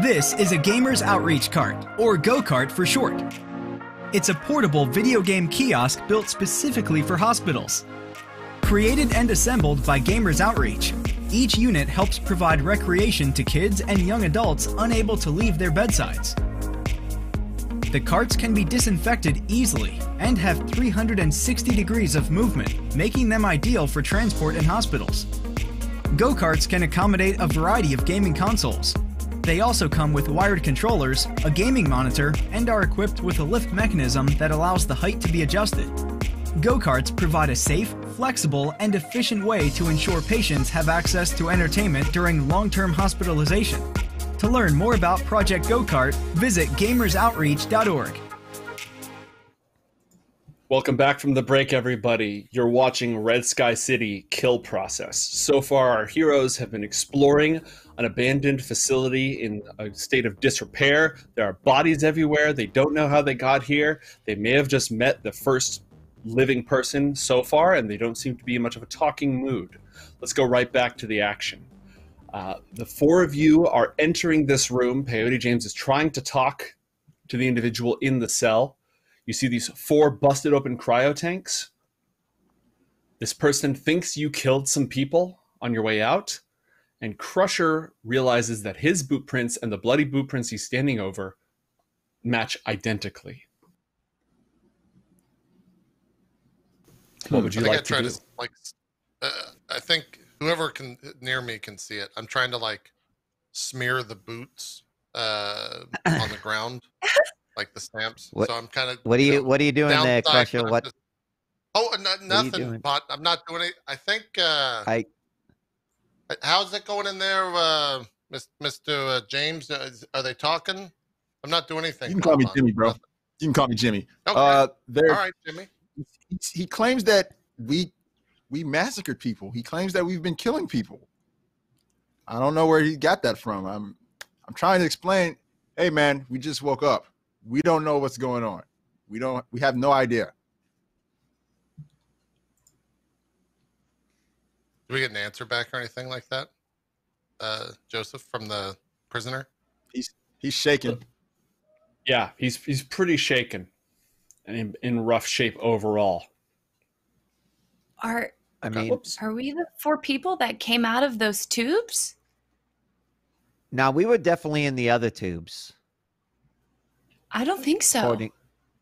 This is a Gamer's Outreach Cart, or Go-Kart for short. It's a portable video game kiosk built specifically for hospitals. Created and assembled by Gamers Outreach, each unit helps provide recreation to kids and young adults unable to leave their bedsides. The carts can be disinfected easily and have 360 degrees of movement, making them ideal for transport in hospitals. Go-Karts can accommodate a variety of gaming consoles. They also come with wired controllers, a gaming monitor, and are equipped with a lift mechanism that allows the height to be adjusted. Go-Karts provide a safe, flexible, and efficient way to ensure patients have access to entertainment during long-term hospitalization. To learn more about Project Go-Kart, visit gamersoutreach.org. Welcome back from the break, everybody. You're watching Red Sky City Kill Process. So far, our heroes have been exploring an abandoned facility in a state of disrepair. There are bodies everywhere. They don't know how they got here. They may have just met the first living person so far, and they don't seem to be in much of a talking mood. Let's go right back to the action. The four of you are entering this room. Peyote James is trying to talk to the individual in the cell. You see these four busted open cryo tanks. This person thinks you killed some people on your way out, and Crusher realizes that his boot prints and the bloody boot prints he's standing over match identically. What would you like to do? I think whoever can near me can see it. I'm trying to like smear the boots on the ground. Like the stamps. What, so I'm kind of. What are you doing there, Crusher? What? Nothing. But I'm not doing it. I think. How's it going in there, Mr. James? Are they talking? I'm not doing anything. You can call me Jimmy, bro. You can call me Jimmy. Okay. All right, Jimmy. He claims that we massacred people. He claims that we've been killing people. I don't know where he got that from. I'm trying to explain. Hey, man, we just woke up. We don't know what's going on. We have no idea. Do we get an answer back or anything like that? Joseph, from the prisoner? He's shaken. Yeah, he's pretty shaken and in rough shape overall. Are we the four people that came out of those tubes? No, we were definitely in the other tubes. I don't think so.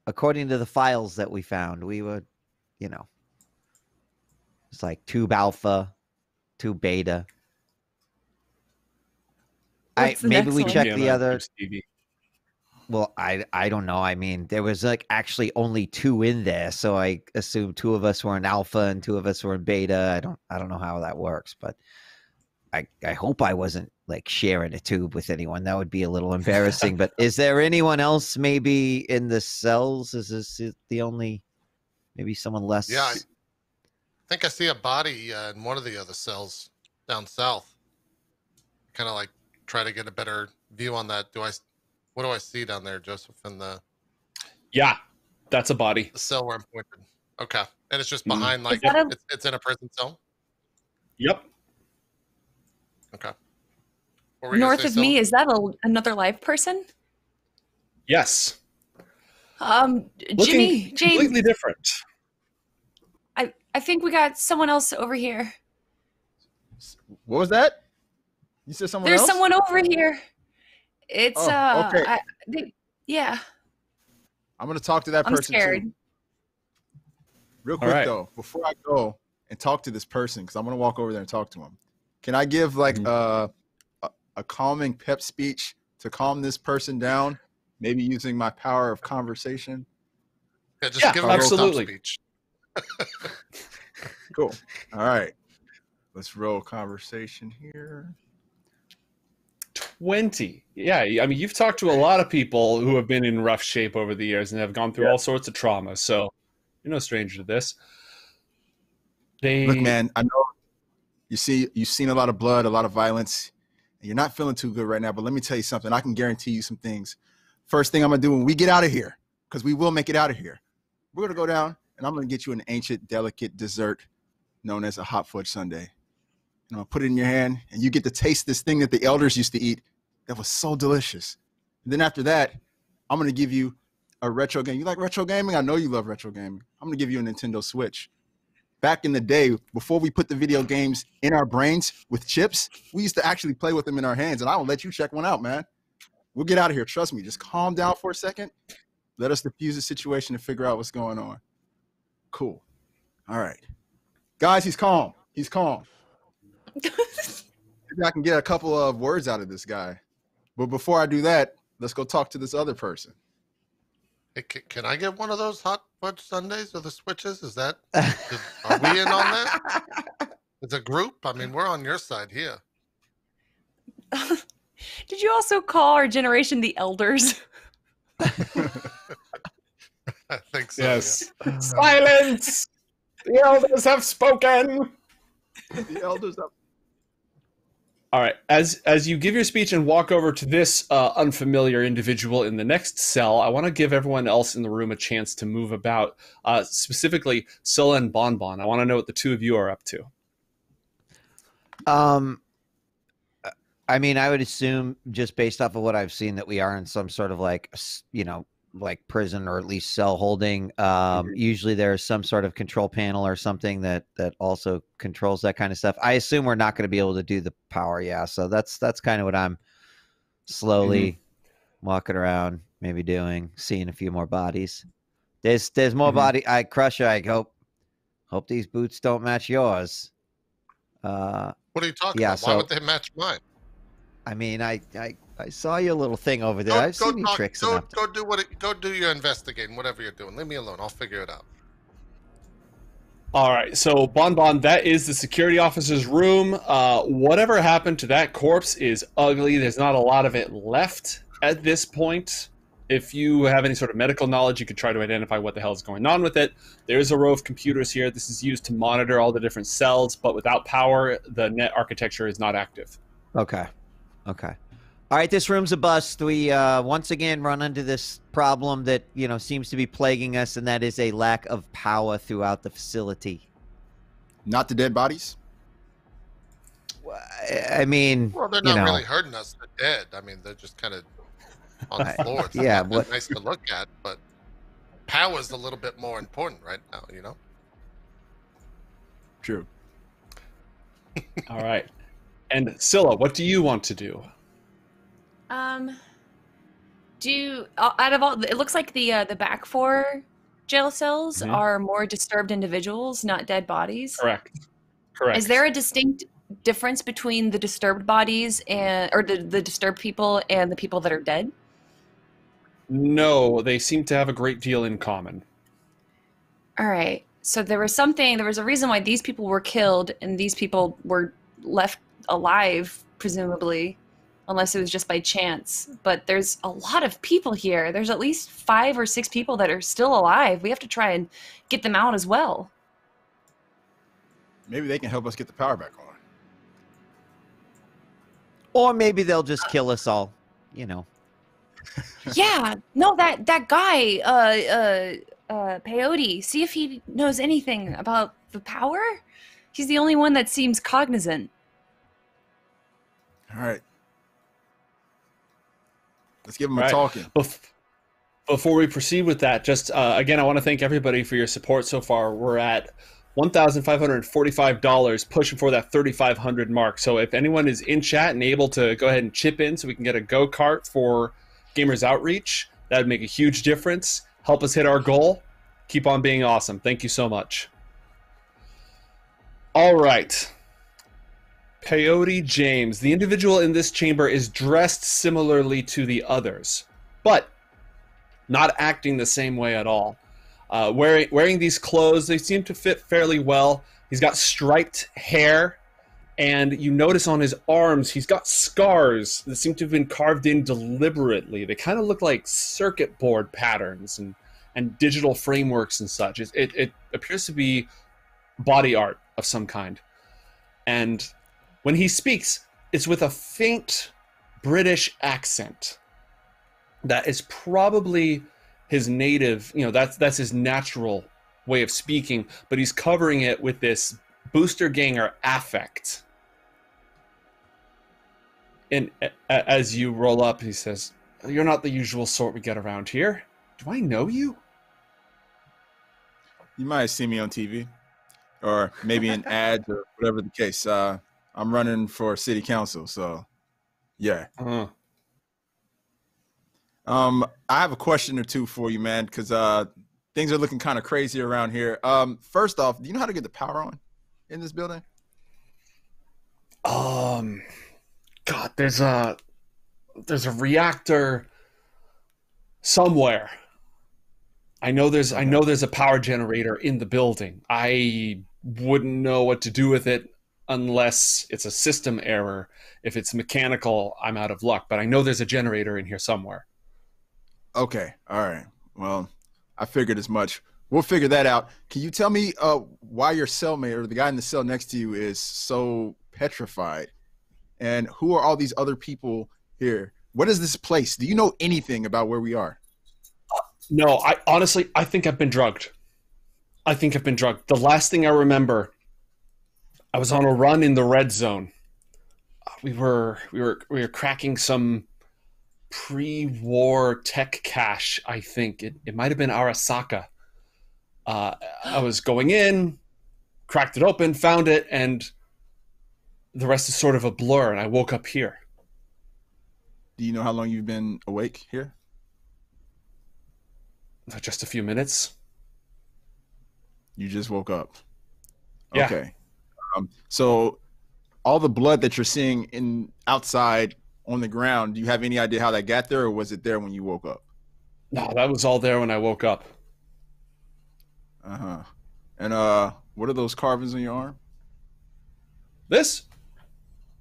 According to the files that we found, we were, it's like tube alpha, tube beta. Maybe we checked the other. Well, I don't know. I mean, there was like actually only two in there, so I assume two of us were in alpha and two of us were in beta. I don't know how that works, but I hope I wasn't like sharing a tube with anyone. That would be a little embarrassing. But is there anyone else maybe in the cells? Is this the only, maybe someone less? Yeah, I think I see a body in one of the other cells down south. Kind of like try to get a better view on that. What do I see down there, Joseph? In the that's a body. The cell where I'm pointed. Okay, and it's just behind, like it's in a prison cell. Yep. Okay. North of me, is that another live person? Yes. Jimmy, James. Completely different. I think we got someone else over here. What was that? You said someone else? There's someone over here. It's okay. Yeah. I'm gonna talk to that person. I'm scared. Too. Real quick though, before I go and talk to this person, because I'm gonna walk over there and talk to him. Can I give like a calming pep speech to calm this person down? Maybe using my power of conversation. Yeah, just give him absolutely. A speech. Cool. All right. Let's roll conversation here. 20. Yeah, I mean, you've talked to a lot of people who have been in rough shape over the years and have gone through all sorts of trauma. So you're no stranger to this. Look, man, I know you've seen a lot of blood, a lot of violence, and you're not feeling too good right now. But let me tell you something. I can guarantee you some things. First thing I'm going to do when we get out of here, because we will make it out of here, we're going to go down, and I'm going to get you an ancient, delicate dessert known as a hot fudge sundae. And I'll put it in your hand, and you get to taste this thing that the elders used to eat that was so delicious. And then after that, I'm going to give you a retro game. You like retro gaming? I know you love retro gaming. I'm going to give you a Nintendo Switch. Back in the day, before we put the video games in our brains with chips, we used to actually play with them in our hands. And I will let you check one out, man. We'll get out of here. Trust me. Just calm down for a second. Let us diffuse the situation and figure out what's going on. Cool. All right. Guys, he's calm. He's calm. Maybe I can get a couple of words out of this guy. But before I do that, let's go talk to this other person. Hey, can I get one of those hot fudge sundaes or the switches? Are we in on that? As a group? I mean, we're on your side here. Did you also call our generation the elders? I think so. Yes. Yeah. Silence! The elders have spoken. The elders have. All right. As you give your speech and walk over to this unfamiliar individual in the next cell, I want to give everyone else in the room a chance to move about. Specifically, Scylla and Bonbon. I want to know what the two of you are up to. I mean, I would assume just based off of what I've seen that we are in some sort of like prison or at least cell holding. Usually there's some sort of control panel or something that also controls that kind of stuff. I assume we're not going to be able to do the power. Yeah. So that's kind of what I'm slowly walking around, maybe seeing a few more bodies. There's more body. Crusher, I hope these boots don't match yours. What are you talking about? Why would they match mine? I mean, I saw your little thing over there. I've seen your tricks. Go do your investigating, whatever you're doing. Leave me alone. I'll figure it out. All right. So, Bonbon, that is the security officer's room. Whatever happened to that corpse is ugly. There's not a lot of it left at this point. If you have any sort of medical knowledge, you could try to identify what the hell is going on with it. There's a row of computers here. This is used to monitor all the different cells, but without power, the net architecture is not active. Okay. All right, this room's a bust. We once again run into this problem that, seems to be plaguing us, and that is a lack of power throughout the facility. Not the dead bodies? I mean, well, they're not really hurting us. They're dead. I mean, they're just kind of on the floor. It's not nice to look at, but power's a little bit more important right now, True. All right. And Scylla, what do you want to do? Out of all, it looks like the back four jail cells are more disturbed individuals, not dead bodies. Correct. Is there a distinct difference between the disturbed bodies or the disturbed people and the people that are dead? No, they seem to have a great deal in common. All right. So there was a reason why these people were killed and these people were left alive, presumably, unless it was just by chance. But there's a lot of people here. There's at least 5 or 6 people that are still alive. We have to try and get them out as well. Maybe they can help us get the power back on. Or maybe they'll just kill us all, Yeah. No, that guy, Peyote, see if he knows anything about the power. He's the only one that seems cognizant. All right. Let's give him a talking. Before we proceed with that, just again, I want to thank everybody for your support so far. We're at $1,545, pushing for that 3,500 mark. So if anyone is in chat and able to go ahead and chip in so we can get a go-kart for Gamers Outreach, that would make a huge difference. Help us hit our goal. Keep on being awesome. Thank you so much. All right. Peyote James. The individual in this chamber is dressed similarly to the others, but not acting the same way at all. Wearing these clothes, they seem to fit fairly well. He's got striped hair And you notice on his arms, he's got scars that seem to have been carved in deliberately. They kind of look like circuit board patterns and digital frameworks and such. It appears to be body art of some kind. And when he speaks, it's with a faint British accent that is probably his native, that's his natural way of speaking, but he's covering it with this booster ganger affect. And as you roll up, he says, "You're not the usual sort we get around here. Do I know you?" You might have seen me on TV or maybe in ads or whatever the case. I'm running for city council, so yeah. I have a question or two for you, man, because things are looking kind of crazy around here. First off, do you know how to get the power on in this building? God, there's a reactor somewhere. I know there's a power generator in the building. I wouldn't know what to do with it unless it's a system error. If it's mechanical, I'm out of luck. But I know there's a generator in here somewhere. Okay, all right. Well, I figured as much. We'll figure that out. Can you tell me why your cellmate or the guy in the cell next to you is so petrified? And who are all these other people here? What is this place? Do you know anything about where we are? No, I think I've been drugged. The last thing I remember, I was on a run in the red zone. We were cracking some pre-war tech cache, I think. It might have been Arasaka. I was going in, cracked it open, found it, and the rest is sort of a blur, and I woke up here. Do you know how long you've been awake here? Just a few minutes. You just woke up. Yeah. Okay. So all the blood that you're seeing in outside on the ground, do you have any idea how that got there, or was it there when you woke up? No, that was all there when I woke up. Uh-huh. And what are those carvings on your arm? This?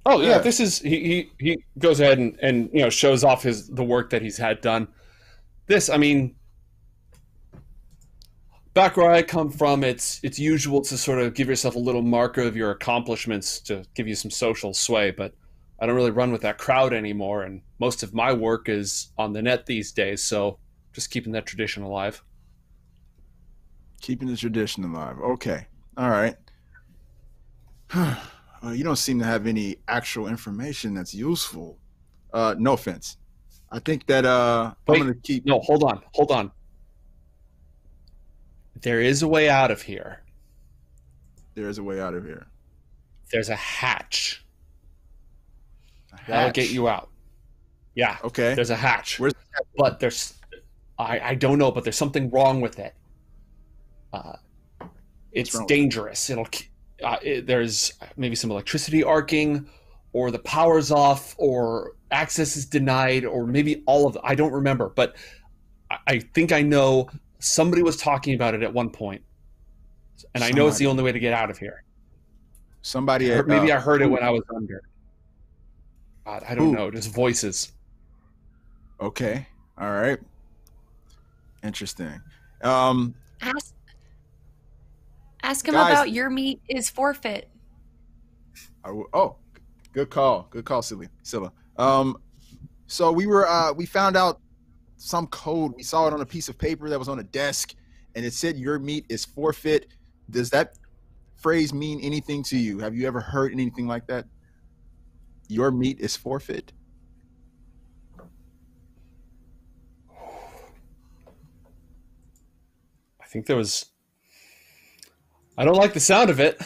Oh yeah, this is he goes ahead and shows off the work that he's had done. This, I mean, back where I come from, it's usual to sort of give yourself a little marker of your accomplishments to give you some social sway, but I don't really run with that crowd anymore, and most of my work is on the net these days, so just keeping that tradition alive. Keeping the tradition alive. Okay. All right. You don't seem to have any actual information that's useful. No offense. I think that I'm going to keep... No, hold on. There is a way out of here. There is a way out of here. There's a hatch. That'll get you out. Yeah. Okay. There's a hatch. Where's the hatch? But there's... I don't know, but there's something wrong with it. It's dangerous. There's maybe some electricity arcing, or the power's off, or access is denied, or maybe all of it. I don't remember, but I think I know somebody was talking about it at one point, and I know it's the only way to get out of here. Maybe I heard it when I was under. God, I don't know. Just voices. Okay. All right. Interesting. Ask him about your meat is forfeit. Oh, good call. Good call, Scylla. So we found out some code. We saw it on a piece of paper that was on a desk, and it said your meat is forfeit. Does that phrase mean anything to you? Have you ever heard anything like that? Your meat is forfeit? I think there was... I don't like the sound of it.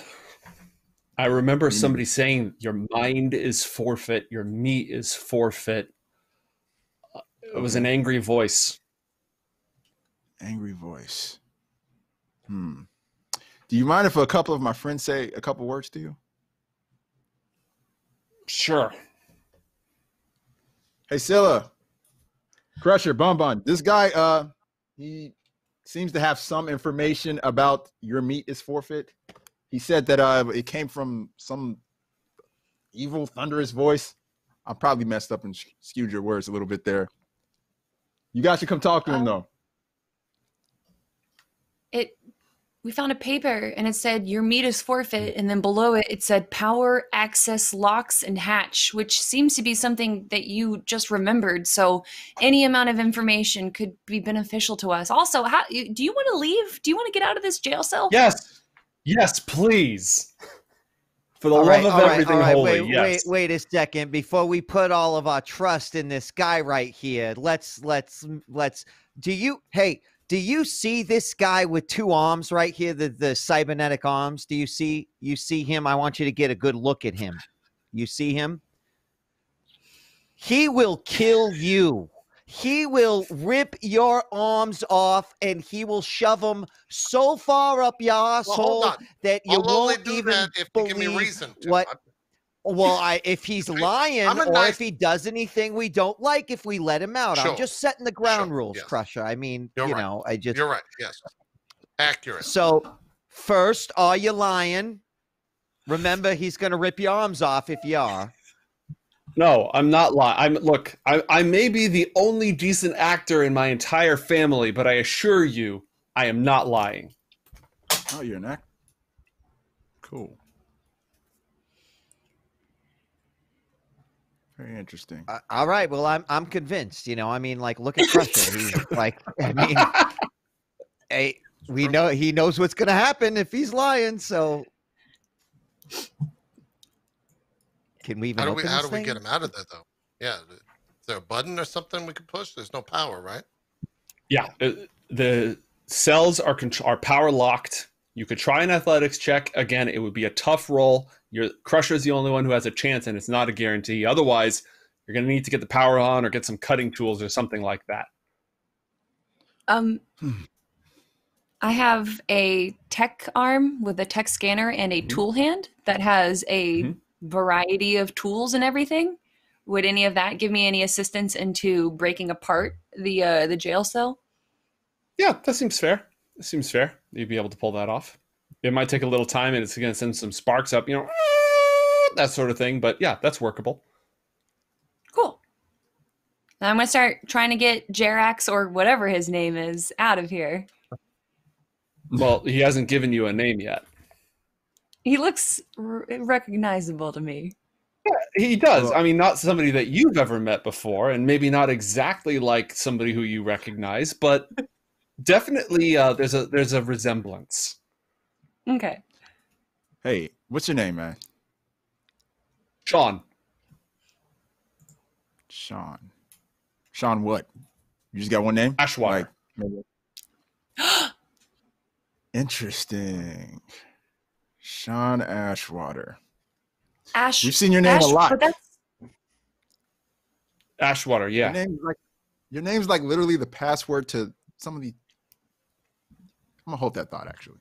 I remember somebody saying your mind is forfeit, your meat is forfeit. It was an angry voice. Angry voice. Do you mind if a couple of my friends say a couple words to you? Sure. Hey, Scylla. Crusher, Bonbon. This guy, he seems to have some information about your meat is forfeit. He said that it came from some evil, thunderous voice. I probably messed up and skewed your words a little bit there. You guys should come talk to him, though. We found a paper and it said your meat is forfeit, and then below it it said power access locks and hatch, which seems to be something that you just remembered. So any amount of information could be beneficial to us. Also, do you want to leave? Do you want to get out of this jail cell? Yes, please. For the love of everything holy, yes. Wait a second. Before we put all of our trust in this guy right here, let's do you see this guy with two arms right here, the cybernetic arms? Do you see him? I want you to get a good look at him. You see him? He will kill you. He will rip your arms off and he will shove them so far up your asshole that you won't even believe give me reason to. What. Well, if he's lying or if he does anything we don't like, if we let him out, I'm just setting the ground rules, Crusher. I mean, you're right. You're right. Yes, accurate. So first, are you lying? Remember, he's going to rip your arms off if you are. No, I'm not lying. I may be the only decent actor in my entire family, but I assure you, I am not lying. Oh, you're an actor. Cool. Very interesting. All right. Well, I'm convinced. I mean, like, look at Crusher. He's like, I mean, hey, we know he knows what's going to happen if he's lying. So, can we even how do we get him out of there, though? Yeah, is there a button or something we can push? There's no power, right? Yeah, the cells are power locked. You could try an athletics check. Again, it would be a tough roll. Your Crusher's the only one who has a chance, and it's not a guarantee. Otherwise, you're going to need to get the power on or get some cutting tools or something like that. I have a tech arm with a tech scanner and a tool hand that has a variety of tools and everything. Would any of that give me any assistance into breaking apart the jail cell? Yeah, that seems fair. It seems fair. You'd be able to pull that off. It might take a little time, and it's going to send some sparks up, that sort of thing. But yeah, that's workable. Cool. Now I'm going to start trying to get Jerax, or whatever his name is, out of here. Well, he hasn't given you a name yet. He looks recognizable to me. Yeah, he does. I mean, not somebody that you've ever met before, and maybe not exactly like somebody who you recognize, but definitely there's a resemblance. Okay. Hey, what's your name, man? Sean. Sean what? You just got one name? Ashwater. Interesting. Sean Ashwater. We've seen your name a lot. Ashwater, yeah. Your name's like literally the password to some of the. I'm gonna hold that thought, actually.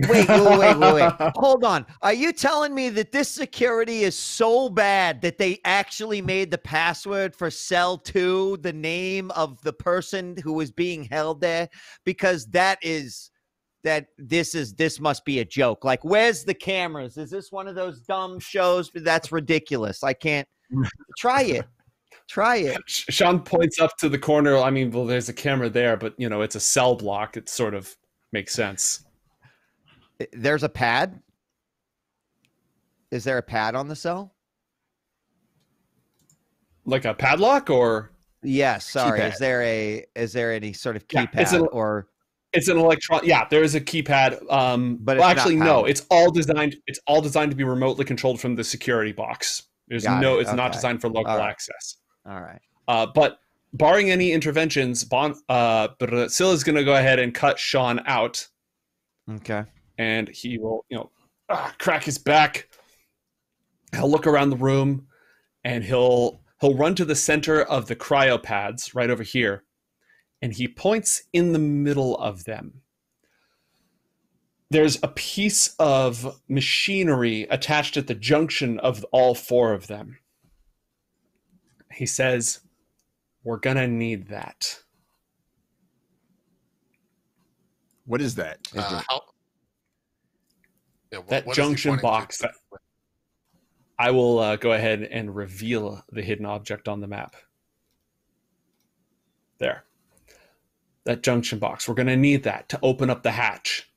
Wait. Hold on. Are you telling me that this security is so bad that they actually made the password for cell 2 the name of the person who was being held there? Because this must be a joke. Like, where's the cameras? Is this one of those dumb shows? That's ridiculous. I can't. Try it. Sean points up to the corner. I mean, well, there's a camera there, but it's a cell block. It sort of makes sense. There's a pad. Is there a pad on the cell? Like a padlock, or? Yes. Sorry. Keypad. Is there any sort of keypad or? It's an electron. Yeah, there is a keypad. But actually, no. It's all designed. It's all designed to be remotely controlled from the security box. It's not designed for local access. All right. But barring any interventions, Scylla's going to go ahead and cut Sean out. Okay. And he will, crack his back. He'll look around the room, and he'll run to the center of the cryo pads right over here, and he points in the middle of them. There's a piece of machinery attached at the junction of all 4 of them. He says, "We're gonna need that." What is that? That junction box. I will go ahead and reveal the hidden object on the map. There. That junction box. We're going to need that to open up the hatch.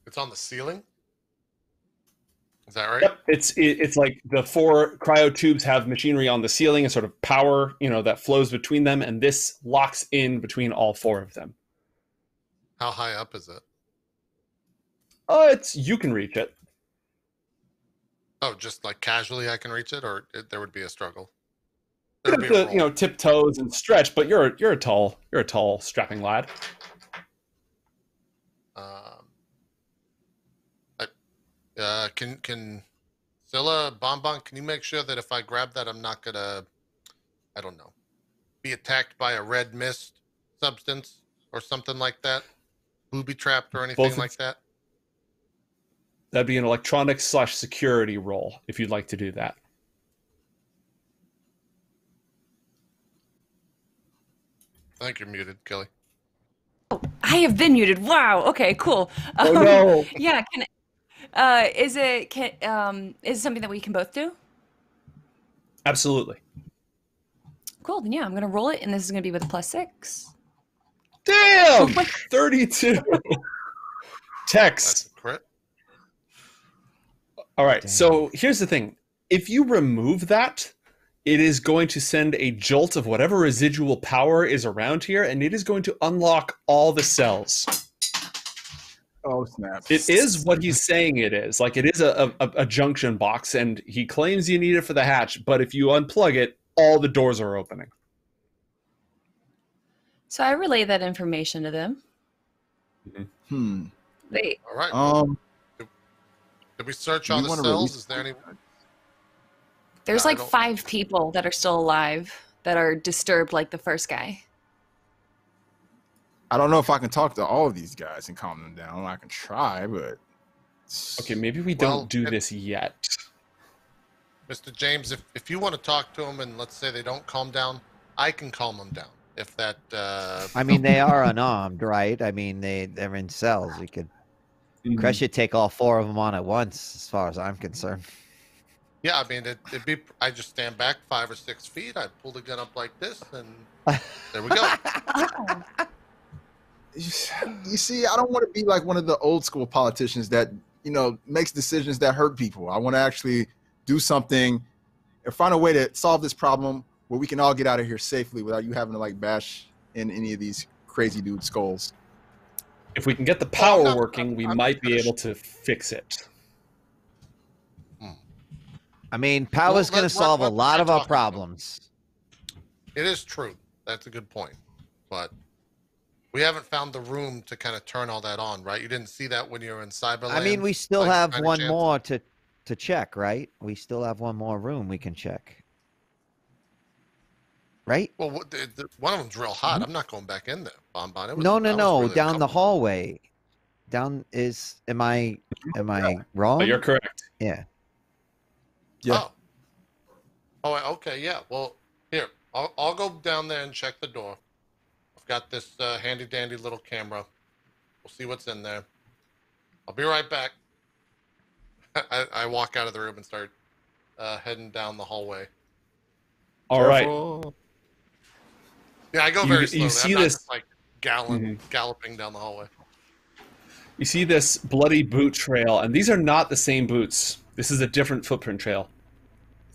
It's on the ceiling? Is that right? Yep. It's like the 4 cryo tubes have machinery on the ceiling and sort of power, that flows between them, and this locks in between all 4 of them. How high up is it? You can reach it. Oh, just like casually I can reach it, or there would be a struggle? You have to, tiptoes and stretch, but you're a tall, strapping lad. Can Scylla, Bonbon, can you make sure that if I grab that, I'm not gonna, I don't know, be attacked by a red mist substance or something like that? Booby trapped or anything like that? That'd be an electronics/security roll if you'd like to do that. I think you're muted, Kelly. Oh, I have been muted. Wow. Okay. Cool. Oh no. Yeah. Is it something that we can both do? Absolutely. Cool. Then yeah, I'm gonna roll it, and this is gonna be with a +6. Damn. 32. Text. That's a crit. All right. Damn. So here's the thing: if you remove that, it is going to send a jolt of whatever residual power is around here, and it is going to unlock all the cells. Oh, snap. It is what he's saying it is. Like, it is a junction box, and he claims you need it for the hatch, but if you unplug it, all the doors are opening. So I relay that information to them. Wait. All right. Did we search all the cells? Is there any... There's like 5 people that are still alive that are disturbed like the first guy. I don't know if I can talk to all of these guys and calm them down. I can try, but... Okay, maybe we don't do this yet. Mr. James, if you want to talk to them and let's say they don't calm down, I can calm them down. If that... I mean, they are unarmed, right? I mean, they're in cells. We could... Crush should take all 4 of them on at once, as far as I'm concerned. Yeah, I mean, it'd be... I just stand back 5 or 6 feet. I'd pull the gun up like this, and there we go. You see, I don't want to be like one of the old school politicians that, makes decisions that hurt people. I want to actually do something and find a way to solve this problem where we can all get out of here safely without you having to like bash in any of these crazy dudes' skulls. If we can get the power working, we might be able to fix it. I mean, power's going to solve a lot of our problems. It is true. That's a good point. But we haven't found the room to kind of turn all that on, right? You didn't see that when you were in Cyberland? I mean, we still have one more to check, right? We still have one more room we can check. Right? Well, one of them's real hot. I'm not going back in there, Bonbon. No. Really down the hallway. Down is... Am I wrong? Oh, you're correct. Yeah. Yeah. Oh, okay, yeah. Well, here, I'll go down there and check the door. I've got this handy-dandy little camera. We'll see what's in there. I'll be right back. I walk out of the room and start heading down the hallway. All right. Yeah, I go very slowly. You see I'm this, not like galloping down the hallway. You see this bloody boot trail, and these are not the same boots. This is a different footprint trail.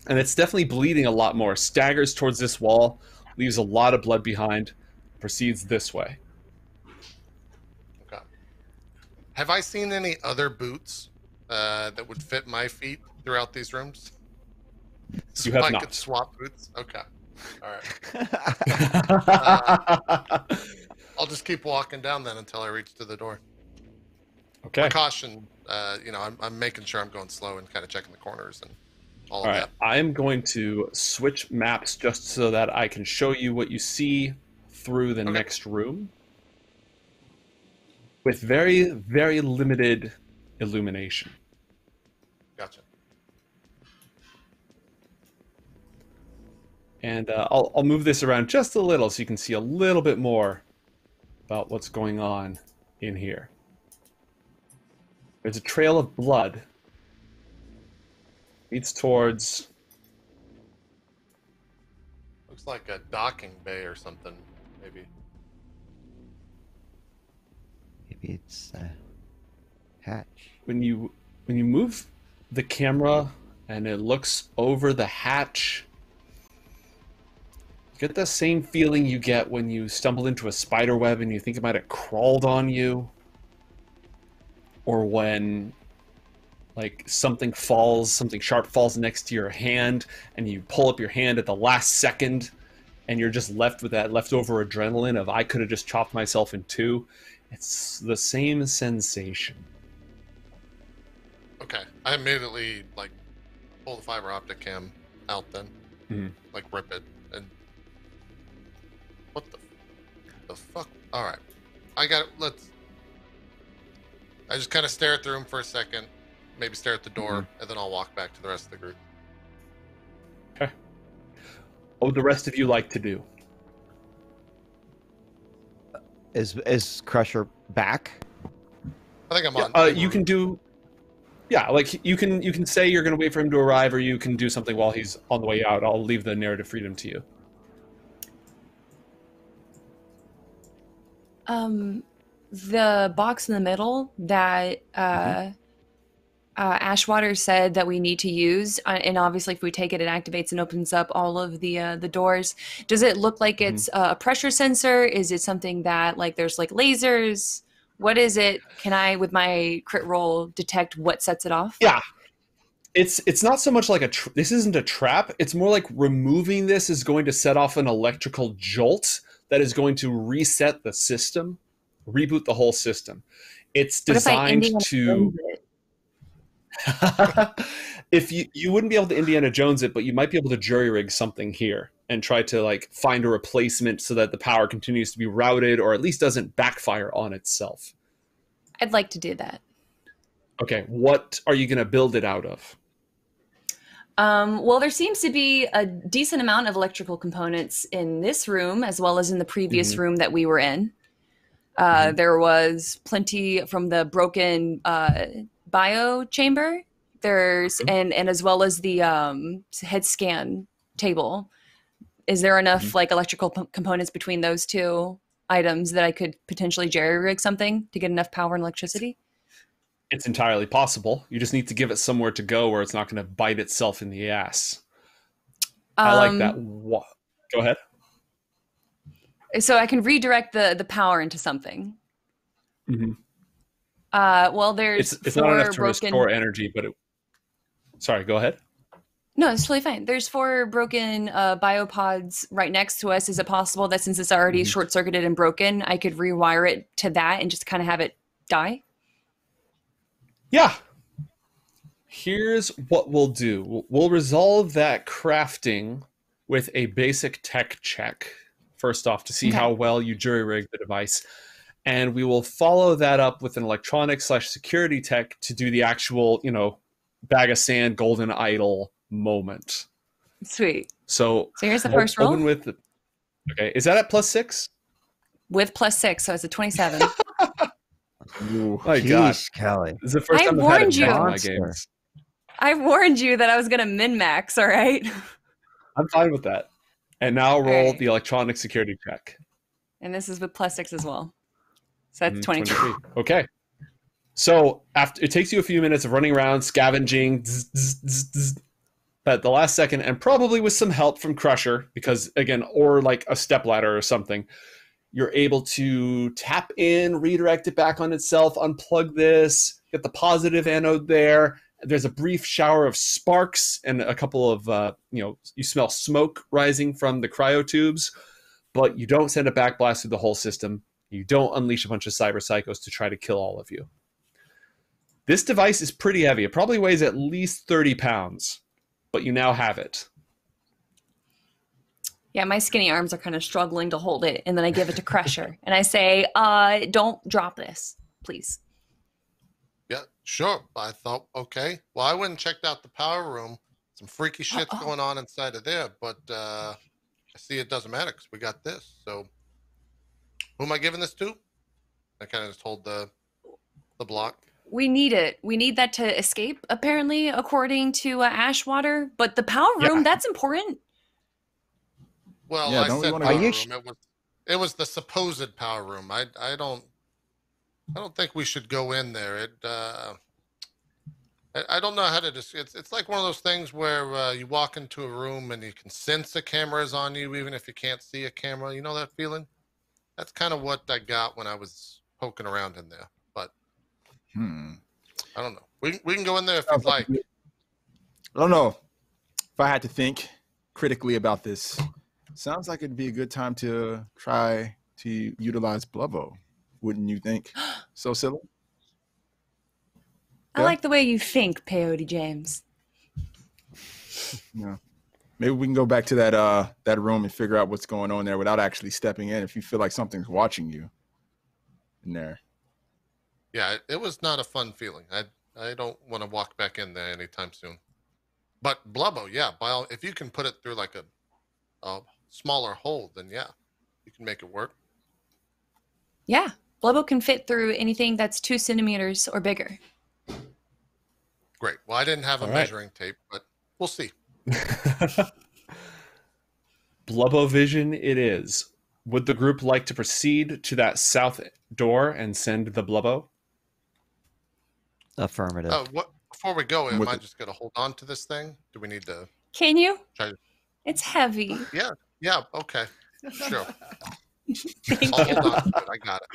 And it's definitely bleeding a lot more. Staggers towards this wall, leaves a lot of blood behind, proceeds this way. Okay. Have I seen any other boots that would fit my feet throughout these rooms? You have I not. could swap boots? Okay. All right. I'll just keep walking down then until I reach to the door. Okay. My caution, I'm making sure I'm going slow and kind of checking the corners and all of that. I am going to switch maps just so that I can show you what you see through the next room with very, very limited illumination. Gotcha. And I'll move this around just a little so you can see a little bit more about what's going on in here. There's a trail of blood Leads towards... Looks like a docking bay or something, maybe. Maybe it's a hatch. When you move the camera and it looks over the hatch, you get the same feeling you get when you stumble into a spider web and you think it might have crawled on you, or when like something sharp falls next to your hand and you pull up your hand at the last second and you're just left with that leftover adrenaline of I could have just chopped myself in two. It's the same sensation. Okay, I immediately like pull the fiber optic cam out then, like rip it, and what the fuck? All right, I got it. I just kind of stare through him for a second, maybe stare at the door, and then I'll walk back to the rest of the group. Okay. What would the rest of you like to do? Is Crusher back? I think I'm on. You can do. Yeah, like you can say you're going to wait for him to arrive, or you can do something while he's on the way out. I'll leave the narrative freedom to you. The box in the middle that Ashwater said that we need to use, and obviously if we take it, it activates and opens up all of the doors. Does it look like it's a pressure sensor? Is it something that like there's like lasers? What is it? Can I, with my crit roll, detect what sets it off? Yeah. It's not so much like this isn't a trap. It's more like removing this is going to set off an electrical jolt that is going to reset the system, reboot the whole system. It's designed to... If you wouldn't be able to Indiana Jones it, but you might be able to jury rig something here and try to like find a replacement so that the power continues to be routed or at least doesn't backfire on itself. I'd like to do that. Okay, what are you going to build it out of? Well, there seems to be a decent amount of electrical components in this room as well as in the previous room that we were in. There was plenty from the broken bio chamber. There's and as well as the head scan table. Is there enough like electrical components between those two items that I could potentially jerry rig something to get enough power and electricity? It's entirely possible. You just need to give it somewhere to go where it's not going to bite itself in the ass. I like that. Go ahead. So I can redirect the power into something. Well, there's it's not enough to restore energy, but sorry, go ahead. No, it's totally fine. There's 4 broken biopods right next to us. Is it possible that since it's already short-circuited and broken, I could rewire it to that and just kind of have it die? Yeah. Here's what we'll do. We'll resolve that crafting with a basic tech check, first off, to see how well you jury-rig the device. And we will follow that up with an electronic/security tech to do the actual, bag of sand, golden idol moment. Sweet. So here's the first roll. Okay, is that at +6? With +6, so it's a 27. Ooh, my gosh, Kelly. This is the first time I've had it in my games. I warned you that I was going to min-max, all right? I'm fine with that. And now roll the electronic security check. And this is with +6 as well. So that's 23. Okay. So after it takes you a few minutes of running around, scavenging, at the last second, and probably with some help from Crusher, because again, or like a stepladder or something, you're able to tap in, redirect it back on itself, unplug this, get the positive anode there. There's a brief shower of sparks and a couple of, you smell smoke rising from the cryo tubes, but you don't send a backblast through the whole system. You don't unleash a bunch of cyber psychos to try to kill all of you. This device is pretty heavy. It probably weighs at least 30 pounds, but you now have it. Yeah, my skinny arms are kind of struggling to hold it, and then I give it to Crusher, and I say, don't drop this, please. Yeah, sure. I thought, okay. Well, I went and checked out the power room. Some freaky shit's going on inside of there, but I see it doesn't matter because we got this. So who am I giving this to? I kind of just hold the block. We need it. We need that to escape, apparently, according to Ashwater. But the power room, that's important. Well, Yeah, I don't we said wanna power go- room. It was the supposed power room. I don't think we should go in there. I don't know how to it's like one of those things where you walk into a room and you can sense a camera is on you even if you can't see a camera. You know that feeling? That's kind of what I got when I was poking around in there. But I don't know. We can go in there if you'd like. I don't know. If I had to think critically about this, sounds like it'd be a good time to try to utilize Blubbo. Wouldn't you think? So, Scylla? I like the way you think, Peyote James. Yeah. Maybe we can go back to that room and figure out what's going on there without actually stepping in. If you feel like something's watching you in there. Yeah, it was not a fun feeling. I don't want to walk back in there anytime soon. But Blubbo, yeah, if you can put it through like a smaller hole, then yeah, you can make it work. Yeah, Blubbo can fit through anything that's 2 centimeters or bigger. Great. Well, I didn't have a measuring tape, but we'll see. Blubbo vision it is. Would the group like to proceed to that south door and send the Blubbo? Affirmative. Before we go, am I just going to hold on to this thing? Do we need to? Can you? Try to... It's heavy. Yeah. Okay. Sure. Thank you. Hold on to it. I got it.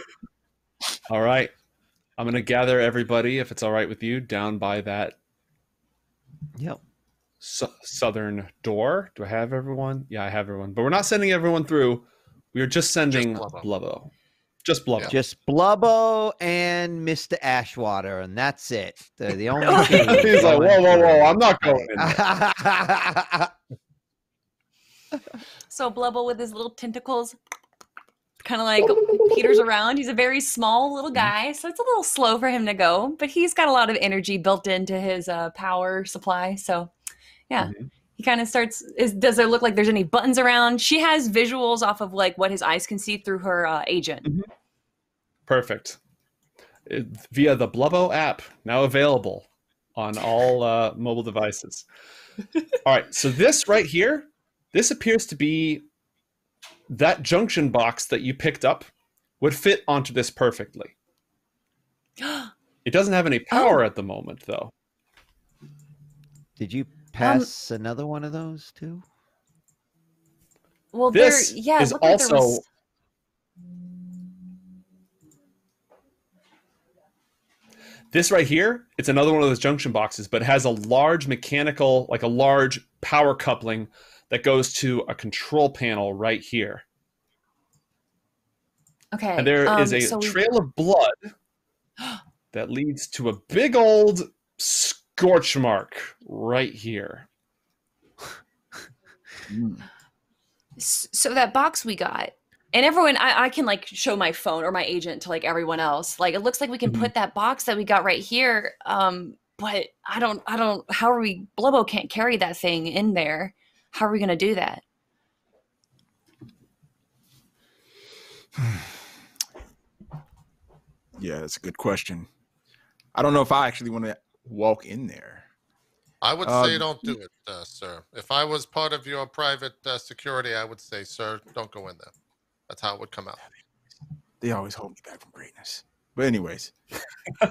All right. I'm going to gather everybody, if it's all right with you, down by that southern door. Do I have everyone? Yeah, I have everyone. But we're not sending everyone through. We are just sending Blubbo. Just Blubbo. Just Blubbo and Mr. Ashwater, and that's it. They're the only He's like, whoa, I'm not going in. So Blubbo with his little tentacles kind of like peters around. He's a very small little guy, so it's a little slow for him to go, but he's got a lot of energy built into his power supply. So yeah, he kind of starts, does it look like there's any buttons around? She has visuals off of like what his eyes can see through her agent. Perfect. Via the Blubbo app, now available on all mobile devices. All right, so this right here, this appears to be that junction box that you picked up would fit onto this perfectly. It doesn't have any power at the moment, though. Did you pass another one of those too? Well, this is also... This right here, it's another one of those junction boxes, but it has a large mechanical, like a large power coupling that goes to a control panel right here. Okay. And there is a trail of blood that leads to a big old scorch mark right here. So that box we got, and everyone, I can like show my phone or my agent to like everyone else. Like, it looks like we can put that box that we got right here. But I don't, how are we, Blubbo can't carry that thing in there. How are we going to do that? Yeah, that's a good question. I don't know if I actually want to walk in there. I would say don't do it, sir. If I was part of your private security, I would say, sir, don't go in there. That's how it would come out. They always hold me back from greatness. But anyways.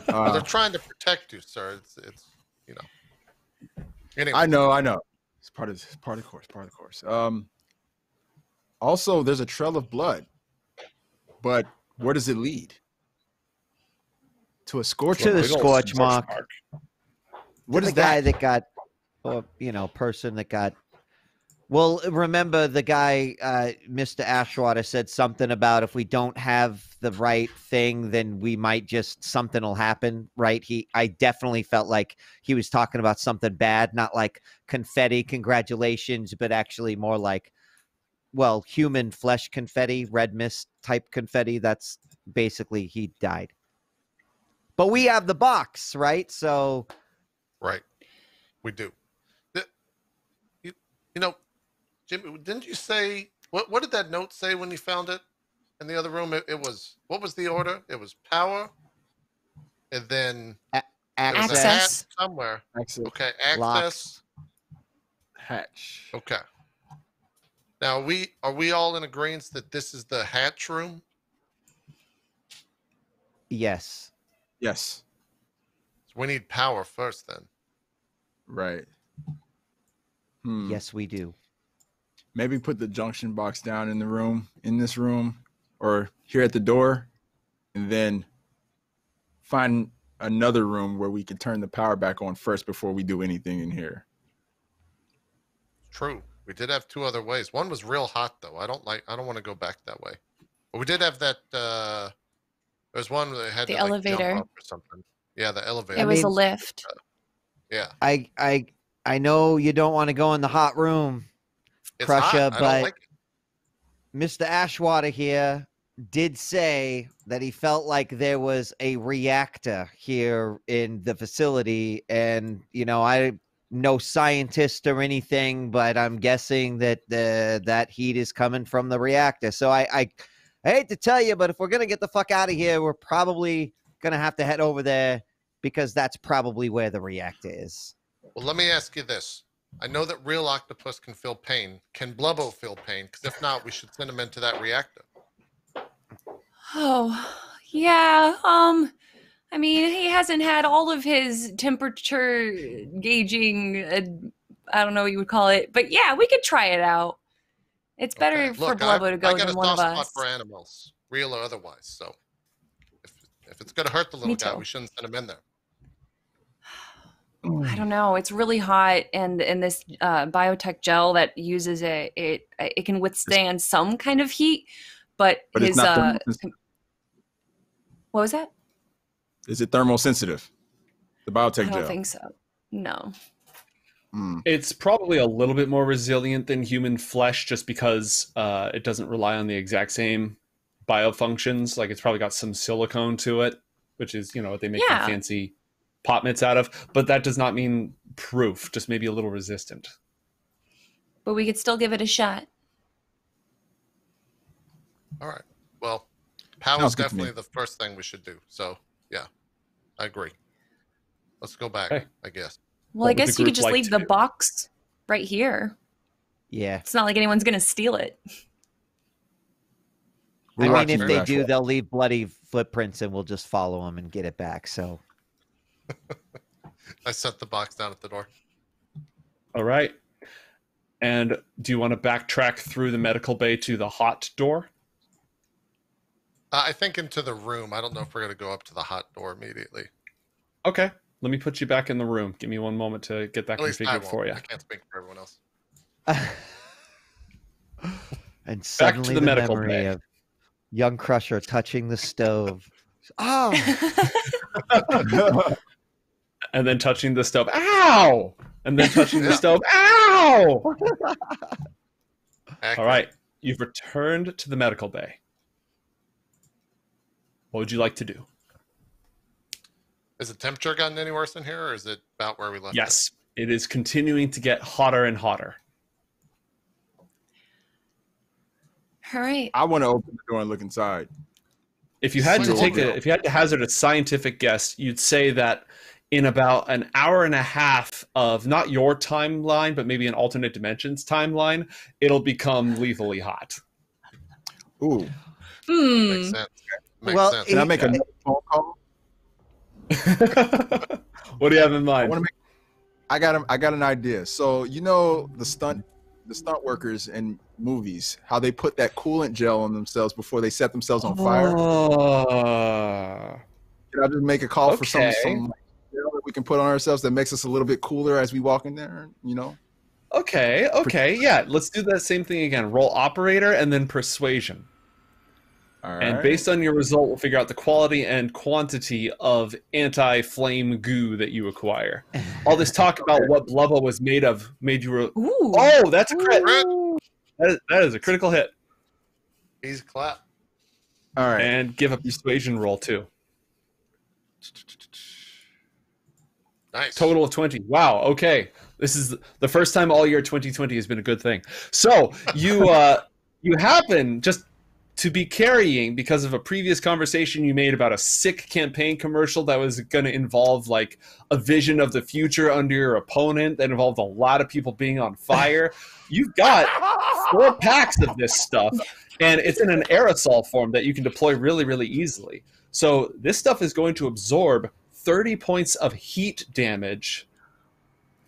Well, they're trying to protect you, sir. It's you know. Anyway. I know. It's part of the course. Also, there's a trail of blood. But where does it lead? To a scorch mark. To the scorch mark. What is the guy that got, or person that got? Well, remember the guy, Mr. Ashwater, said something about if we don't have the right thing, then we might just, something will happen, right? I definitely felt like he was talking about something bad, not like confetti, congratulations, but actually more like, well, human flesh confetti, red mist type confetti. That's basically, he died. But we have the box, right? So. Right. We do. You know, Jimmy, didn't you say, what did that note say when you found it in the other room? It was, what was the order? It was power, and then Access. there's a hatch somewhere. Access. Okay, access. Locks. Hatch. Okay. Now, are we all in agreement that this is the hatch room? Yes. Yes. So we need power first, then. Right. Yes, we do. Maybe put the junction box down in this room, or here at the door, and then find another room where we can turn the power back on first before we do anything in here. True. We did have two other ways. One was real hot, though. I don't want to go back that way. But we did have that. There's one that had the to, elevator like, jump up or something. Yeah, the elevator. It was a lift. Yeah. I know you don't want to go in the hot room, It's Crusher, hot. I but don't like it. Mr. Ashwater here did say that he felt like there was a reactor here in the facility, and I'm no scientist or anything, but I'm guessing that that heat is coming from the reactor. So I hate to tell you, but if we're gonna get the fuck out of here, we're probably gonna have to head over there, because that's probably where the reactor is. Well, let me ask you this. I know that real octopus can feel pain. Can Blubbo feel pain? Because if not, we should send him into that reactor. Oh, yeah. I mean, he hasn't had all of his temperature gauging, I don't know what you would call it, but yeah, we could try it out. It's better for Blubbo to go than one of us. I got a soft spot for animals, real or otherwise. So if it's going to hurt the little guy, we shouldn't send him in there. I don't know. It's really hot, and this biotech gel that uses it can withstand some kind of heat, but his it's not what was that? Is it thermosensitive? The biotech gel. I don't think so. No. It's probably a little bit more resilient than human flesh, just because it doesn't rely on the exact same biofunctions. Like, it's probably got some silicone to it, which is what they make the fancy pot mitts out of. But that does not mean proof, just maybe a little resistant. But we could still give it a shot. All right. Well, power is definitely the first thing we should do. So, yeah, I agree. Let's go back, I guess. Well, I guess you could just leave the box right here. Yeah. It's not like anyone's going to steal it. I mean, if they do, they'll leave bloody footprints and we'll just follow them and get it back. So I set the box down at the door. All right. And do you want to backtrack through the medical bay to the hot door? I think into the room. I don't know if we're going to go up to the hot door immediately. Okay. Let me put you back in the room. Give me one moment to get that configured for you. I can't speak for everyone else. And suddenly back to the medical memory bay. of young Crusher touching the stove. Oh! And then touching the stove. Ow! And then touching the stove. Ow! All right. You've returned to the medical bay. What would you like to do? Has the temperature gotten any worse in here, or is it about where we left it? Yes, it is continuing to get hotter and hotter. All right. I want to open the door and look inside. If you had to hazard a scientific guess, you'd say that in about an hour and a half of not your timeline, but maybe an alternate dimensions timeline, it'll become lethally hot. Ooh. Makes sense. Makes sense. Can I make another phone call? What do you have in mind? I got an idea. So the stunt workers in movies, how they put that coolant gel on themselves before they set themselves on fire. Can I just make a call for some gel that we can put on ourselves that makes us a little bit cooler as we walk in there? Okay, yeah. Let's do that same thing again. Roll operator and then persuasion. All right. And based on your result, we'll figure out the quality and quantity of anti-flame goo that you acquire. All this talk about what Blubbo was made of made you... Ooh. Oh, that's a crit! That is a critical hit. Easy clap. All right. And give a persuasion roll, too. Nice. Total of 20. Wow, okay. This is the first time all year 2020 has been a good thing. So, you happen just to be carrying, because of a previous conversation you made about a sick campaign commercial that was going to involve like a vision of the future under your opponent that involved a lot of people being on fire. You've got 4 packs of this stuff, and it's in an aerosol form that you can deploy really, really easily. So this stuff is going to absorb 30 points of heat damage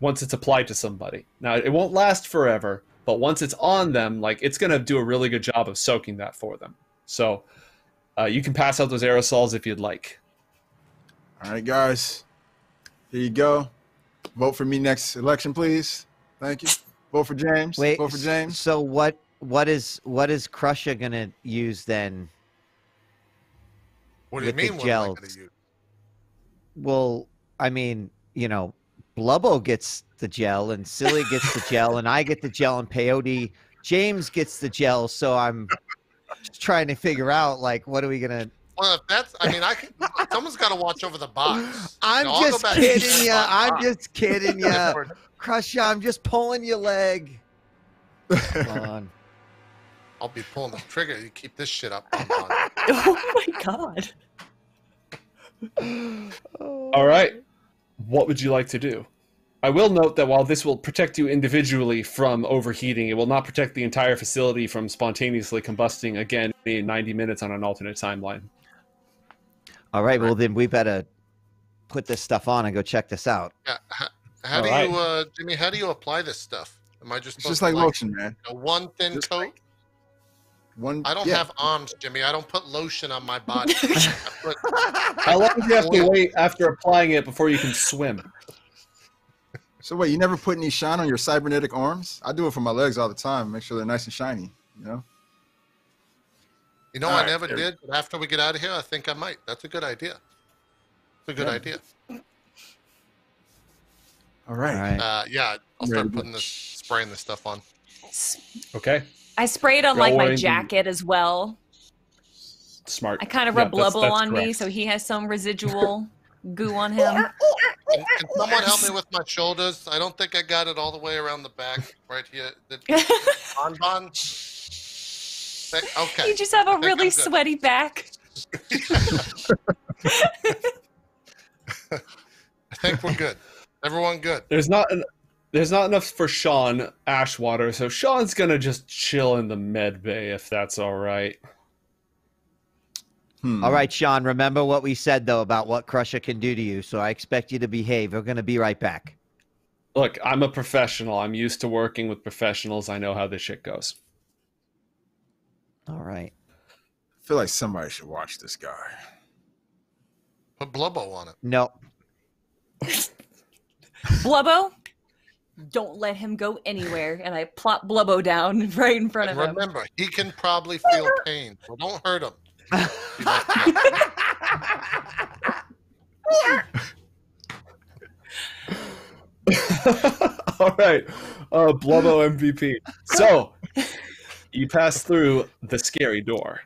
once it's applied to somebody. Now, it won't last forever, but once it's on them, like, it's going to do a really good job of soaking that for them. So you can pass out those aerosols if you'd like. All right, guys. Here you go. Vote for me next election, please. Thank you. Vote for James. Wait, vote for James. So what is Crusher gonna use then? What do you mean? What am I gonna use? Well, I mean, you know, Blubbo gets the gel, and Silly gets the gel, and I get the gel, and Peyote James gets the gel. So I'm just trying to figure out, like, what are we gonna? Well, if that's, I mean, I can. Someone's got to watch over the box. I'm just kidding you. I'm just kidding you. Crusher, I'm just pulling your leg. Come on. I'll be pulling the trigger. You keep this shit up. Oh my god. All right. What would you like to do? I will note that while this will protect you individually from overheating, it will not protect the entire facility from spontaneously combusting again in 90 minutes on an alternate timeline. All right, well then we better put this stuff on and go check this out. Yeah. How do you, Jimmy? How do you apply this stuff? Am I just? It's just like lotion, man. A one thin just coat. Like one. I don't have arms, Jimmy. I don't put lotion on my body. How long do you have to wait after applying it before you can swim? So wait, you never put any shine on your cybernetic arms? I do it for my legs all the time. Make sure they're nice and shiny. You know. You know, I never did, but after we get out of here, I think I might. That's a good idea. It's a good idea. All right. Yeah, I'll start putting this, spraying this stuff on. Okay. I sprayed on like my jacket as well. Smart. I kind of rub Blubbo on me, so he has some residual goo on him. Can someone help me with my shoulders? I don't think I got it all the way around the back, right here. Bonbon. Okay. You just have a really sweaty back. I think we're good. Everyone good. There's not enough for Sean Ashwater, so Sean's gonna just chill in the med bay if that's all right. All right, Sean, remember what we said though about what Crusher can do to you, so I expect you to behave. We're gonna be right back. Look, I'm a professional. I'm used to working with professionals. I know how this shit goes. All right. I feel like somebody should watch this guy. Put Blubbo on it. No. Blubbo, don't let him go anywhere. And I plop Blubbo down right in front of him. Remember, he can probably feel pain, so don't hurt him. All right, Blubbo MVP. So you pass through the scary door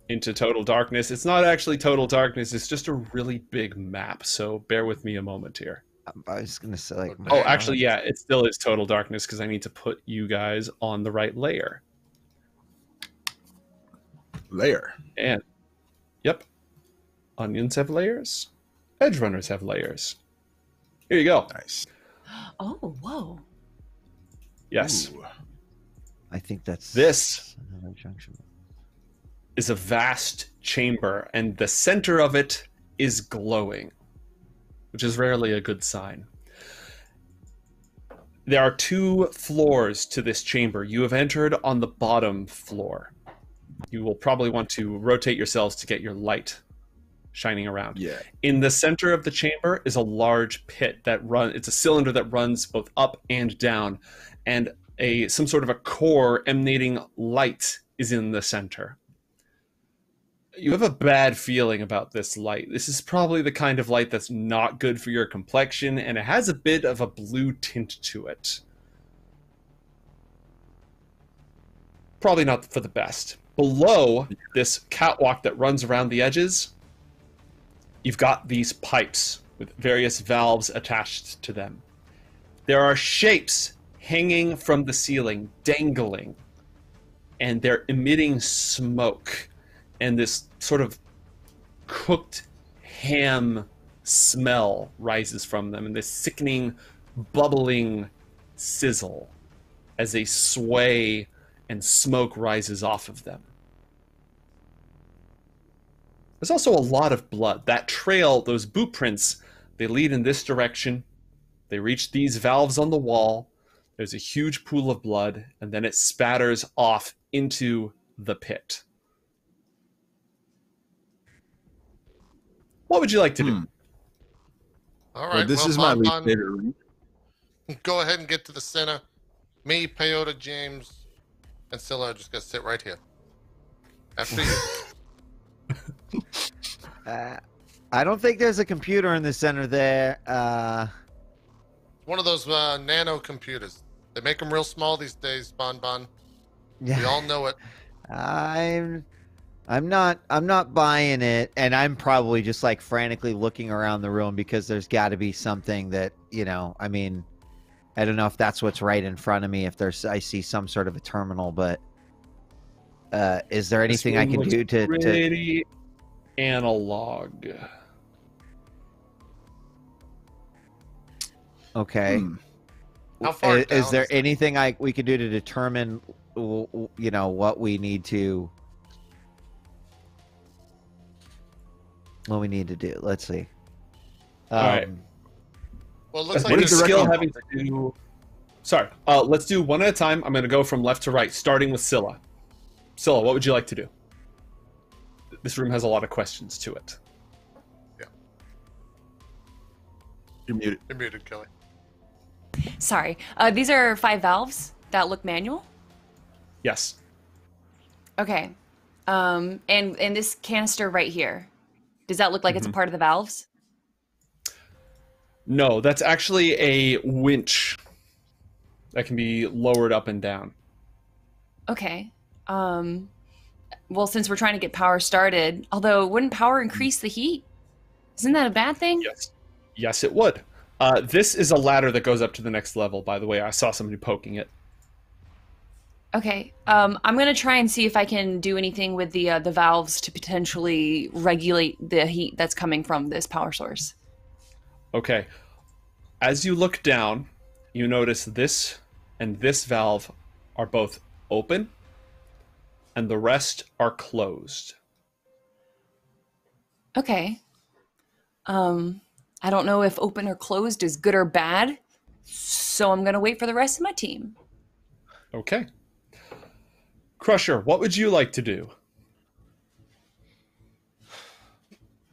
into total darkness. It's not actually total darkness. It's just a really big map. So bear with me a moment here. I was gonna say like. Oh, actually, yeah, it still is total darkness because I need to put you guys on the right layer. And yep, onions have layers. Edge runners have layers. Here you go. Nice. Oh, whoa. Yes. Ooh. I think that's this is a vast chamber, and the center of it is glowing, which is rarely a good sign. There are 2 floors to this chamber. You have entered on the bottom floor. You will probably want to rotate yourselves to get your light shining around. Yeah. In the center of the chamber is a large pit that it's a cylinder that runs both up and down, and some sort of a core emanating light is in the center. You have a bad feeling about this light. This is probably the kind of light that's not good for your complexion, and it has a bit of a blue tint to it. Probably not for the best. Below this catwalk that runs around the edges, you've got these pipes with various valves attached to them. There are shapes hanging from the ceiling, dangling, and they're emitting smoke, and this sort of cooked ham smell rises from them, and this sickening, bubbling sizzle as they sway and smoke rises off of them. There's also a lot of blood. That trail, those boot prints, they lead in this direction. They reach these valves on the wall. There's a huge pool of blood, and then it spatters off into the pit. What would you like to do? All right. Well, this is my least favorite. Go ahead and get to the center. Me, Peyote, James, and Scylla are just going to sit right here. After you. I don't think there's a computer in the center there. One of those nano computers. They make them real small these days, Bon. Yeah. We all know it. I'm not buying it, and I'm probably just like frantically looking around the room because there's got to be something that, you know, I mean, I don't know if that's what's right in front of me, if I see some sort of a terminal, but is there anything I can do to pretty analog? Okay. How far is there anything we can do to determine, you know, what we need to do? Let's see. All right. Well, it looks what like is skill having to do? Sorry. Let's do one at a time. I'm going to go from left to right, starting with Scylla. Scylla, what would you like to do? This room has a lot of questions to it. Yeah. You're muted. You're muted, Kelly. Sorry. These are 5 valves that look manual? Yes. Okay. And this canister right here, does that look like it's a part of the valves? No, that's actually a winch that can be lowered up and down. Okay. Well, since we're trying to get power started, although wouldn't power increase the heat? Isn't that a bad thing? Yes. Yes, it would. This is a ladder that goes up to the next level, by the way. I saw somebody poking it. Okay. I'm going to try and see if I can do anything with the valves to potentially regulate the heat that's coming from this power source. Okay. As you look down, you notice this and this valve are both open, and the rest are closed. Okay. I don't know if open or closed is good or bad, so I'm going to wait for the rest of my team. Okay. Crusher, what would you like to do?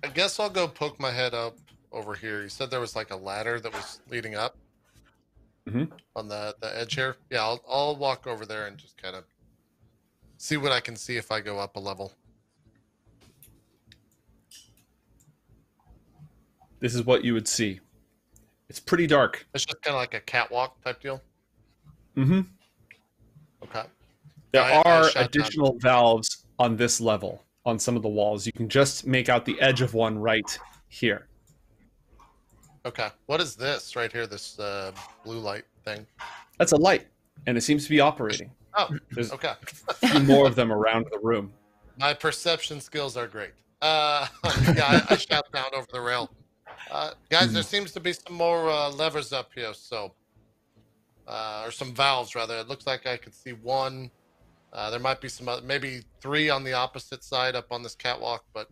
I guess I'll go poke my head up over here. You said there was like a ladder that was leading up on the edge here. Yeah, I'll walk over there and just kind of see what I can see if I go up a level. This is what you would see. It's pretty dark. It's just kind of like a catwalk type deal. Mm-hmm. Okay. There are additional valves on this level, on some of the walls. You can just make out the edge of one right here. Okay. What is this right here, this blue light thing? That's a light, and it seems to be operating. Oh, There's okay. a few more of them around the room. My perception skills are great. Yeah, I shout down over the rail. Guys, there seems to be some more levers up here, so... or some valves, rather. It looks like I could see one. There might be some other, maybe 3 on the opposite side up on this catwalk, but...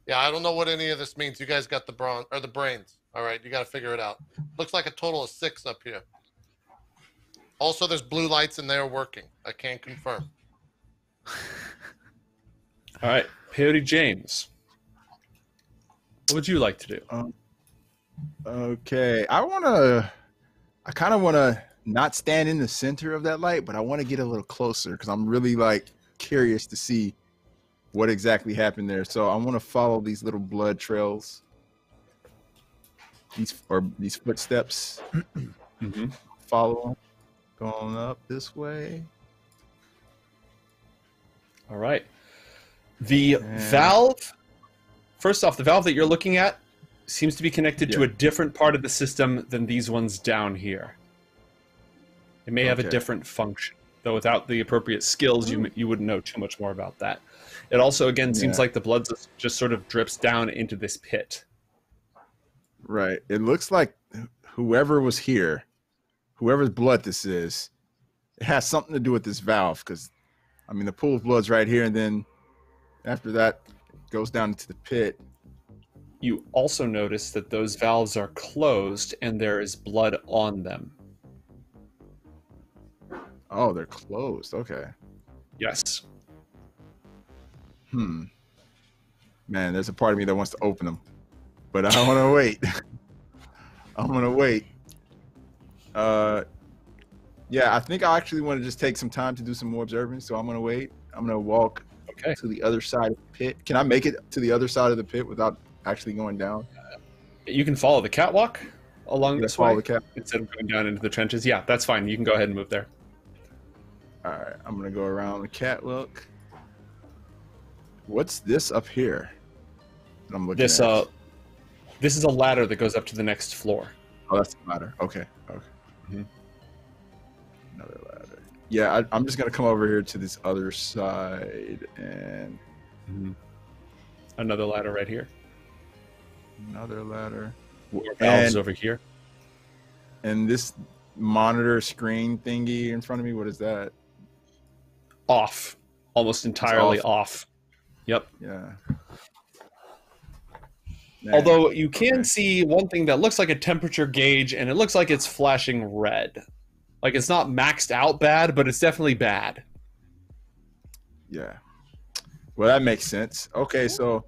Yeah, I don't know what any of this means. You guys got the brains. All right, you got to figure it out. Looks like a total of 6 up here. Also, there's blue lights and they're working. I can't confirm. All right, Peyote James. What would you like to do? Okay, I kind of want to not stand in the center of that light, but I want to get a little closer because I'm really like curious to see what exactly happened there. So I want to follow these little blood trails, these footsteps. Follow them, going up this way. All right. The valve, first off, the valve that you're looking at seems to be connected to a different part of the system than these ones down here. It may have a different function, though without the appropriate skills, you wouldn't know too much more about that. It also, again, seems like the blood just sort of drips down into this pit. Right. It looks like whoever was here, whoever's blood this is, it has something to do with this valve, because, I mean, the pool of blood's right here, and then after that, it goes down into the pit. You also notice that those valves are closed, and there is blood on them. Oh, they're closed. Okay. Yes. Man, there's a part of me that wants to open them, but I want to wait. I'm going to wait. Yeah, I think I actually want to just take some time to do some more observing, so I'm going to wait. I'm going to walk to the other side of the pit. Can I make it to the other side of the pit without actually going down? You can follow the catwalk along this way the instead of going down into the trenches. Yeah, that's fine. You can go ahead and move there. All right, I'm going to go around the catwalk. What's this up here that I'm looking at? This is a ladder that goes up to the next floor. Oh, that's the ladder. Okay. Another ladder. Yeah, I'm just going to come over here to this other side and... Another ladder right here. Another ladder. More valves over here. And this monitor screen thingy in front of me, what is that? Off. Almost entirely off. Yep. Yeah. Although you can see one thing that looks like a temperature gauge, and it looks like it's flashing red. Like, it's not maxed out bad, but it's definitely bad. Yeah. Well, that makes sense. Okay, so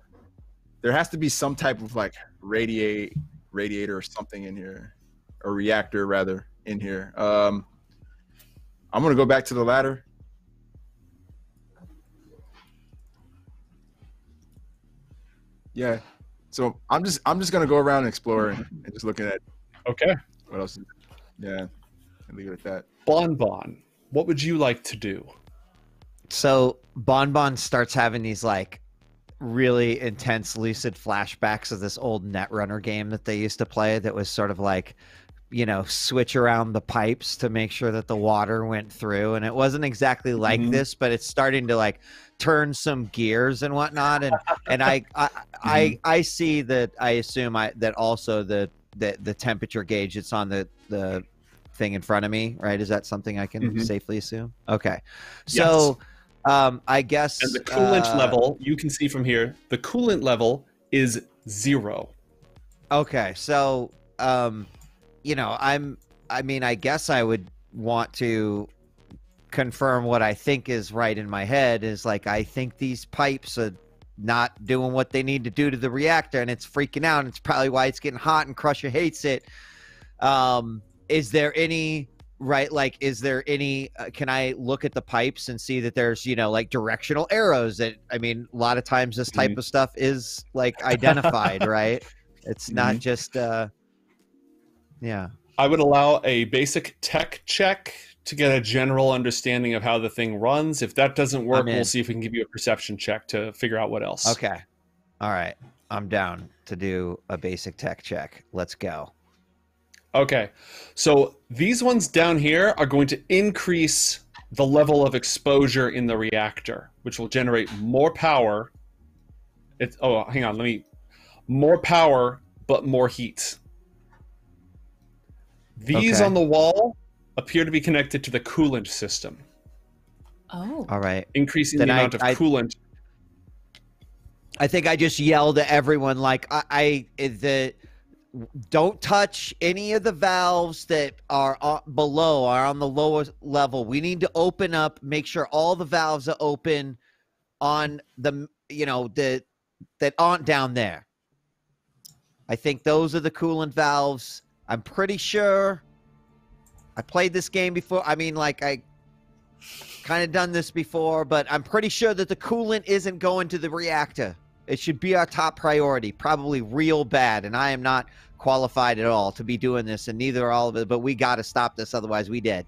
there has to be some type of, like, radiator or something in here. Or reactor, rather, in here. I'm going to go back to the ladder. Yeah. So I'm just gonna go around and explore and just looking at what else is there. Yeah. And leave it at that. Bonbon, what would you like to do? So Bonbon starts having these like really intense lucid flashbacks of this old Netrunner game that they used to play that was sort of like, you know, switch around the pipes to make sure that the water went through. And it wasn't exactly like this, but it's starting to like turn some gears and whatnot. And I see that. I assume that also the temperature gauge that's on the thing in front of me, right? Is that something I can safely assume? Okay. So I guess. And the coolant level, you can see from here, the coolant level is 0. Okay. So, you know, I mean, I guess I would want to confirm what I think is right in my head is like, I think these pipes are not doing what they need to do to the reactor and it's freaking out. And it's probably why it's getting hot and Crusher hates it. Is there any, is there any, can I look at the pipes and see that there's, you know, like directional arrows that, I mean, a lot of times this type of stuff is like identified, right? It's not just, yeah. I would allow a basic tech check to get a general understanding of how the thing runs. If that doesn't work, we'll see if we can give you a perception check to figure out what else. Okay. All right. I'm down to do a basic tech check. Let's go. Okay. So these ones down here are going to increase the level of exposure in the reactor, which will generate more power. Hang on. More power, but more heat. These on the wall appear to be connected to the coolant system. Oh. All right. Increasing the amount of coolant. I think I just yelled at everyone like, don't touch any of the valves that are below, are on the lowest level. We need to open up, make sure all the valves are open on the, you know, that aren't down there. I think those are the coolant valves. I'm pretty sure I played this game before. I mean, like, I kind of done this before, but I'm pretty sure that the coolant isn't going to the reactor. It should be our top priority, probably real bad. And I am not qualified at all to be doing this, and neither are all of it, but we got to stop this. Otherwise, we dead.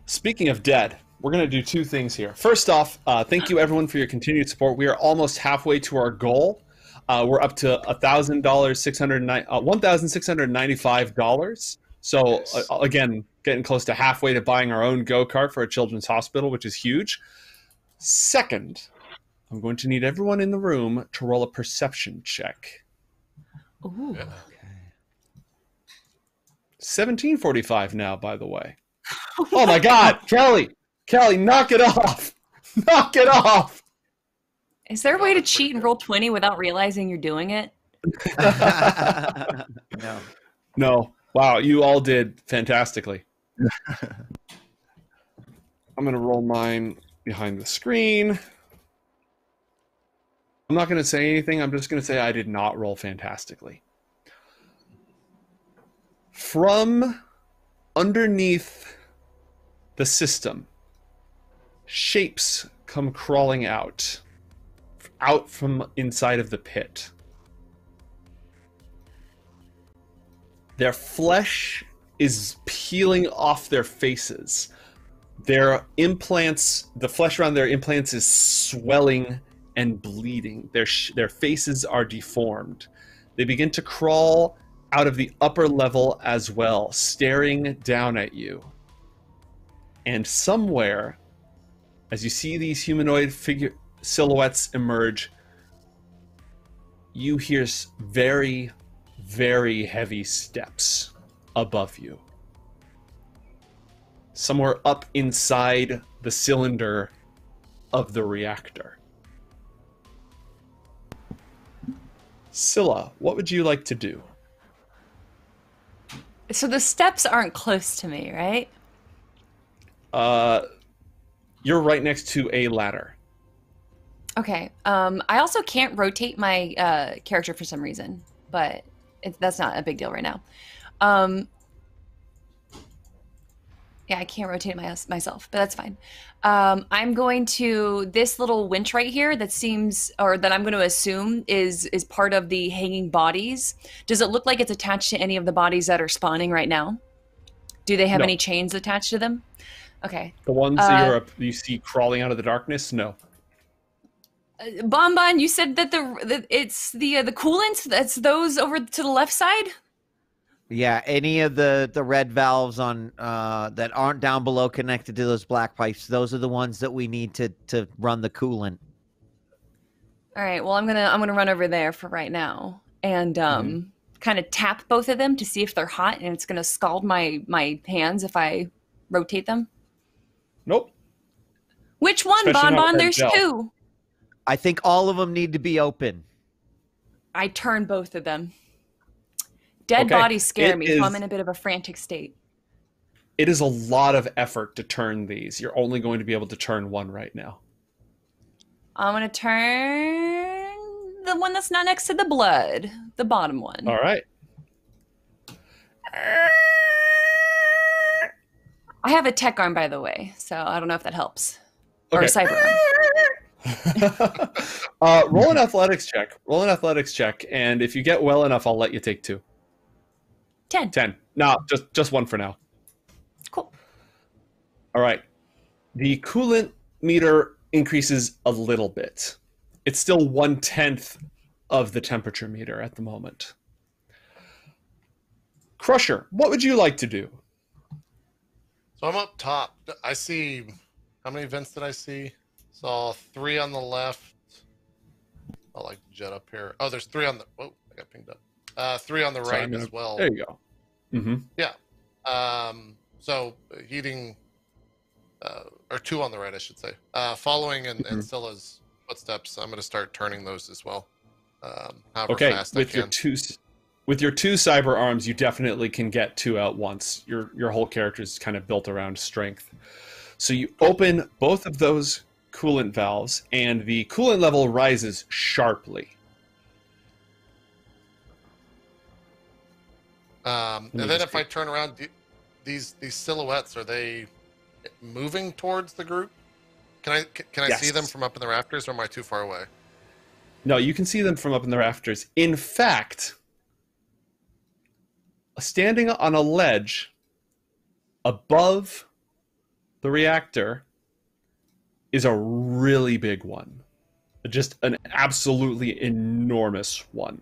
Speaking of dead, we're going to do 2 things here. First off, thank you everyone for your continued support. We are almost halfway to our goal. We're up to $1,695. So again, getting close to halfway to buying our own go-kart for a children's hospital, which is huge. Second, I'm going to need everyone in the room to roll a perception check. Ooh. Yeah. 1745 now, by the way. Oh my God, Kelly, knock it off. Knock it off. Is there a way to cheat and roll 20 without realizing you're doing it? No. No. Wow, you all did fantastically. I'm going to roll mine behind the screen. I'm not going to say anything. I'm just going to say I did not roll fantastically. From underneath the system, shapes come crawling out from inside of the pit. Their flesh is peeling off their faces. Their implants, the flesh around their implants is swelling and bleeding. Their faces are deformed. They begin to crawl out of the upper level as well, staring down at you. And somewhere, as you see these humanoid silhouettes emerge, you hear very, very heavy steps above you. Somewhere up inside the cylinder of the reactor. Scylla, what would you like to do? So the steps aren't close to me, right? You're right next to a ladder. Okay. I also can't rotate my character for some reason, but that's not a big deal right now. Yeah, I can't rotate myself, but that's fine. I'm going to this little winch right here that seems, or that I'm going to assume is part of the hanging bodies. Does it look like it's attached to any of the bodies that are spawning right now? Do they have any chains attached to them? Okay. The ones that you see crawling out of the darkness? No. Bonbon, you said that it's the coolant. That's those over to the left side. Yeah, any of the red valves on that aren't down below connected to those black pipes, those are the ones that we need to run the coolant. All right. Well, I'm gonna run over there for right now and kind of tap both of them to see if they're hot, and it's gonna scald my hands if I rotate them. Nope. Which one, Especially Bonbon? There's gel. two. I think all of them need to be open. I turn both of them. Dead bodies scare me, so I'm in a bit of a frantic state. It is a lot of effort to turn these. You're only going to be able to turn one right now. I'm going to turn the one that's not next to the blood, the bottom one. All right. I have a tech arm, by the way, so I don't know if that helps. Or a cyber arm. Roll an athletics check. Roll an athletics check, and if you get well enough, I'll let you take 2. 10. 10. No, just 1 for now. Cool. All right. The coolant meter increases a little bit. It's still 1/10 of the temperature meter at the moment. Crusher, what would you like to do? So I'm up top. I see, how many vents did I see? Saw 3 on the left. I like to jet up here. Oh, there's 3 on the, oh, I got pinged up. 3 on the right as well. There you go. Mm-hmm. Yeah. So heating, or 2 on the right, I should say. Following in Scylla's footsteps, I'm going to start turning those as well. However fast I can. With your 2 cyber arms, you definitely can get 2 out once. Your whole character is kind of built around strength. So you open both of those coolant valves, and the coolant level rises sharply. And then if I turn around, these silhouettes, are they moving towards the group? Can I Yes. see them from up in the rafters, or am I too far away? No, you can see them from up in the rafters. In fact, standing on a ledge above the reactor is a really big one. Just an absolutely enormous one.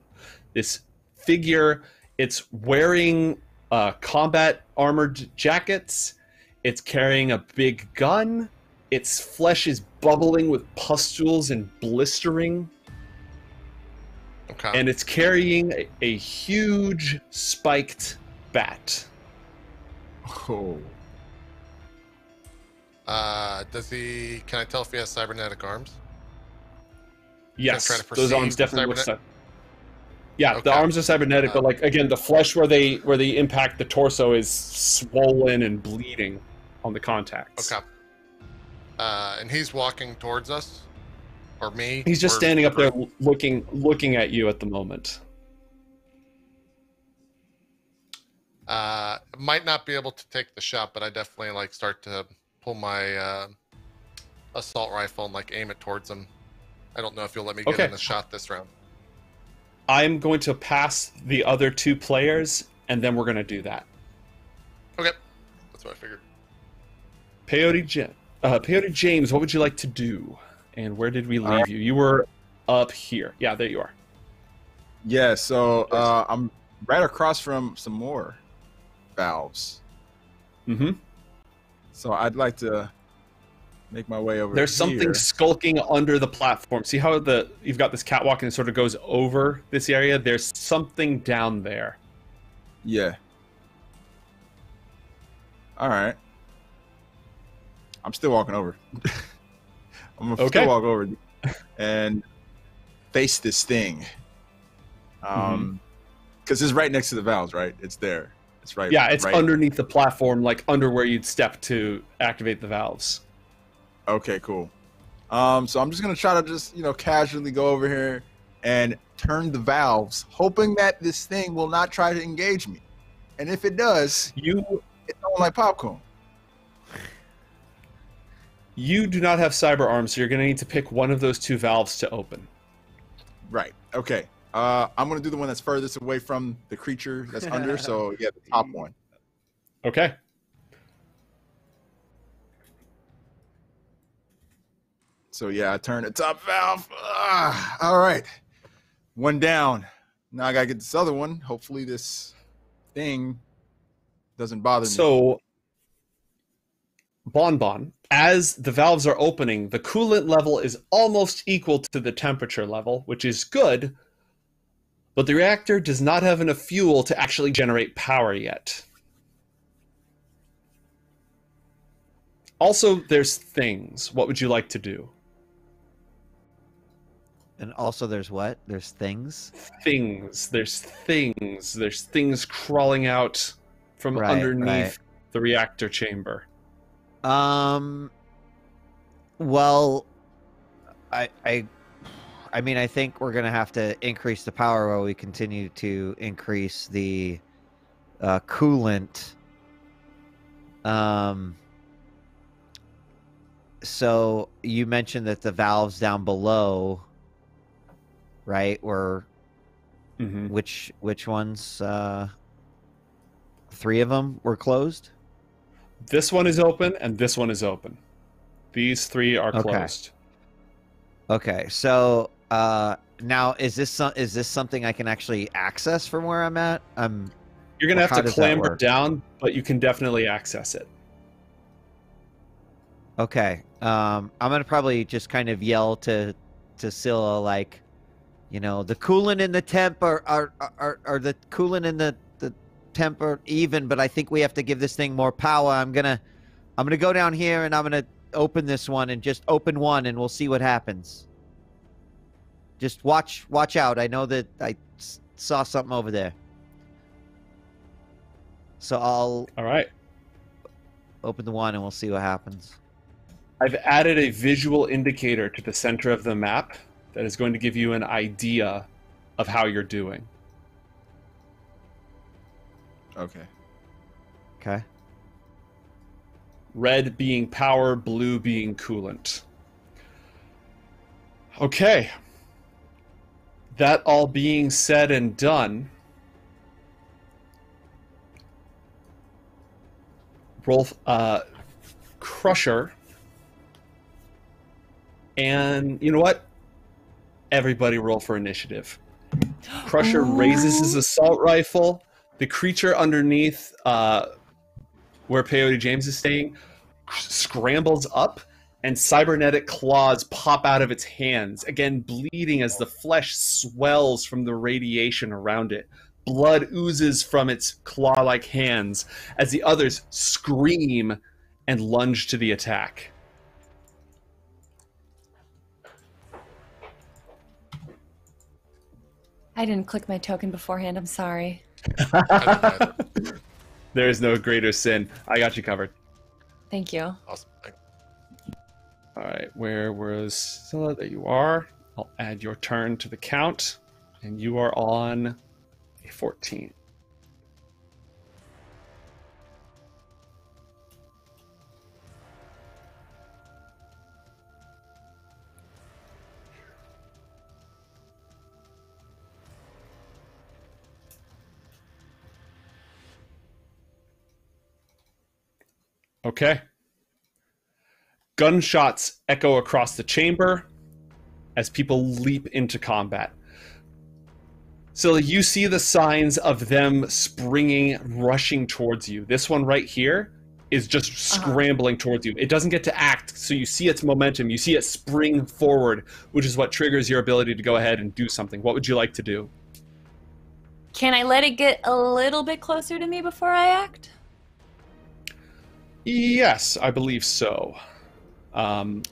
This figure, it's wearing combat armored jackets. It's carrying a big gun. Its flesh is bubbling with pustules and blistering. Okay. And it's carrying a huge spiked bat. Oh. Can I tell if he has cybernetic arms? Yes, Try to those arms perceive definitely cybernet- look. Yeah, Okay. the arms are cybernetic, but like again, the flesh where they impact the torso is swollen and bleeding on the contacts. Okay. And he's walking towards us, or me. He's just or standing up there group? looking at you at the moment. Might not be able to take the shot, but I definitely like start to pull my assault rifle and like aim it towards him. I don't know if you'll let me get Okay. in a shot this round. I'm going to pass the other two players, and then we're going to do that. Okay, that's what I figured. Peyote James, what would you like to do? And where did we leave you? You were up here. Yeah, there you are. Yeah, so I'm right across from some more valves. Mm-hmm. So I'd like to make my way over. There's something skulking under the platform. See how you've got this catwalk and it sort of goes over this area? There's something down there. Yeah. All right. I'm still walking over. I'm gonna still walk over and face this thing. Because it's right next to the valves, right? It's there. It's right. Yeah, it's right. underneath the platform, like under where you'd step to activate the valves. Okay, cool. So I'm just gonna try to just casually go over here and turn the valves, hoping that this thing will not try to engage me. And if it does, it's not like popcorn. You do not have cyber arms, so you're going to need to pick one of those two valves to open. Right. Okay. I'm going to do the one that's furthest away from the creature that's under. So, yeah, the top one. Okay. So, yeah, I turn the top valve. All right. One down. Now I got to get this other one. Hopefully this thing doesn't bother me. So, Bonbon, as the valves are opening, the coolant level is almost equal to the temperature level, which is good, but the reactor does not have enough fuel to actually generate power yet. Also, there's things. What would you like to do? And also there's what? There's things? Things. There's things. There's things crawling out from underneath the reactor chamber. Well, I mean, I think we're gonna have to increase the power while we continue to increase the coolant. So you mentioned that the valves down below, right? Were which ones? 3 of them were closed. This one is open, and this one is open. These 3 are closed. Okay, so now is this something I can actually access from where I'm at? You're gonna have to clamber down, but you can definitely access it. Okay, I'm gonna probably just kind of yell to Scylla, like, the coolant and the temp are the coolant and the temp are even, but I think we have to give this thing more power. I'm gonna go down here and I'm gonna open this one and just open one and we'll see what happens. Just watch out. I know that I saw something over there. So all right. Open the one and we'll see what happens. I've added a visual indicator to the center of the map that is going to give you an idea of how you're doing. Okay. Red being power, blue being coolant. Okay. That all being said and done, roll Crusher. And you know what? Everybody roll for initiative. Crusher raises his assault rifle, The creature underneath where Peyote James is staying scrambles up, and cybernetic claws pop out of its hands, again bleeding as the flesh swells from the radiation around it. Blood oozes from its claw-like hands as the others scream and lunge to the attack. I didn't click my token beforehand. I'm sorry. There is no greater sin. I got you covered. Thank you. Awesome. Thank you. All right, where was Scylla? There you are. I'll add your turn to the count, and you are on a 14. Okay. Gunshots echo across the chamber as people leap into combat. So you see the signs of them springing, rushing towards you. This one right here is just scrambling towards you. It doesn't get to act, so you see its momentum. You see it spring forward, which is what triggers your ability to go ahead and do something. What would you like to do? Can I let it get a little bit closer to me before I act? Yes, I believe so. Actually,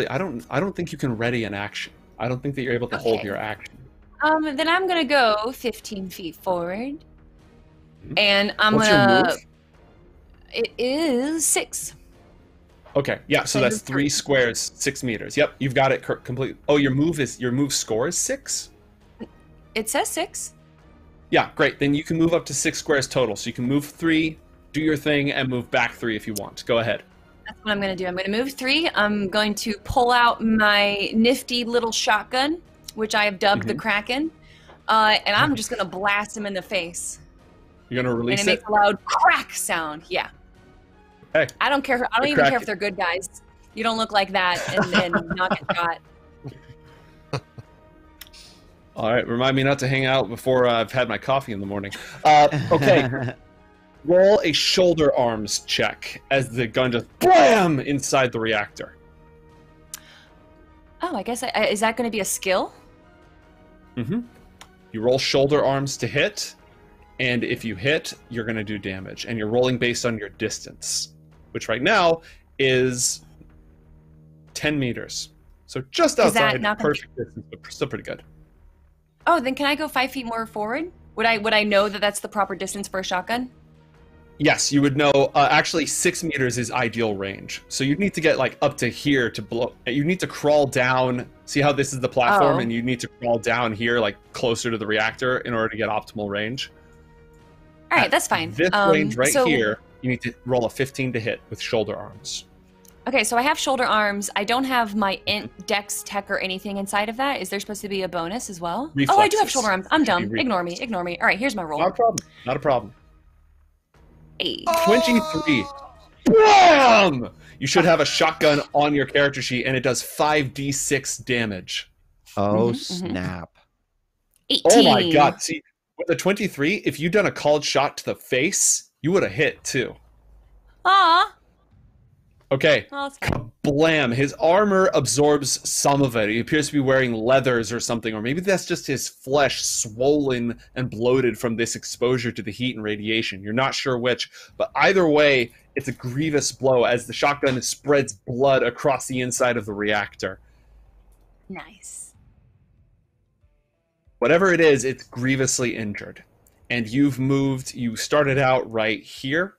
I don't think you can ready an action. I don't think that you're able to hold your action. Then I'm gonna go 15 feet forward, and I'm What's gonna. your move? It is 6. Okay, yeah. So that's 3 squares, 6 meters. Yep, you've got it complete. Oh, your move score is 6. It says 6. Yeah, great. Then you can move up to 6 squares total. So you can move 3. Do your thing and move back 3 if you want. Go ahead. That's what I'm going to do. I'm going to move 3. I'm going to pull out my nifty little shotgun, which I have dubbed the Kraken, and I'm just going to blast him in the face. You're going to release it? And it makes a loud crack sound. Yeah. Hey, I don't care. I don't even care if they're good guys. You don't look like that and not get shot. All right. Remind me not to hang out before I've had my coffee in the morning. Okay. Roll a shoulder arms check as the gun just BLAM inside the reactor. Oh, I guess is that going to be a skill? Mm-hmm. You roll shoulder arms to hit, and if you hit, you're going to do damage. And you're rolling based on your distance, which right now is 10 meters. So just outside perfect distance, but still pretty good. Oh, then can I go 5 feet more forward? Would I know that that's the proper distance for a shotgun? Yes, you would know. Actually, 6 meters is ideal range. So you need to get like up to here to blow. You need to crawl down. See how this is the platform, and you need to crawl down here, like closer to the reactor, in order to get optimal range. All right, that's fine. This range right here, you need to roll a 15 to hit with shoulder arms. Okay, so I have shoulder arms. I don't have my int, dex, tech, or anything inside of that. Is there supposed to be a bonus as well? Reflexes. Oh, I do have shoulder arms. I'm dumb. Ignore me. Ignore me. All right, here's my roll. Not a problem. Not a problem. 23. BAM! You should have a shotgun on your character sheet, and it does 5d6 damage. Oh, snap. 18. Oh my god. See, with a 23, if you'd done a called shot to the face, you would have hit too. Aw. Okay. Oh, that's fine. Blam. His armor absorbs some of it. He appears to be wearing leathers or something, or maybe that's just his flesh swollen and bloated from this exposure to the heat and radiation. You're not sure which, but either way, it's a grievous blow as the shotgun spreads blood across the inside of the reactor. Nice. Whatever it is, it's grievously injured. And you've moved, you started out right here.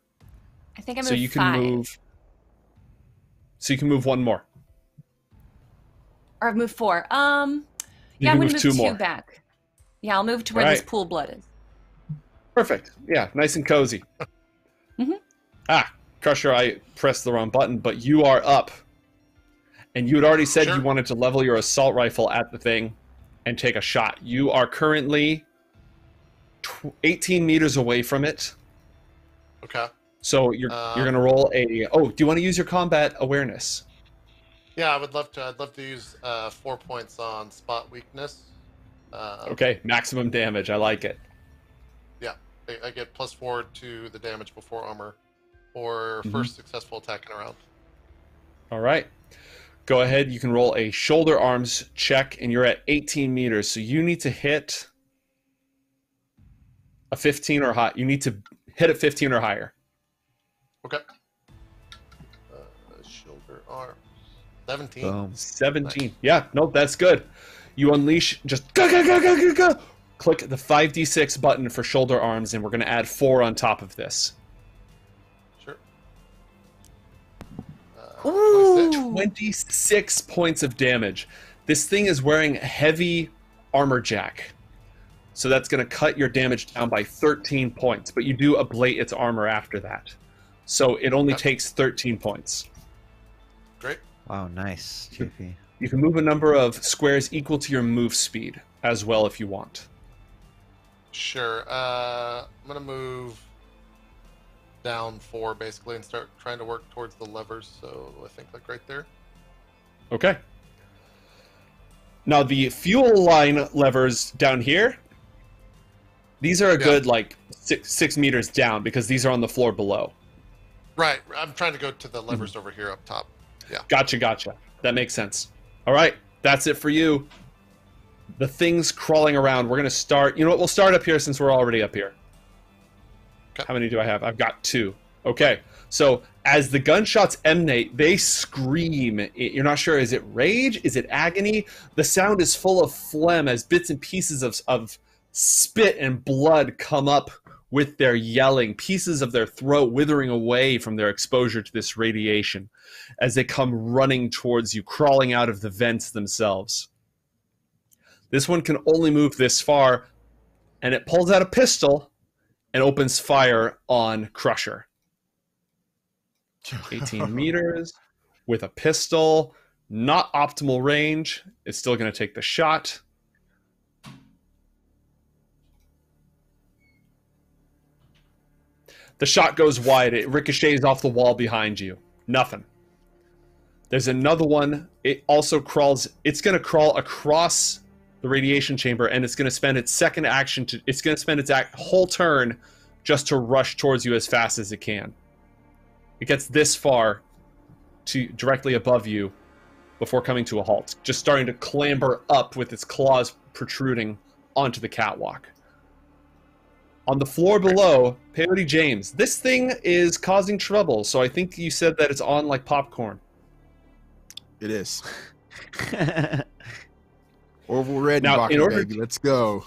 I think I moved so you can 5. move. So you can move one more. Or I've moved 4. Yeah, I'm going to move 2 back. Yeah, I'll move to where this pool of blood is. Perfect. Yeah, nice and cozy. Crusher, I pressed the wrong button, but you are up. And you had already said you wanted to level your assault rifle at the thing and take a shot. You are currently 18 meters away from it. Okay. So you're going to roll a... Oh, do you want to use your combat awareness? Yeah, I would love to. I'd love to use 4 points on spot weakness. Okay, maximum damage. I like it. Yeah, I get +4 to the damage before armor, or first successful attack in a round. All right. Go ahead. You can roll a shoulder arms check, and you're at 18 meters. So you need to hit a 15 or high. You need to hit a 15 or higher. Okay. Shoulder arms. 17. Boom. 17. Nice. Yeah, nope, that's good. You unleash, just go, go, go, go, go, go. Click the 5d6 button for shoulder arms, and we're going to add 4 on top of this. Sure. 26 points of damage. This thing is wearing heavy armor jack. So that's going to cut your damage down by 13 points, but you do ablate its armor after that. So it only takes 13 points. Great. Wow, nice, JP. You can move a number of squares equal to your move speed as well if you want. Sure. I'm going to move down 4 basically and start trying to work towards the levers. So I think like right there. Okay. Now the fuel line levers down here, these are a good like 6 meters down because these are on the floor below. Right. I'm trying to go to the levers over here up top. Yeah. Gotcha. That makes sense. All right. That's it for you. The thing's crawling around. We're going to start. You know what? We'll start up here since we're already up here. Okay. How many do I have? I've got 2. Okay. So as the gunshots emanate, they scream. You're not sure. Is it rage? Is it agony? The sound is full of phlegm as bits and pieces of spit and blood come up with their yelling, pieces of their throat withering away from their exposure to this radiation as they come running towards you, crawling out of the vents themselves. This one can only move this far, and it pulls out a pistol and opens fire on Crusher. 18 meters with a pistol, not optimal range. It's still going to take the shot. The shot goes wide. It ricochets off the wall behind you. Nothing. There's another one. It also crawls. It's going to crawl across the radiation chamber, and it's going to spend its second action to. It's going to spend its whole turn just to rush towards you as fast as it can. It gets this far to directly above you before coming to a halt, just starting to clamber up with its claws protruding onto the catwalk. On the floor below, Peyote James, this thing is causing trouble, so I think you said that it's on like popcorn. It is. Orville Red now, baby. Let's go.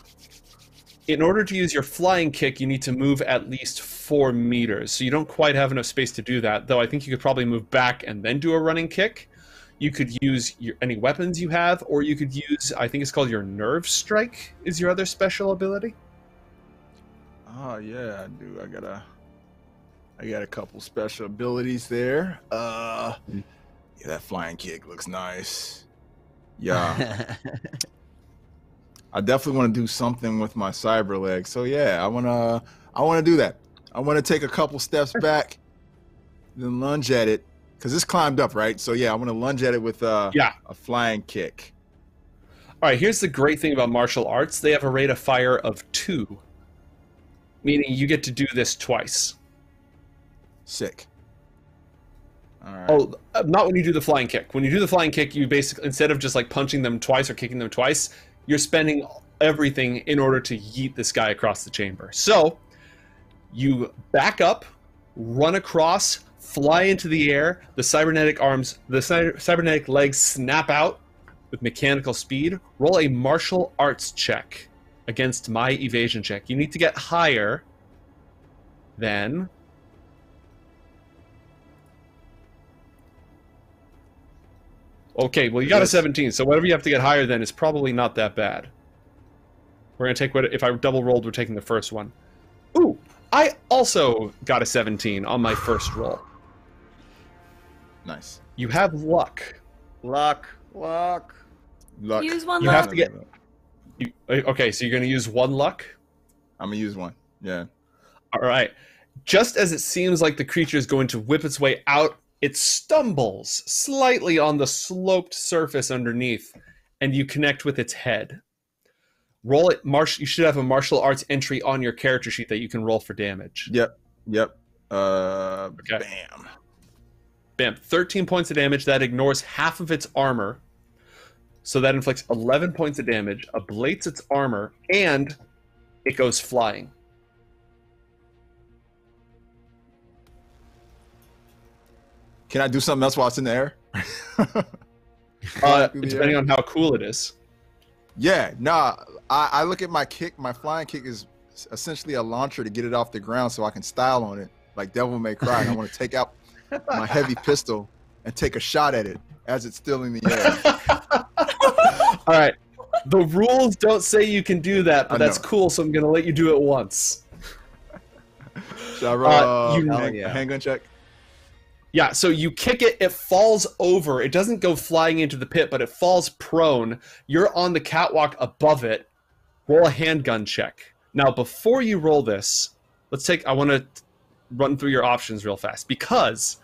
In order to use your flying kick, you need to move at least 4 meters. So you don't quite have enough space to do that, though I think you could probably move back and then do a running kick. You could use any weapons you have, or you could use, I think it's called your Nerve Strike, is your other special ability. Oh yeah, I do. I got a couple special abilities there. Yeah, that flying kick looks nice. Yeah. I definitely want to do something with my cyber leg. So yeah, I wanna do that. I want to take a couple steps back, then lunge at it, because it's climbed up, right? So yeah, I want to lunge at it with a flying kick. All right, here's the great thing about martial arts. They have a rate of fire of 2. Meaning you get to do this twice. Sick. All right. Oh, not when you do the flying kick. When you do the flying kick, you basically, instead of just like punching them twice or kicking them twice, you're spending everything in order to yeet this guy across the chamber. So you back up, run across, fly into the air. The cybernetic legs snap out with mechanical speed. Roll a martial arts check against my evasion check. You need to get higher than... Okay, well, you got a 17, so whatever you have to get higher than is probably not that bad. We're going to take what... If I double rolled, we're taking the first one. Ooh, I also got a 17 on my first roll. Nice. You have luck. Luck. Use one You luck. have to get... Okay, so you're going to use 1 luck? I'm going to use 1. Yeah. All right. Just as it seems like the creature is going to whip its way out, it stumbles slightly on the sloped surface underneath, and you connect with its head. Roll it. You should have a martial arts entry on your character sheet that you can roll for damage. Yep. Okay. Bam. 13 points of damage. That ignores half of its armor. So that inflicts 11 points of damage, ablates its armor, and it goes flying. Can I do something else while it's in the air? Depending on how cool it is. Yeah, nah. I look at my kick. My flying kick is essentially a launcher to get it off the ground so I can style on it like Devil May Cry. And I want to take out my heavy pistol and take a shot at it as it's still in the air. All right. The rules don't say you can do that, but that's cool, so I'm going to let you do it once. Should I roll a handgun check? Yeah, so you kick it, it falls over. It doesn't go flying into the pit, but it falls prone. You're on the catwalk above it. Roll a handgun check. Now, before you roll this, I want to run through your options real fast. Because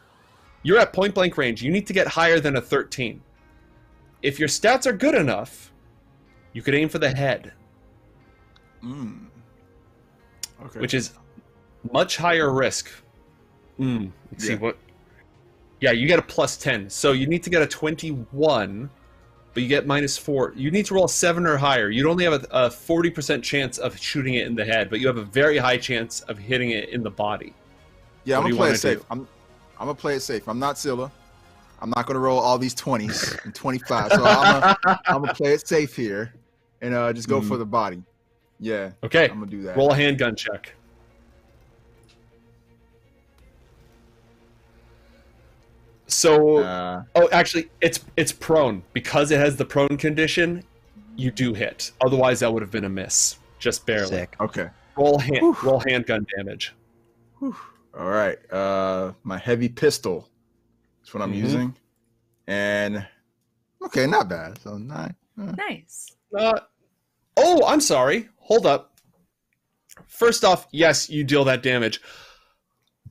you're at point-blank range, you need to get higher than a 13. If your stats are good enough, you could aim for the head. Okay. Which is much higher risk. Let's see what... Yeah, you get a plus 10. So you need to get a 21, but you get -4. You need to roll 7 or higher. You'd only have a 40% chance of shooting it in the head, but you have a very high chance of hitting it in the body. Yeah, I'm going to play it safe. I'm going to play it safe. I'm not Scylla. I'm not going to roll all these 20s and 25. So I'm going to play it safe here and just go for the body. Yeah. Okay. I'm going to do that. Roll a handgun check. So, actually, it's prone. Because it has the prone condition, you do hit. Otherwise, that would have been a miss. Just barely. Sick. Okay. Roll handgun damage. Whew. All right. My heavy pistol is what I'm using. And, okay, not bad. So 9. Nice. Oh, I'm sorry. Hold up. First off, yes, you deal that damage.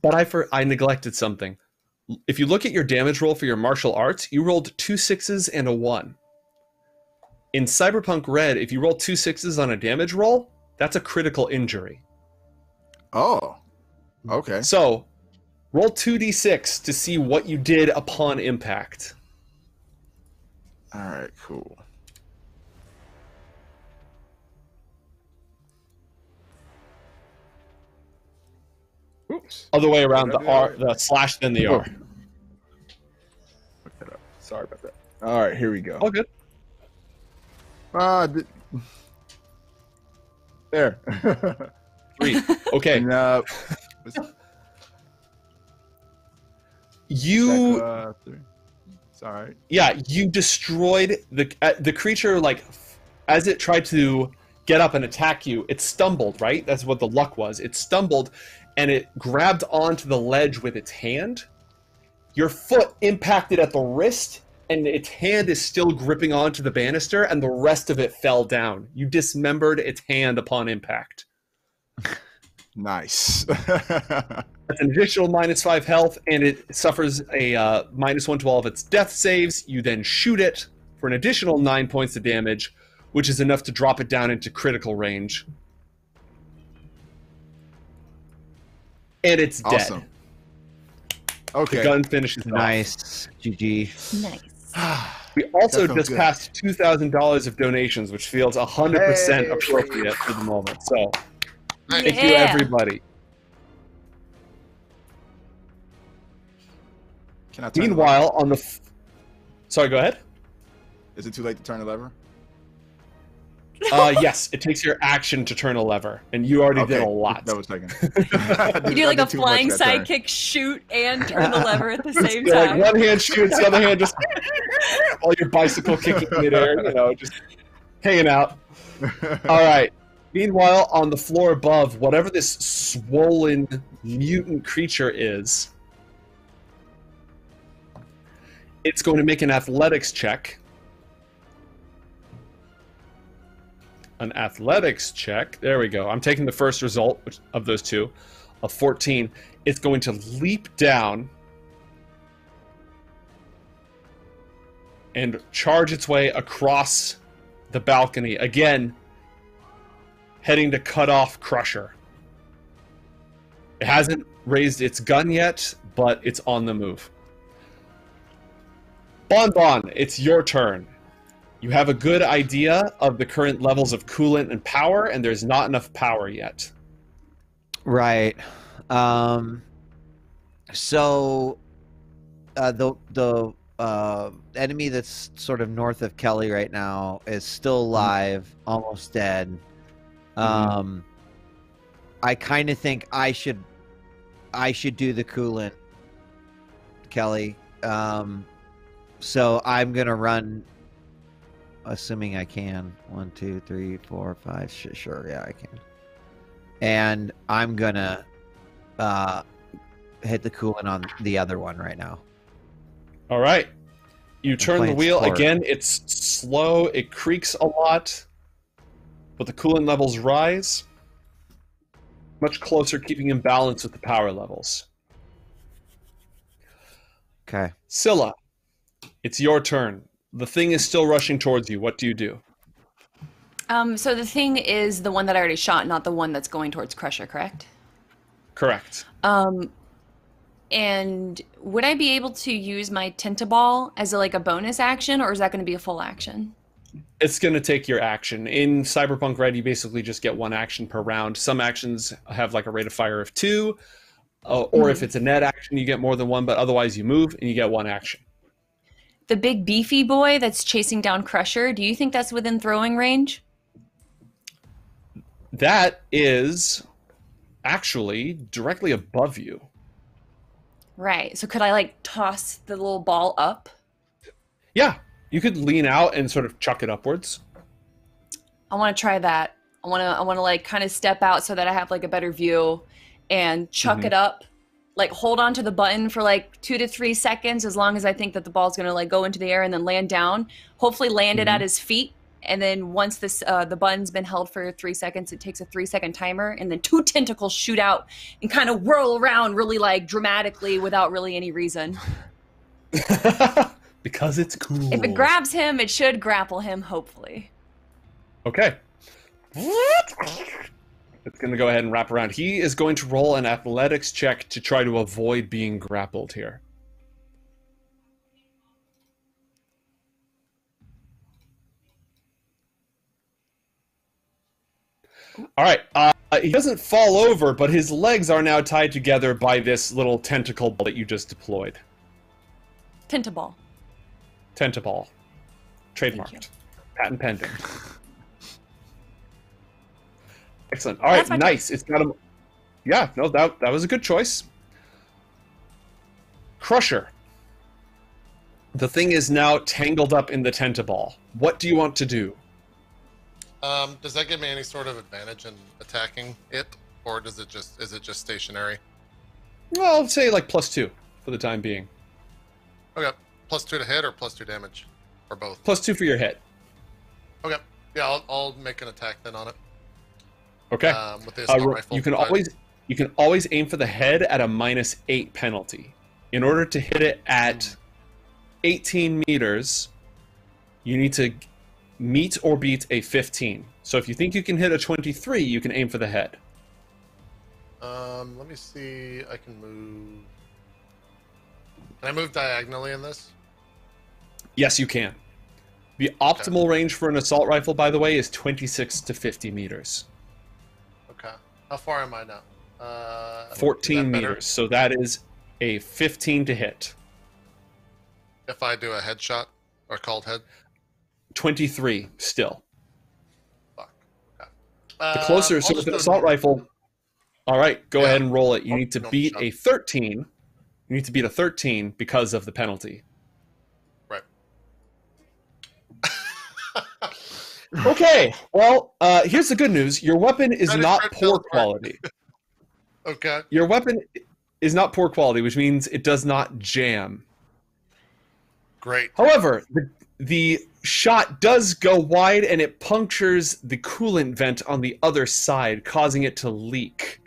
But I neglected something. If you look at your damage roll for your martial arts, you rolled 2 6s and a 1. In Cyberpunk Red, if you roll 2 6s on a damage roll, that's a critical injury. Oh, okay. So, roll 2d6 to see what you did upon impact. All right, cool. Oops. Other way around, the slash, then the R. Look that up. Sorry about that. All right, here we go. All good. There. 3. Okay. No. You. 3. It's all right. Yeah, you destroyed the creature. Like, as it tried to get up and attack you, it stumbled. Right. That's what the luck was. It stumbled. And it grabbed onto the ledge with its hand. Your foot impacted at the wrist, and its hand is still gripping onto the banister, and the rest of it fell down. You dismembered its hand upon impact. Nice. That's an additional -5 health, and it suffers a -1 to all of its death saves. You then shoot it for an additional 9 points of damage, which is enough to drop it down into critical range. And it's awesome. dead. Okay. The gun finishes off. Nice. GG. Nice. We also just passed $2,000 of donations, which feels 100% appropriate for the moment. So, thank you, everybody. Can I turn Meanwhile, on the... Sorry, go ahead. Is it too late to turn the lever? Yes, it takes your action to turn a lever, and you already did a lot. That was taken. You do like a flying sidekick, shoot and turn the lever at the same time. Like one hand shoots, the other hand just while your bicycle kicking midair, just hanging out. All right. Meanwhile, on the floor above, whatever this swollen mutant creature is, it's going to make an athletics check. An athletics check. There we go. I'm taking the first result of those two, a 14. It's going to leap down and charge its way across the balcony. Again, heading to cut off Crusher. It hasn't raised its gun yet, but it's on the move. Bon, it's your turn. You have a good idea of the current levels of coolant and power, and there's not enough power yet. Right. So the enemy that's sort of north of Kelly right now is still alive, almost dead. I kind of think I should do the coolant, Kelly. So I'm gonna run, assuming I can. 1, 2, 3, 4, 5. Sure, yeah, I can. And I'm gonna hit the coolant on the other one right now. All right. You turn the wheel support. again. It's slow. It creaks a lot, but the coolant levels rise. Much closer, keeping in balance with the power levels. Okay. Scylla, it's your turn. The thing is still rushing towards you. What do you do? So the thing is the one that I already shot, not the one that's going towards Crusher, correct? Correct. And would I be able to use my Tintaball as a bonus action, or is that going to be a full action? It's going to take your action. In Cyberpunk Red, you basically just get 1 action per round. Some actions have a rate of fire of 2, or if it's a net action, you get more than 1, but otherwise you move and you get 1 action. The big beefy boy that's chasing down Crusher, do you think that's within throwing range? That is actually directly above you. Right. So could I toss the little ball up? Yeah. You could lean out and sort of chuck it upwards. I want to try that. I want to kind of step out so that I have a better view and chuck it up. Hold on to the button for 2 to 3 seconds, as long as I think that the ball's going to go into the air and then land down. Hopefully land it at his feet. And then once the button's been held for 3 seconds, it takes a 3-second timer, and then 2 tentacles shoot out and kind of whirl around really dramatically without really any reason. Because it's cool. If it grabs him, it should grapple him, hopefully. Okay. It's going to go ahead and wrap around. He is going to roll an athletics check to try to avoid being grappled here. All right. He doesn't fall over, but his legs are now tied together by this little tentacle that you just deployed. Tintaball. Tentaball. Trademarked. Patent pending. Excellent. All right, nice. It's got a... Yeah, no, that was a good choice. Crusher. The thing is now tangled up in the tentaball. What do you want to do? Does that give me any sort of advantage in attacking it, or is it just stationary? Well, I'll say +2 for the time being. Okay, +2 to hit or +2 damage, or both? +2 for your hit. Okay, yeah, I'll make an attack then on it. Okay. With the assault rifle. You can always aim for the head at a -8 penalty. In order to hit it at 18 meters, you need to meet or beat a 15. So if you think you can hit a 23, you can aim for the head. Let me see. I can move. Can I move diagonally in this? Yes, you can. The optimal range for an assault rifle, by the way, is 26 to 50 meters. Okay. How far am I now? 14 meters. So that is a 15 to hit. If I do a headshot or called head? 23 still. Fuck. Okay. The closer, so with an assault rifle. All right, go ahead and roll it. You need to beat a 13. You need to beat a 13 because of the penalty. Right. Okay. Well, here's the good news. Your weapon is not poor quality. Okay. Your weapon is not poor quality, which means it does not jam. Great. However, the shot does go wide and it punctures the coolant vent on the other side, causing it to leak,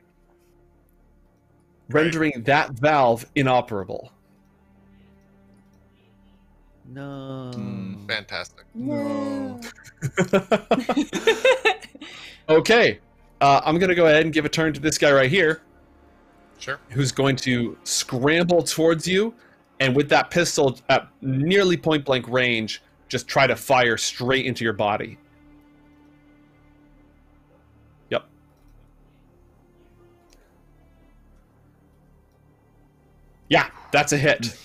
rendering that valve inoperable. No. Fantastic. No. Okay. I'm going to go ahead and give a turn to this guy right here. Sure. Who's going to scramble towards you, and with that pistol at nearly point blank range, just try to fire straight into your body. Yep. Yeah, that's a hit.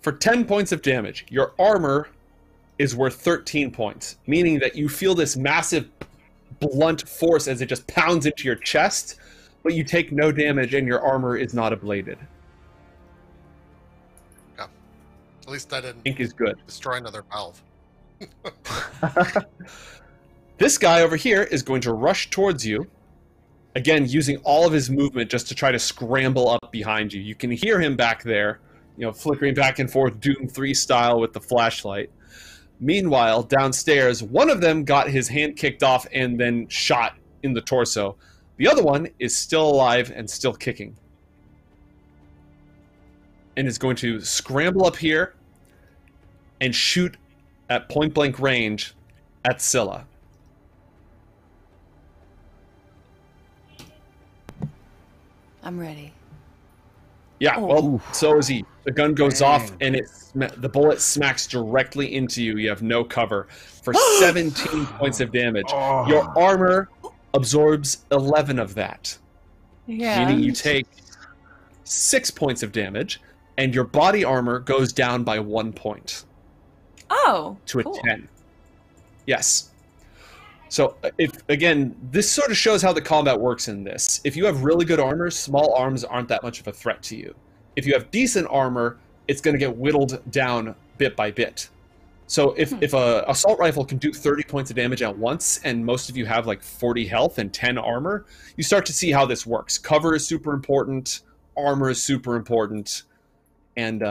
For 10 points of damage, your armor is worth 13 points, meaning that you feel this massive blunt force as it just pounds into your chest, but you take no damage and your armor is not ablated. Yeah. At least I didn't Ink is good. destroy another valve. This guy over here is going to rush towards you, again using all of his movement just to try to scramble up behind you. You can hear him back there, you know, flickering back and forth Doom 3 style with the flashlight. Meanwhile, downstairs, one of them got his hand kicked off and then shot in the torso. The other one is still alive and still kicking. And is going to scramble up here and shoot at point-blank range at Scylla. I'm ready. Yeah, well, so is he. The gun goes off, and the bullet smacks directly into you. You have no cover for 17 points of damage. Your armor absorbs 11 of that. Yeah. Meaning you take 6 points of damage, and your body armor goes down by 1 point. Oh, to cool. a 10. Yes. So, again, this sort of shows how the combat works in this. If you have really good armor, small arms aren't that much of a threat to you. If you have decent armor, it's going to get whittled down bit by bit. So if a assault rifle can do 30 points of damage at once, and most of you have like 40 health and 10 armor, you start to see how this works. Cover is super important, armor is super important, and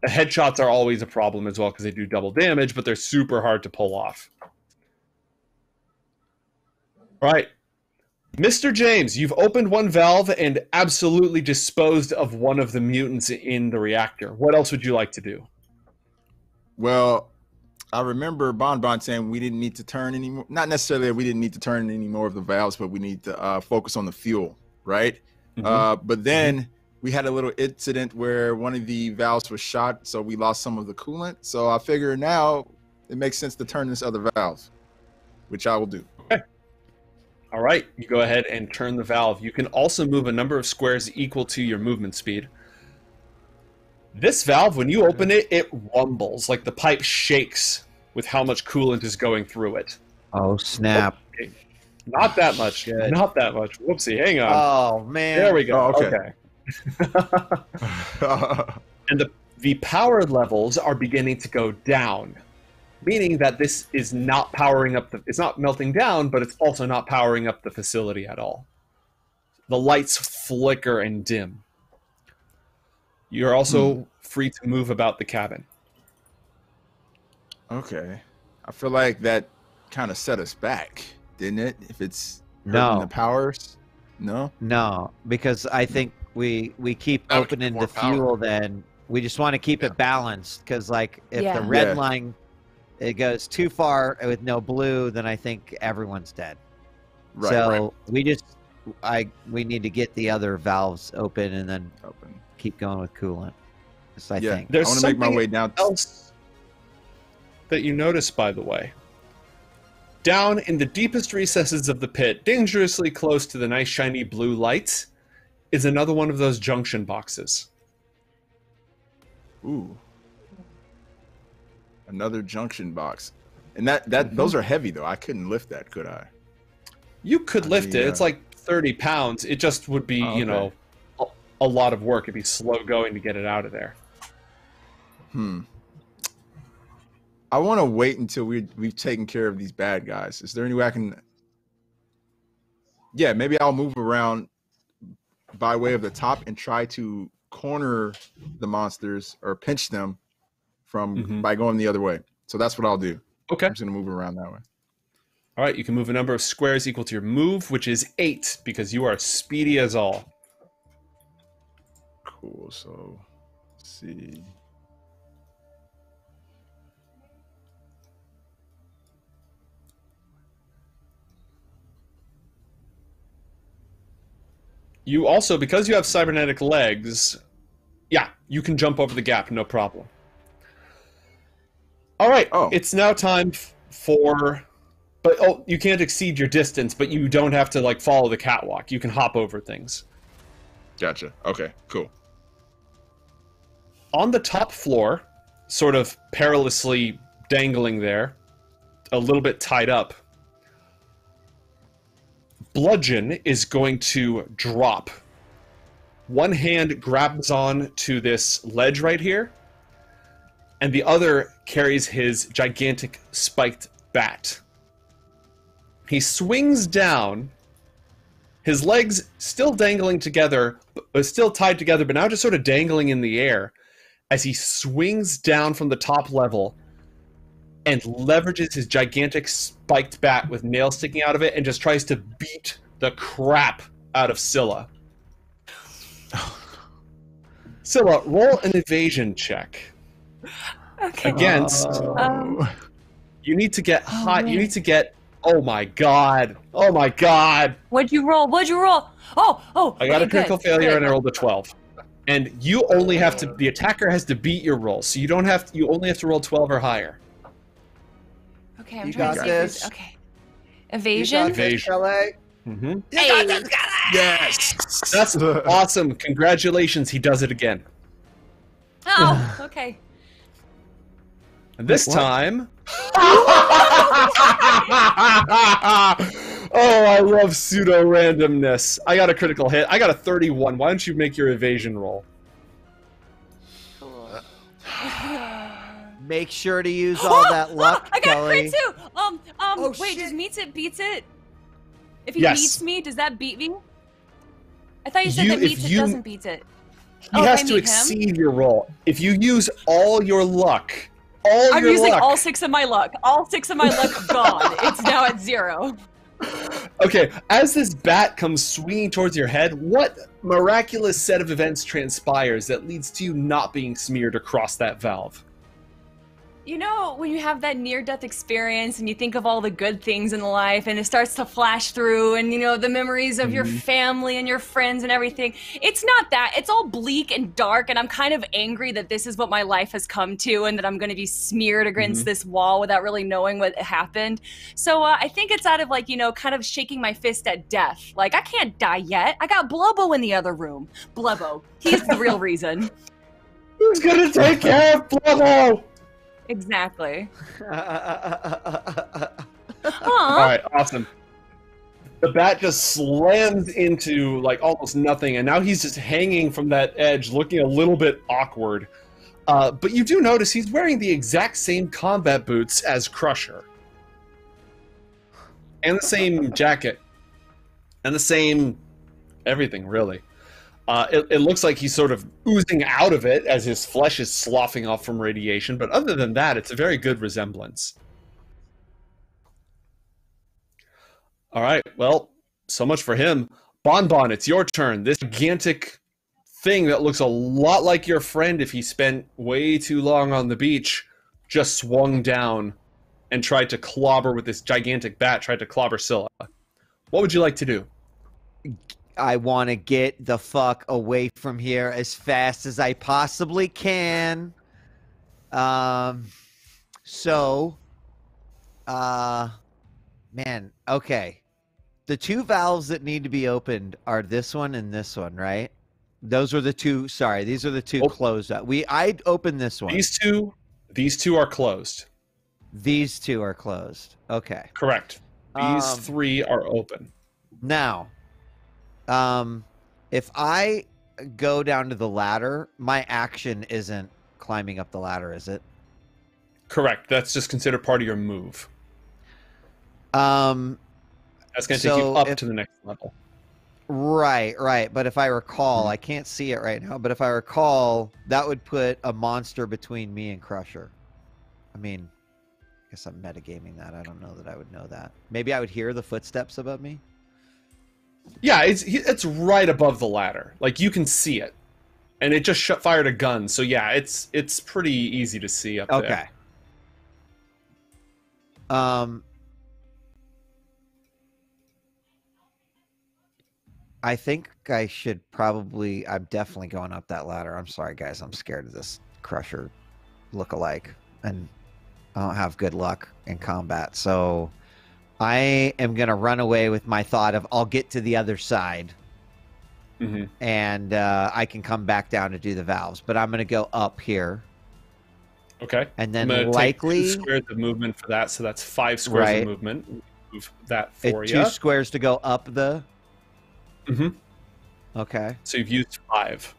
headshots are always a problem as well because they do double damage, but they're super hard to pull off. All right. Mr. James, you've opened one valve and absolutely disposed of one of the mutants in the reactor. What else would you like to do? Well, I remember Bon saying we didn't need to turn anymore. Not necessarily that we didn't need to turn any more of the valves, but we need to focus on the fuel, right? But then we had a little incident where one of the valves was shot, so we lost some of the coolant. So I figure now it makes sense to turn this other valve, which I will do. Okay. All right, you go ahead and turn the valve. You can also move a number of squares equal to your movement speed. This valve, when you open it, it rumbles, like the pipe shakes with how much coolant is going through it. Oh, snap. Okay. Not that much. Good. Not that much. Whoopsie, hang on. Oh, man. There we go. Oh, okay. And the power levels are beginning to go down, meaning that this is not powering up it's not melting down, but it's also not powering up the facility at all. The lights flicker and dim. You're also free to move about the cabin. Okay. I feel like that kind of set us back, didn't it? If it's No. the powers? No? No, because I think we keep opening the fuel, then we just want to keep it balanced, because like if the red line it goes too far with no blue, then I think everyone's dead. Right, so we need to get the other valves open and then keep going with coolant. I think there's I want to make my way down. Else that you notice, by the way, down in the deepest recesses of the pit, dangerously close to the nice shiny blue lights, is another one of those junction boxes. Ooh. Another junction box. And those are heavy though. I couldn't lift that, could I? You could lift it. It's like 30 pounds. It just would be, you know, a lot of work. It'd be slow going to get it out of there. I want to wait until we've taken care of these bad guys. Is there any way I can... Yeah, maybe I'll move around by way of the top and try to corner the monsters or pinch them from by going the other way. So that's what I'll do. Okay. I'm just going to move around that way. All right, you can move a number of squares equal to your move, which is 8, because you are speedy as all. Cool, so let's see. you also, because you have cybernetic legs, yeah, you can jump over the gap, no problem. All right, it's now time for... But you can't exceed your distance, but you don't have to like follow the catwalk. You can hop over things. Gotcha. Okay, cool. On the top floor, sort of perilously dangling there, a little bit tied up, Bludgeon is going to drop. One hand grabs on to this ledge right here, and the other carries his gigantic spiked bat. He swings down, his legs still dangling together, still tied together, but now just sort of dangling in the air as he swings down from the top level and leverages his gigantic spiked bat with nails sticking out of it and just tries to beat the crap out of Scylla. Scylla, roll an evasion check. Okay. Against... you need to get hot. You need to get... Oh my god. Oh my god. What'd you roll? What'd you roll? Oh. I got a critical failure and I rolled a 12. And you only have to... The attacker has to beat your roll, so you don't have... You only have to roll 12 or higher. Okay, I'm trying to see this. Okay. Evasion? Evasion. Mm-hmm. Hey. Yes! That's awesome. Congratulations. He does it again. Oh, okay. And this time... Oh, I love pseudo-randomness. I got a critical hit. I got a 31. Why don't you make your evasion roll? Cool. Make sure to use all that luck, I got Kelly. crit too! Wait, shit. does meets it beats it? If he Yes. beats me, does that beat me? I thought you said that meets it doesn't beat it. He has to exceed your roll. If you use all your luck, I'm using all 6 of my luck. All 6 of my luck gone. It's now at 0. Okay, as this bat comes swinging towards your head, what miraculous set of events transpires that leads to you not being smeared across that valve? You know, when you have that near-death experience and you think of all the good things in life and it starts to flash through and, you know, the memories of your family and your friends and everything, it's not that. It's all bleak and dark, and I'm kind of angry that this is what my life has come to and that I'm going to be smeared against this wall without really knowing what happened. So I think it's out of, like, you know, kind of shaking my fist at death. Like, I can't die yet. I got Blubbo in the other room. Blubbo. He's the real reason. Who's gonna take care of Blubbo? Exactly. Alright, awesome. The bat just slams into, like, almost nothing, and now he's just hanging from that edge, looking a little bit awkward. But you do notice he's wearing the exact same combat boots as Crusher. And the same jacket. And the same everything, really. It looks like he's sort of oozing out of it as his flesh is sloughing off from radiation, but other than that, it's a very good resemblance. Alright, well, so much for him. Bonbon, it's your turn. This gigantic thing that looks a lot like your friend if he spent way too long on the beach just swung down and tried to clobber with this gigantic bat, tried to clobber Scylla. What would you like to do? I want to get the fuck away from here as fast as I possibly can. Man, okay. The 2 valves that need to be opened are this one and this one, right? Those are the 2, sorry, these are the 2 closed up. I'd open this one. These two are closed. These 2 are closed. Okay. Correct. These 3 are open. Now, if I go down to the ladder, my action isn't climbing up the ladder, is it? Correct. That's just considered part of your move. That's going to take you up to the next level. Right. But if I recall, I can't see it right now, but if I recall, that would put a monster between me and Crusher. I mean, I guess I'm metagaming that. I don't know that I would know that. Maybe I would hear the footsteps above me. Yeah, it's right above the ladder. Like, you can see it. And it just fired a gun. So, yeah, it's pretty easy to see up there. Okay. I think I should probably. I'm definitely going up that ladder. I'm sorry, guys. I'm scared of this Crusher look-alike, and I don't have good luck in combat. So I am gonna run away with my thought of I'll get to the other side, and I can come back down to do the valves. But I'm gonna go up here. Okay. And then likely take 2 squares of movement for that, so that's 5 squares of movement. Move that for you. 2 squares to go up the. Okay. So you've used 5,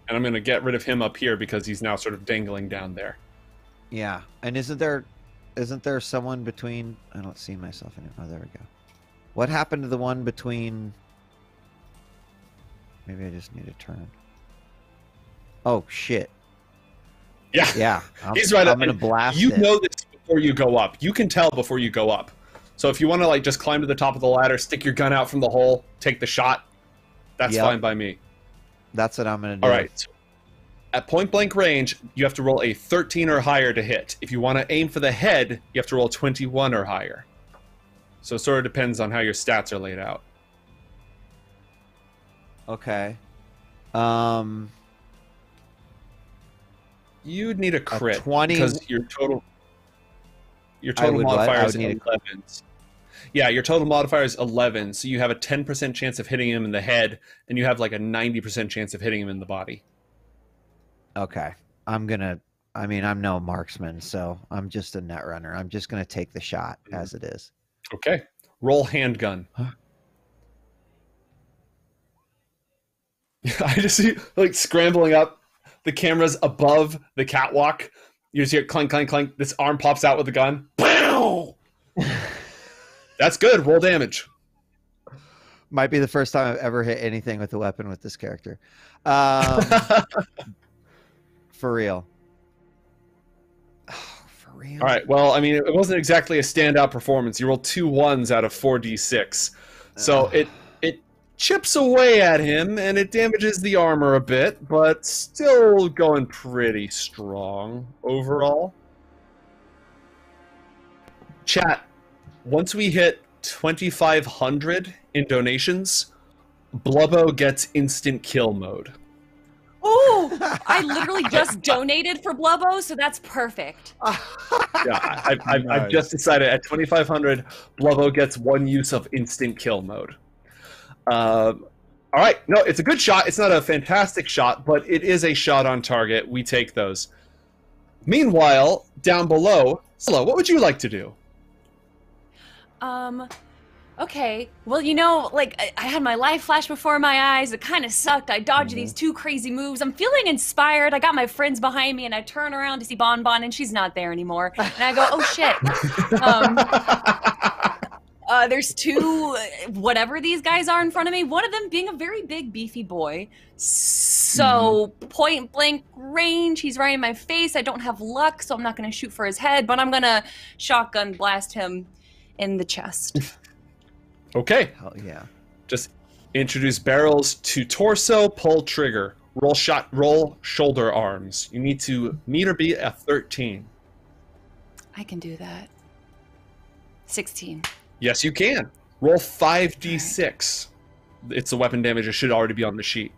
and I'm going to get rid of him up here because he's now sort of dangling down there. Yeah, and isn't there someone between? I don't see myself in it. Oh, there we go. What happened to the one between? Maybe I just need to turn. Oh shit. Yeah. Yeah. He's right. I'm gonna blast. You know this before you go up. You can tell before you go up. So if you want to like just climb to the top of the ladder, stick your gun out from the hole, take the shot, that's fine by me. That's what I'm gonna do. All right. So at point blank range, you have to roll a 13 or higher to hit. If you want to aim for the head, you have to roll 21 or higher. So it sort of depends on how your stats are laid out. Okay. You'd need a crit 20 because your total modifier is 11. Yeah, your total modifier is 11, so you have a 10% chance of hitting him in the head, and you have like a 90% chance of hitting him in the body. Okay. I'm no marksman, so I'm just a net runner. I'm just gonna take the shot as it is. Okay. Roll handgun. Huh? I just see like scrambling up. The camera's above the catwalk. You just hear clank, clank, clank. This arm pops out with a gun. Pow! That's good. Roll damage. Might be the first time I've ever hit anything with a weapon with this character. For real. Oh, for real. All right. Well, I mean, it wasn't exactly a standout performance. You rolled 2 1s out of 4d6. So it chips away at him, and it damages the armor a bit, but still going pretty strong overall. Chat, once we hit 2,500 in donations, Blubbo gets instant kill mode. Oh, I literally just donated for Blubbo, so that's perfect. Yeah, I've just decided at 2,500, Blubbo gets 1 use of instant kill mode. All right, no, it's a good shot. It's not a fantastic shot, but it is a shot on target. We take those. Meanwhile, down below, Scylla, what would you like to do? Okay. Well, you know, like, I had my life flash before my eyes. It kind of sucked. I dodged these 2 crazy moves. I'm feeling inspired. I got my friends behind me, and I turn around to see Bon Bon, and she's not there anymore. And I go, oh, shit. There's 2, whatever these guys are in front of me, one of them being a very big, beefy boy. So, point blank range, he's right in my face. I don't have luck, so I'm not going to shoot for his head, but I'm going to shotgun blast him in the chest. Okay. Hell yeah. Just introduce barrels to torso, pull trigger. Roll shoulder arms. You need to meet or beat a 13. I can do that. 16. Yes, you can. Roll 5d6. It's the weapon damage. It should already be on the sheet.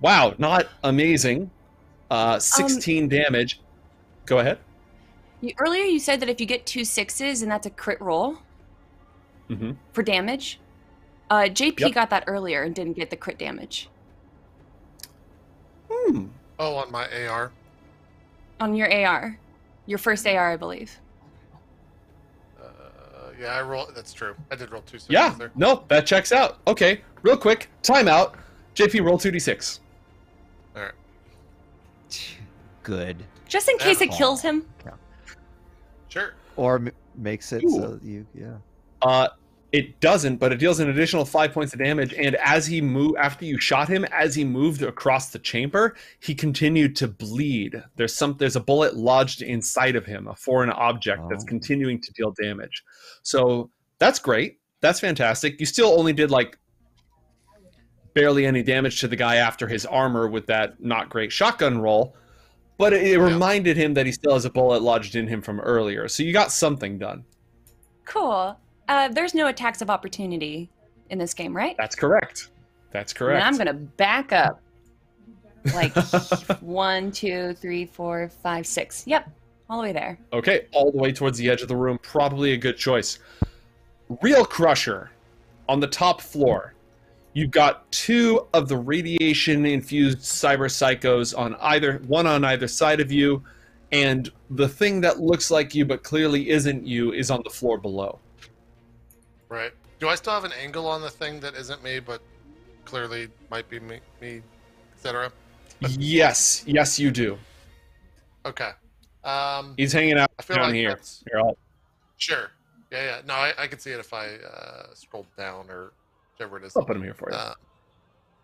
Wow, not amazing. 16 damage. Go ahead. Earlier you said that if you get 2 6s and that's a crit roll for damage. JP got that earlier and didn't get the crit damage. Oh, on my AR. On your AR. Your first AR, I believe. Yeah, I roll. That's true. I did roll 2 6s Yeah, there. no, that checks out. Okay, real quick, timeout. JP, roll 2d6. All right. Good. Just in case it kills him. Sure. Or makes it so you, It doesn't, but it deals an additional 5 points of damage. And as he after you shot him, as he moved across the chamber, he continued to bleed. There's a bullet lodged inside of him, a foreign object that's continuing to deal damage. So that's great. That's fantastic. You still only did like barely any damage to the guy after his armor with that not great shotgun roll, but it reminded him that he still has a bullet lodged in him from earlier. So you got something done. Cool. There's no attacks of opportunity in this game, right? That's correct. That's correct. And I'm gonna back up. Like 1, 2, 3, 4, 5, 6. Yep, all the way there. Okay, all the way towards the edge of the room. Probably a good choice. Real Crusher, on the top floor. You've got 2 of the radiation-infused cyber psychos one on either side of you, and the thing that looks like you but clearly isn't you is on the floor below. Right. Do I still have an angle on the thing that isn't me, but clearly might be me, etc.? Yes, you do. Okay. He's hanging out down like here. Sure. Yeah. No, I can see it if I scroll down or whichever it is. I'll put him here for you.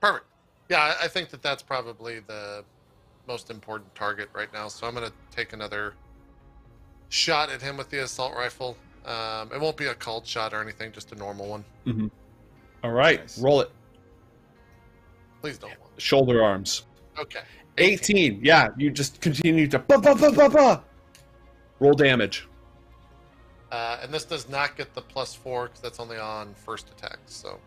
Perfect. Yeah, I think that's probably the most important target right now. So I'm going to take another shot at him with the assault rifle. It won't be a called shot or anything, just a normal one. Mm-hmm. All right, nice. Roll it. Please don't. Shoulder arms. Okay. 18. Yeah, you just continue to roll damage. And this does not get the +4 because that's only on first attack. So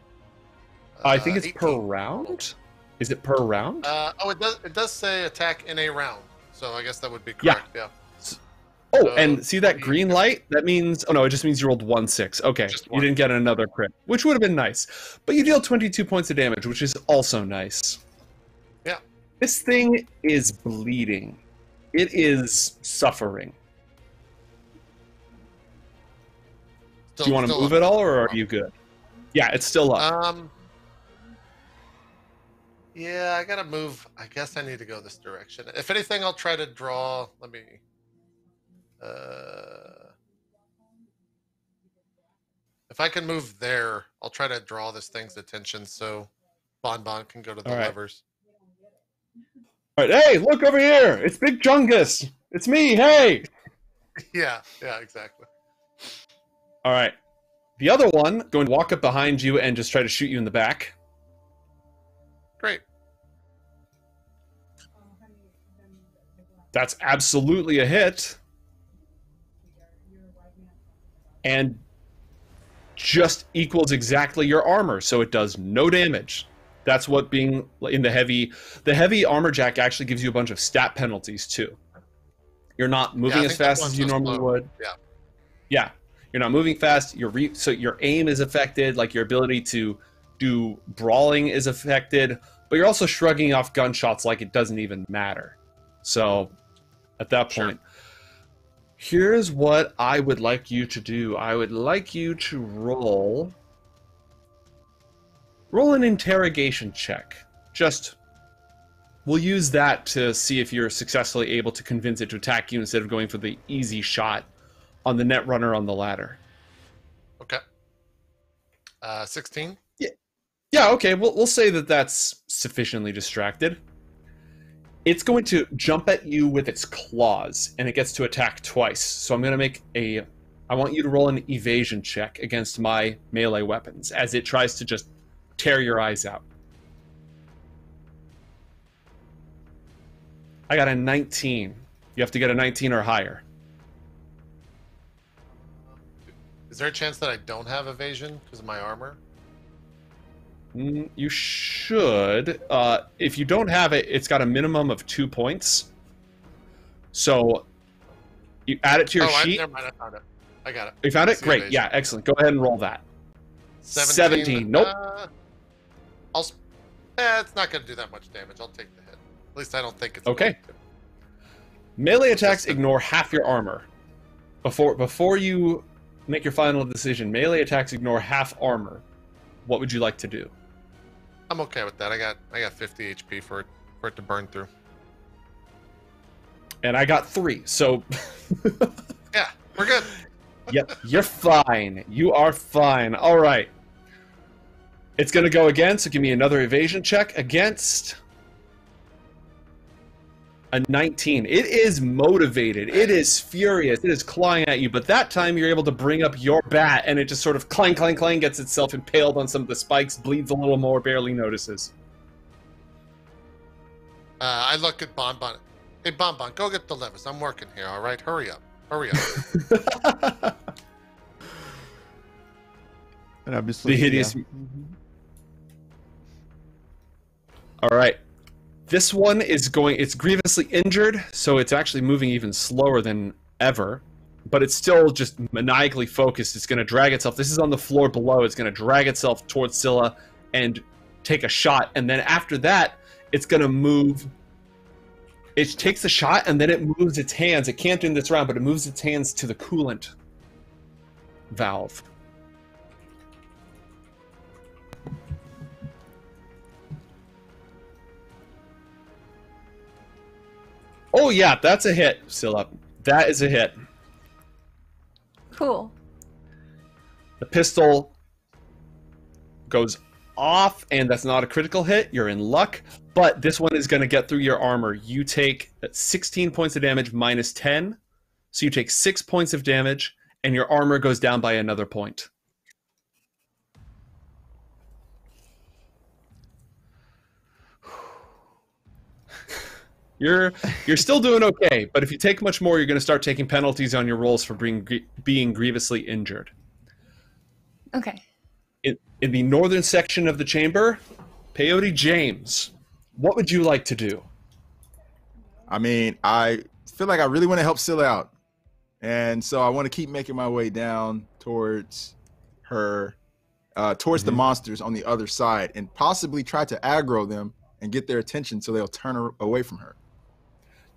I think it's 18. per round. Is it per round? It does say attack in a round. So I guess that would be correct. Yeah. Oh, so, and see that green light? That means it just means you rolled 1-6. Okay, you didn't get another crit, which would have been nice. But you deal 22 points of damage, which is also nice. Yeah. This thing is bleeding. It is suffering. Do you want to move at all, or are you good? Yeah, it's still up. Yeah, I gotta move. I guess I need to go this direction. If anything, I'll try to draw. Let me. If I can move there, I'll try to draw this thing's attention so Bon can go to the levers. All right, hey, look over here! It's Big Chungus! It's me, hey! Yeah, exactly. All right. The other one, going to walk up behind you and just try to shoot you in the back. Great. That's absolutely a hit. And just equals exactly your armor, so it does no damage. That's what being in the heavy armor jack actually gives you a bunch of stat penalties too. You're not moving as fast as you normally would. Yeah. You're not moving fast. So your aim is affected, like your ability to do brawling is affected, but you're also shrugging off gunshots like it doesn't even matter. So at that point, here's what I would like you to do. I would like you to roll an interrogation check. We'll use that to see if you're successfully able to convince it to attack you instead of going for the easy shot on the net runner on the ladder. Okay. 16? Yeah, okay. We'll say that that's sufficiently distracted. It's going to jump at you with its claws, and it gets to attack twice. So I'm going to I want you to roll an evasion check against my melee weapons as it tries to just tear your eyes out. I got a 19. You have to get a 19 or higher. Is there a chance that I don't have evasion because of my armor? You should. If you don't have it, it's got a minimum of 2 points. So you add it to your sheet. Never mind, I found it. I got it. You found it? Great. Evasion. Yeah, excellent. Go ahead and roll that. 17. Nope. It's not going to do that much damage. I'll take the hit. At least I don't think it's okay. Melee attacks ignore half your armor. Before you make your final decision, melee attacks ignore half armor. What would you like to do? I'm okay with that. I got 50 HP for it to burn through. And I got 3, so yeah, we're good. Yep, you're fine. You are fine. All right. It's going to go again, so give me another evasion check against a 19. It is motivated. It is furious. It is clawing at you, but that time you're able to bring up your bat, and it just sort of clang, clang, clang, gets itself impaled on some of the spikes, bleeds a little more, barely notices. I look at Bon. Hey, Bon, go get the levers. I'm working here, all right? Hurry up. And obviously, the hideous... All right. This one is it's grievously injured, so it's actually moving even slower than ever, but it's still just maniacally focused. It's going to drag itself. This is on the floor below. It's going to drag itself towards Scylla and take a shot, and then after that, it's going to move. It takes a shot, and then it moves its hands. It can't in this round, but it moves its hands to the coolant valve. Oh yeah, that's a hit, Scylla. That is a hit. Cool. The pistol goes off, and that's not a critical hit. You're in luck, but this one is going to get through your armor. You take 16 points of damage minus 10, so you take 6 points of damage, and your armor goes down by another point. You're still doing okay, but if you take much more, you're going to start taking penalties on your rolls for being grievously injured. Okay. In the northern section of the chamber, Peyote James, what would you like to do? I mean, I feel like I really want to help Scylla out. And so I want to keep making my way down towards her, towards the monsters on the other side, and possibly try to aggro them and get their attention so they'll turn away from her.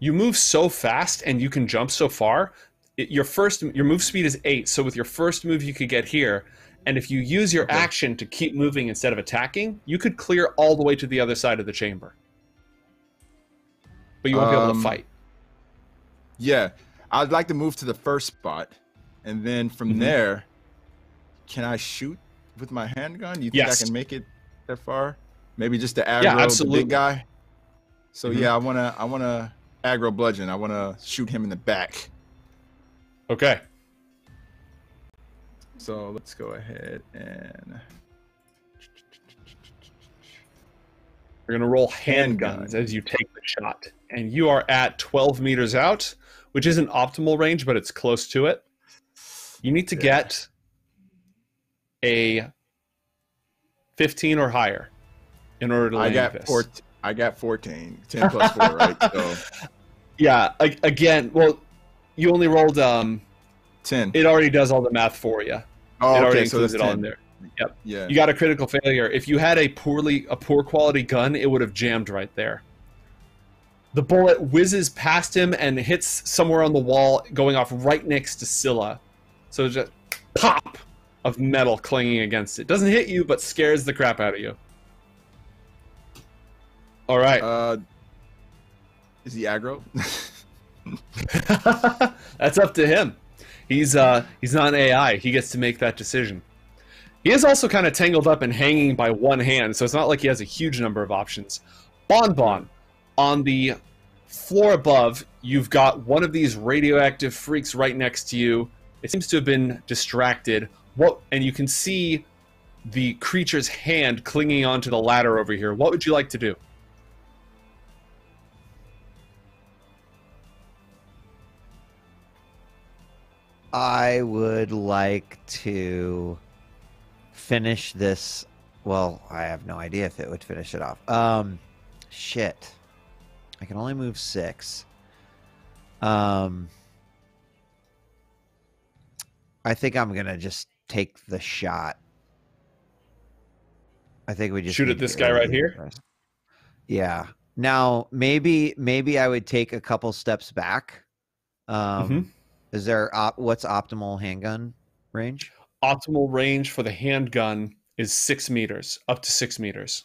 You move so fast and you can jump so far. Your move speed is 8, so with your first move you could get here, and if you use your action to keep moving instead of attacking, you could clear all the way to the other side of the chamber. But you won't be able to fight. Yeah, I'd like to move to the first spot, and then from there, can I shoot with my handgun? You think I can make it that far? Maybe just to aggro the big guy? So yeah, I wanna aggro bludgeon. I wanna shoot him in the back. Okay. So let's go ahead and we're gonna roll handguns as you take the shot, and you are at 12 meters out, which isn't optimal range, but it's close to it. You need to get a 15 or higher in order to land this. I got 14. 10 plus 4, right? So yeah, again, well, you only rolled 10. It already does all the math for you. Oh, it already okay, includes so it all in there. Yep. Yeah. You got a critical failure. If you had a poor quality gun, it would have jammed right there. The bullet whizzes past him and hits somewhere on the wall, going off right next to Scylla. So just pop of metal clanging against it. Doesn't hit you, but scares the crap out of you. All right. Is he aggro? That's up to him. He's not an AI. He gets to make that decision. He is also kind of tangled up and hanging by one hand, so it's not like he has a huge number of options. Bonbon, on the floor above, you've got one of these radioactive freaks right next to you. It seems to have been distracted. And you can see the creature's hand clinging onto the ladder over here. What would you like to do? I would like to finish this. Well, I have no idea if it would finish it off. Shit. I can only move 6. I think I'm gonna just take the shot. I think we just shoot at this guy right here. Yeah. Now maybe I would take a couple steps back. Is there what's optimal handgun range? Optimal range for the handgun is 6 meters, up to 6 meters.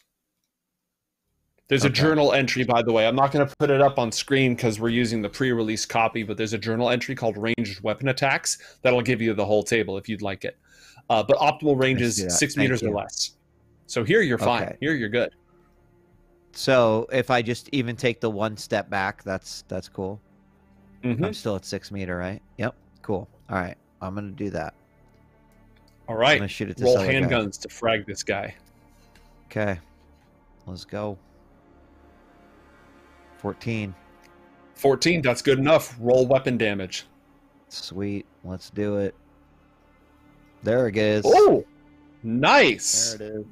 There's a journal entry, by the way. I'm not going to put it up on screen because we're using the pre-release copy, but there's a journal entry called Ranged Weapon Attacks that'll give you the whole table if you'd like it. But optimal range is 6 meters or less. So here you're fine. Okay. Here you're good. So if I just even take the one step back, that's cool. I'm still at 6 meter, right? Yep. Cool. All right. I'm going to do that. All right. I'm going to shoot it to roll handguns to frag this guy. Okay. Let's go. 14. 14. That's good enough. Roll weapon damage. Sweet. Let's do it. There it is. Oh, nice. There it is.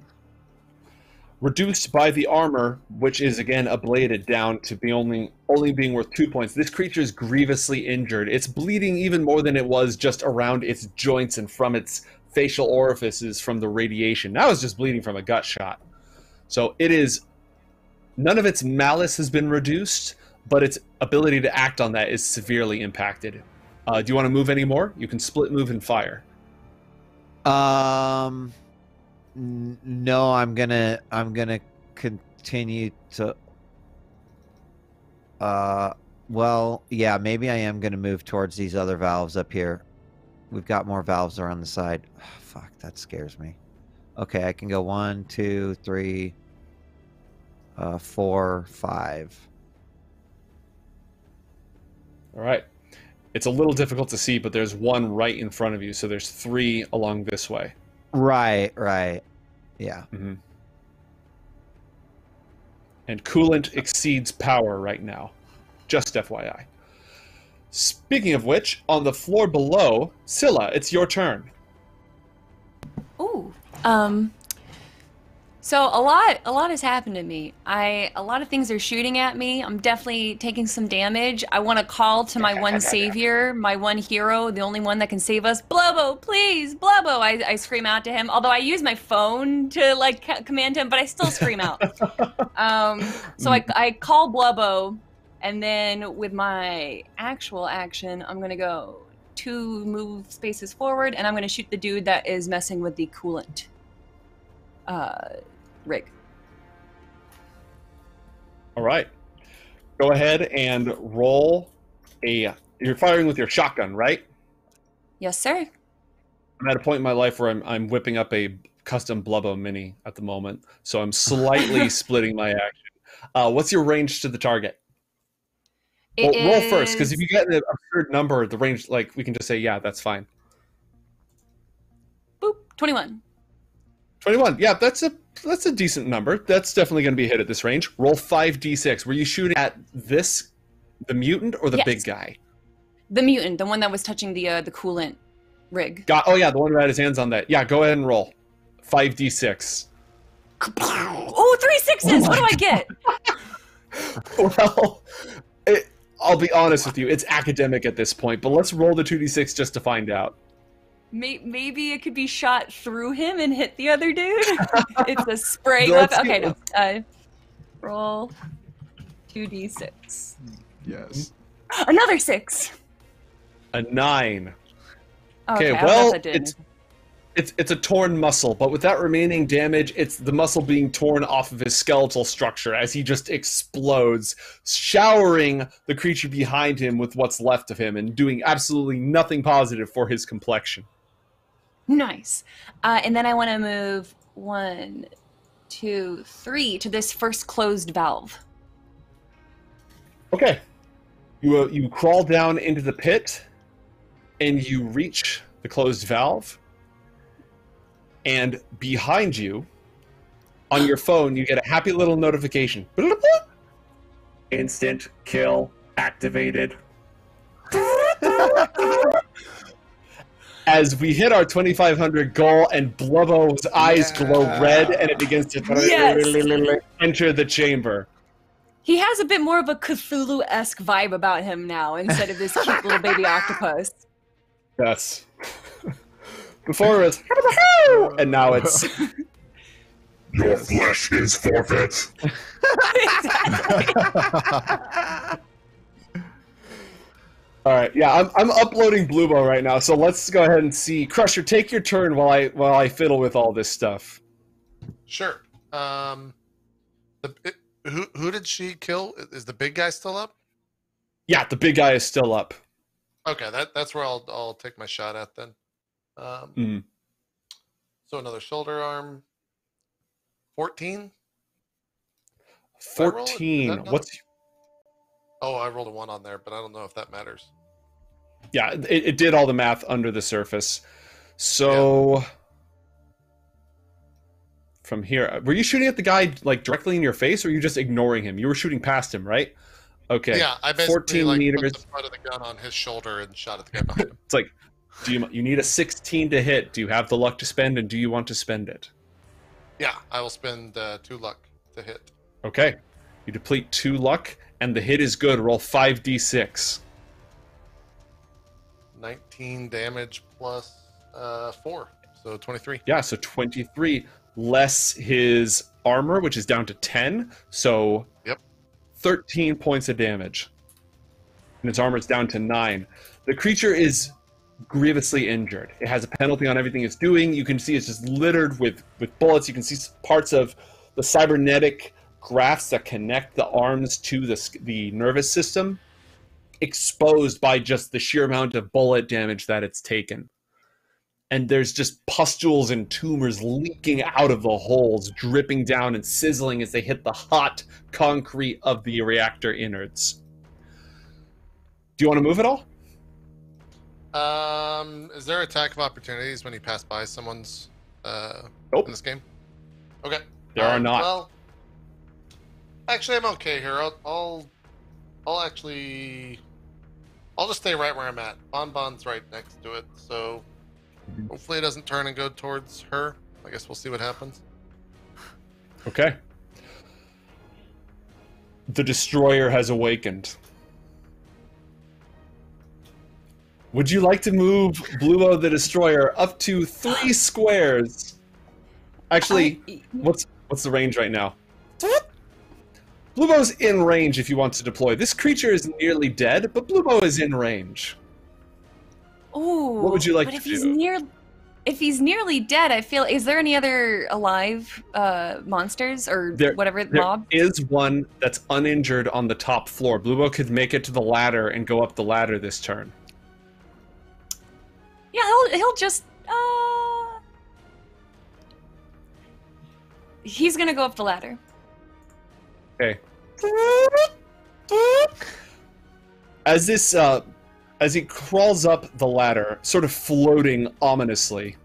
Reduced by the armor, which is again ablated down to be only being worth 2 points. This creature is grievously injured. It's bleeding even more than it was just around its joints and from its facial orifices from the radiation. Now it's just bleeding from a gut shot. So it is, none of its malice has been reduced, but its ability to act on that is severely impacted. Do you want to move any more? You can split move and fire. No, I'm gonna continue to. Well, yeah, maybe I am gonna move towards these other valves up here. We've got more valves around the side. Oh, fuck, that scares me. Okay, I can go 1, 2, 3, 4, 5. All right. It's a little difficult to see, but there's one right in front of you, so there's 3 along this way. Right. Yeah. Mm-hmm. And coolant exceeds power right now. Just FYI. Speaking of which, on the floor below, Scylla, it's your turn. Ooh. So a lot has happened to me. A lot of things are shooting at me. I'm definitely taking some damage. I want to call to my one savior, my one hero, the only one that can save us. Blubbo, please, Blubbo! I scream out to him. Although I use my phone to like command him, but I still scream out. So I call Blubbo, and then with my actual action, I'm gonna go 2 move spaces forward, and I'm gonna shoot the dude that is messing with the coolant rig. All right. Go ahead and roll a... You're firing with your shotgun, right? Yes, sir. I'm at a point in my life where I'm whipping up a custom Blubbo Mini at the moment, so I'm slightly splitting my action. What's your range to the target? Roll first, because if you get an absurd number, the range, like, we can just say, yeah, that's fine. Boop, 21. 21. Yeah, that's a decent number. That's definitely going to be a hit at this range. Roll 5d6. Were you shooting at the mutant or the big guy? The mutant, the one that was touching the coolant rig. Oh yeah, the one who had his hands on that. Yeah, go ahead and roll 5d6. Oh, 3 6s. What do I get? Well, I'll be honest with you. It's academic at this point, but let's roll the 2d6 just to find out. Maybe it could be shot through him and hit the other dude. It's a spray weapon. Okay, no. Roll 2d6. Yes. Another 6. A 9. Okay, well, it's a torn muscle, but with that remaining damage, it's the muscle being torn off of his skeletal structure as he just explodes, showering the creature behind him with what's left of him and doing absolutely nothing positive for his complexion. Nice. And then I want to move 1, 2, 3 to this first closed valve. Okay. You crawl down into the pit, and you reach the closed valve. And behind you, on your phone, you get a happy little notification. Instant kill activated. As we hit our 2,500 goal and Blubbo's eyes glow red and it begins to enter the chamber. He has a bit more of a Cthulhu-esque vibe about him now instead of this cute little baby octopus. Yes. Before it was, and now it's... Your flesh is forfeit. All right, yeah, I'm uploading Bluebo right now, so let's go ahead and see. Crusher, take your turn while I fiddle with all this stuff. Sure. Who did she kill? Is the big guy still up? Yeah, the big guy is still up. Okay, that's where I'll take my shot at then. So another shoulder arm. 14. 14. What's? Oh, I rolled a 1 on there, but I don't know if that matters. Yeah, it did all the math under the surface. So from here, were you shooting at the guy like directly in your face, or were you just ignoring him? You were shooting past him, right? Okay. Yeah, I basically 14 meters. put the butt of the gun on his shoulder and shot at the guy behind him. It's like, you need a 16 to hit. Do you have the luck to spend, and do you want to spend it? Yeah, I will spend 2 luck to hit. Okay. You deplete 2 luck, and the hit is good. Roll 5d6. 19 damage plus 4, so 23. Yeah, so 23 less his armor, which is down to 10. So 13 points of damage. And its armor is down to 9. The creature is grievously injured. It has a penalty on everything it's doing. You can see it's just littered with bullets. You can see parts of the cybernetic grafts that connect the arms to the nervous system exposed by just the sheer amount of bullet damage that it's taken. And there's just pustules and tumors leaking out of the holes, dripping down and sizzling as they hit the hot concrete of the reactor innards. Do you want to move at all? Is there attack of opportunities when you pass by someone's nope. in this game? Okay. There are not. Well, actually, I'm okay here. I'll just stay right where I'm at. Bonbon's right next to it, so hopefully it doesn't turn and go towards her. I guess we'll see what happens. Okay. The destroyer has awakened. Would you like to move Bluo the Destroyer up to 3 squares? Actually, what's the range right now? Bluebo's in range if you want to deploy. This creature is nearly dead, but Bluebo is in range. Ooh. What would you like but to do? If he's nearly dead, I feel... Is there any other alive monsters or whatever mob? There is one that's uninjured on the top floor. Bluebo could make it to the ladder and go up the ladder this turn. Yeah, he'll just... He's gonna go up the ladder. Okay. As he crawls up the ladder, sort of floating ominously,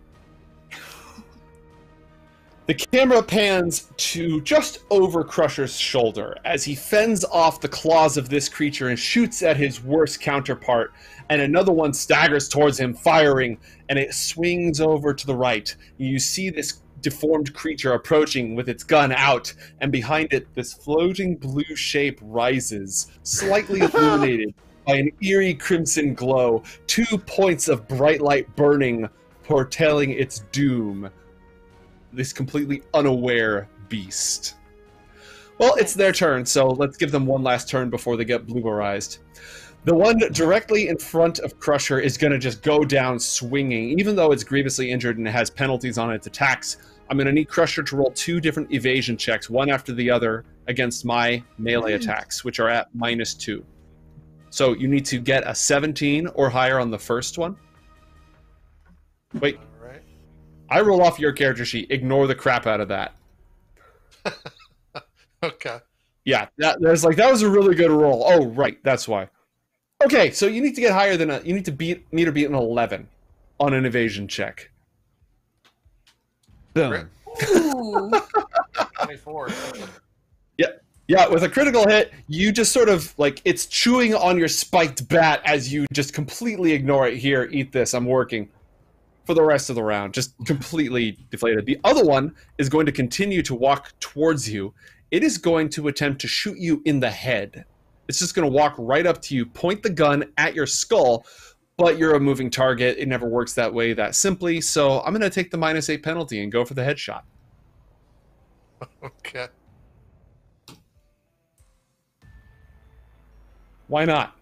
the camera pans to just over Crusher's shoulder as he fends off the claws of this creature and shoots at his worst counterpart, and another one staggers towards him, firing, and it swings over to the right. You see this deformed creature approaching with its gun out, and behind it, this floating blue shape rises, slightly illuminated by an eerie crimson glow, 2 points of bright light burning, foretelling its doom. This completely unaware beast. Well, it's their turn, so let's give them one last turn before they get blue-berized. The one directly in front of Crusher is going to just go down swinging. Even though it's grievously injured and it has penalties on its attacks, I'm going to need Crusher to roll 2 different evasion checks, one after the other, against my melee attacks, which are at -2. So you need to get a 17 or higher on the first one. Wait. All right. I roll off your character sheet. Ignore the crap out of that. Okay. Yeah, that was a really good roll. Oh, right, that's why. Okay, so you need to get higher than you need to beat an 11 on an evasion check. Boom. Ooh. 24. Yeah, with a critical hit, you just sort of, like, it's chewing on your spiked bat as you just completely ignore it. Here, eat this, I'm working. For the rest of the round, just completely deflated. The other one is going to continue to walk towards you. It is going to attempt to shoot you in the head. It's just going to walk right up to you, point the gun at your skull, but you're a moving target. It never works that way that simply, so I'm going to take the -8 penalty and go for the headshot. Okay. Why not?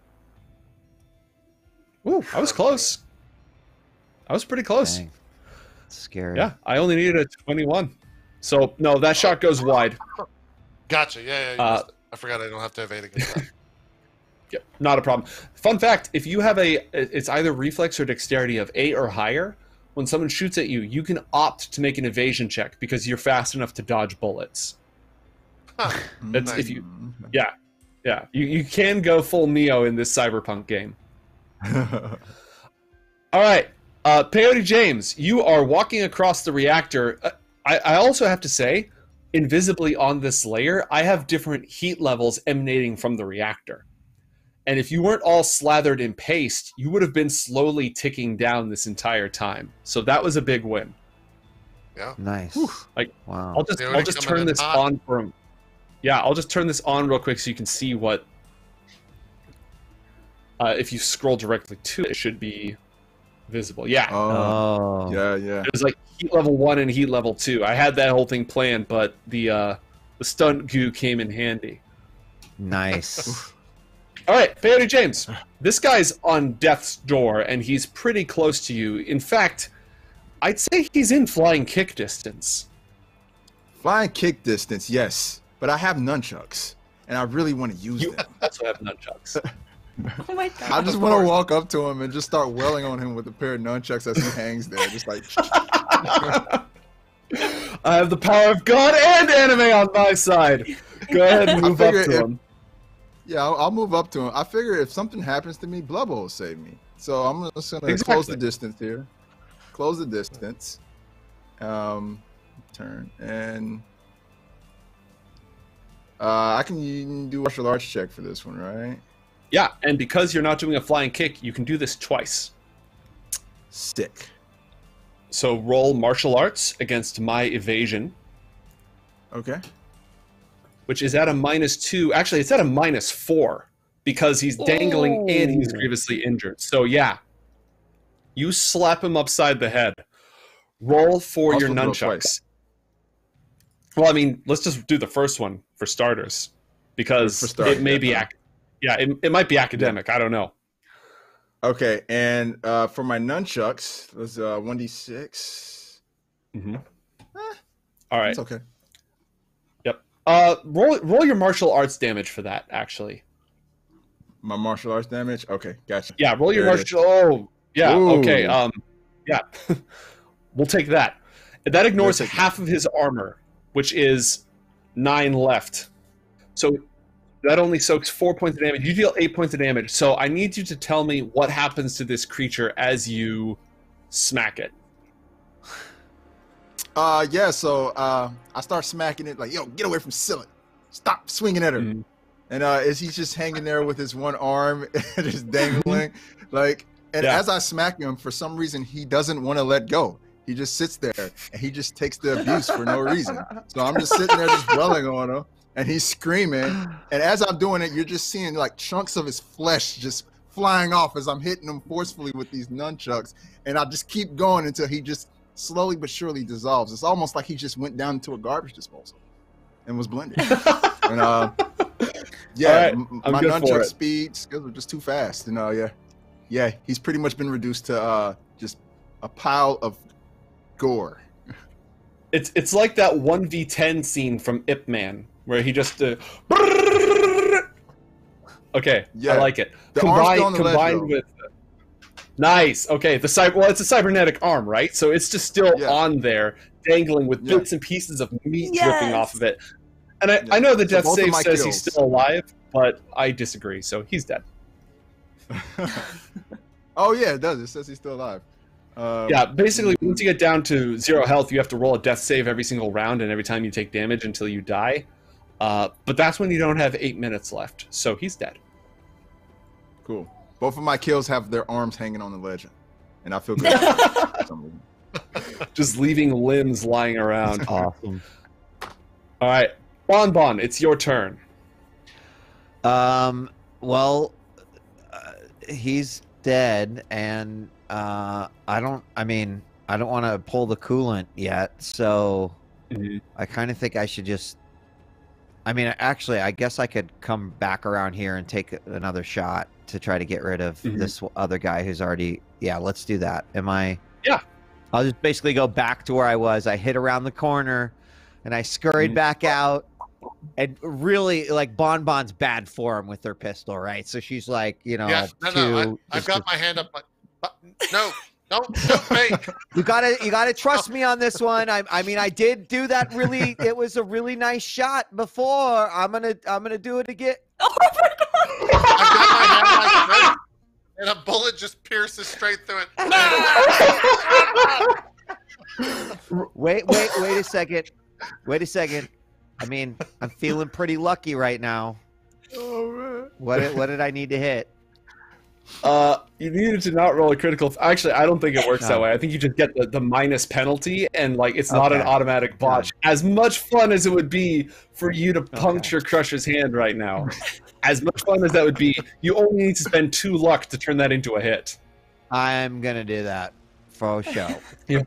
Ooh, I was close. I was pretty close. Dang. Scary. Yeah, I only needed a 21. So, no, that shot goes wide. Gotcha. Yeah. I forgot I don't have to evade against that. Yeah, not a problem. Fun fact, if you have it's either reflex or dexterity of 8 or higher, when someone shoots at you, you can opt to make an evasion check because you're fast enough to dodge bullets. Huh. That's Nice. if you, yeah. You can go full Neo in this Cyberpunk game. All right, Peyote James, you are walking across the reactor. I also have to say, invisibly on this layer, I have different heat levels emanating from the reactor. And if you weren't all slathered in paste, you would have been slowly ticking down this entire time. So that was a big win. Yeah. Nice. Like, wow. I'll just turn this on for him. Yeah, I'll just turn this on real quick so you can see what. If you scroll directly to it, it should be visible. Yeah. Oh. Yeah. It was like heat level 1 and heat level 2. I had that whole thing planned, but the stun goo came in handy. Nice. All right, Peyote James. This guy's on death's door, and he's pretty close to you. In fact, I'd say he's in flying kick distance. Flying kick distance, yes. But I have nunchucks, and I really want to use them. Also have nunchucks. Oh my god. I just want to walk up to him and just start wailing on him with a pair of nunchucks as he hangs there, just like. I have the power of God and anime on my side. Go ahead and move up to him. Yeah, I'll move up to him. I figure if something happens to me, Blubbo will save me. So I'm just gonna close the distance here. Close the distance. Turn and I can do martial arts check for this one, right? Yeah, and because you're not doing a flying kick, you can do this twice. Stick. So roll martial arts against my evasion. Okay. Which is at a -2. Actually, it's at a -4 because he's dangling and he's grievously injured. So yeah, you slap him upside the head. Roll for your nunchucks. Well, I mean, let's just do the first one for starters, because it may be it might be academic. I don't know. Okay, and for my nunchucks, it was 1d6. Mm-hmm. All right. It's okay. Yep. Roll your martial arts damage for that, actually. My martial arts damage? Okay, gotcha. Yeah, roll your martial... Oh, yeah, ooh. Okay. Yeah. We'll take that. That ignores half of his armor, which is 9 left. So that only soaks 4 points of damage. You deal 8 points of damage. So I need you to tell me what happens to this creature as you smack it. Yeah, so I start smacking it like, yo, get away from Scylla. Stop swinging at her. Mm-hmm. And as he's just hanging there with his one arm and just dangling, like, and as I smack him, for some reason, he doesn't want to let go. He just sits there and he just takes the abuse for no reason. So I'm just sitting there just dwelling on him and he's screaming. And as I'm doing it, you're just seeing like chunks of his flesh just flying off as I'm hitting him forcefully with these nunchucks. And I just keep going until he just slowly but surely dissolves. It's almost like he just went down into a garbage disposal and was blended. And yeah, my nunchuck speeds were just too fast. And yeah, he's pretty much been reduced to just a pile of gore. It's like that 1v10 scene from Ip Man where he just okay, yeah, I like it. Combined with nice. Okay, it's a cybernetic arm, right? So it's just still on there, dangling with bits and pieces of meat dripping off of it. And I know the death save says he's still alive, but I disagree. So he's dead. Oh yeah, it does. It says he's still alive. Yeah, basically, once you get down to 0 health, you have to roll a death save every single round and every time you take damage until you die. But that's when you don't have 8 minutes left. So he's dead. Cool. Both of my kills have their arms hanging on the legend, and I feel good. Just leaving limbs lying around. Awesome. All right, Bon, it's your turn. Well, he's dead, and I don't want to pull the coolant yet, so I kind of think I should just. I mean, actually, I guess I could come back around here and take another shot to try to get rid of this other guy who's already. Yeah, let's do that. Yeah. I'll just basically go back to where I was. I hid around the corner, and I scurried back out. And really, like, Bon's bad form with her pistol, right? So she's like, I've got my hand up. No, wait. You gotta trust me on this one. I mean, I did do that. Really, it was a really nice shot before. I'm gonna do it again. Oh my god! I've got my hand like this, and a bullet just pierces straight through it. Wait a second. Wait a second. I mean, I'm feeling pretty lucky right now. Oh man. What did I need to hit? You needed to not roll a critical. Actually, I don't think it works that way. I think you just get the minus penalty, and like it's not an automatic botch. As much fun as it would be for you to puncture Crusher's hand right now, as much fun as that would be, you only need to spend 2 luck to turn that into a hit. I'm gonna do that for show. Yeah.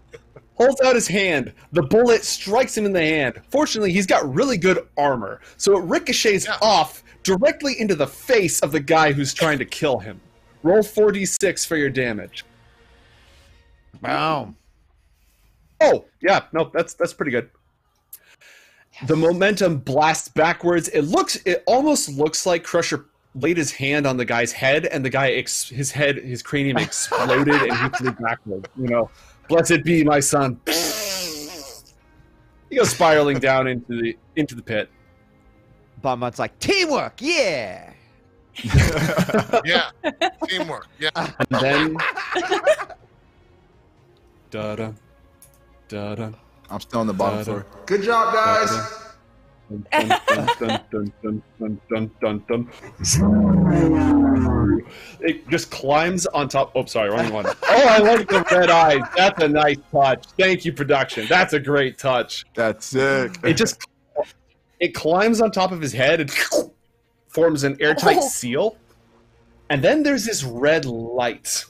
Holds out his hand. The bullet strikes him in the hand. Fortunately, he's got really good armor, so it ricochets off directly into the face of the guy who's trying to kill him. Roll 4d6 for your damage. Boom. Oh, yeah, no, that's pretty good. The momentum blasts backwards. It almost looks like Crusher laid his hand on the guy's head, and the guy his cranium exploded and he flew backwards. You know, blessed be my son. He goes spiraling down into the pit. Bonmont's like, teamwork, yeah. Yeah, teamwork. Yeah. And then da-da, da-da. I'm still on the bottom floor. Good job, guys. It just climbs on top. Oh, sorry, wrong one. Oh, I like the red eyes. That's a nice touch. Thank you, production. That's a great touch. That's sick. It climbs on top of his head and forms an airtight seal. And then there's this red light.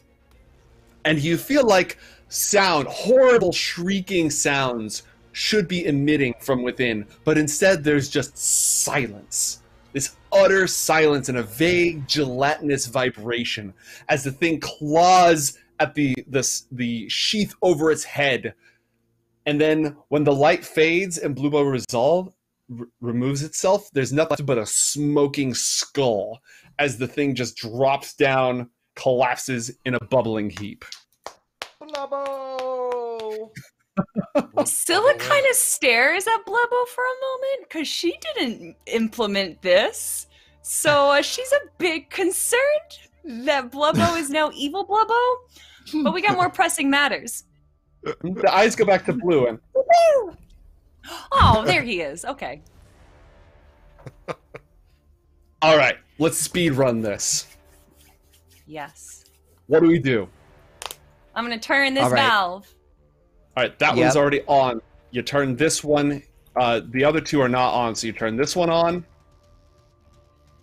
And you feel like horrible shrieking sounds should be emitting from within, but instead there's just silence. This utter silence and a vague gelatinous vibration as the thing claws at the sheath over its head. And then when the light fades and Bluebo removes itself, there's nothing but a smoking skull as the thing just drops down, collapses in a bubbling heap. Blubbo! Scylla kind of stares at Blubbo for a moment because she didn't implement this. So she's a bit concerned that Blubbo is now evil Blubbo. But we got more pressing matters. The eyes go back to blue and... Oh, there he is. Okay. All right, let's speed run this. Yes. What do we do? I'm going to turn this valve. All right, that one's already on. You turn this one. The other two are not on, so you turn this one on.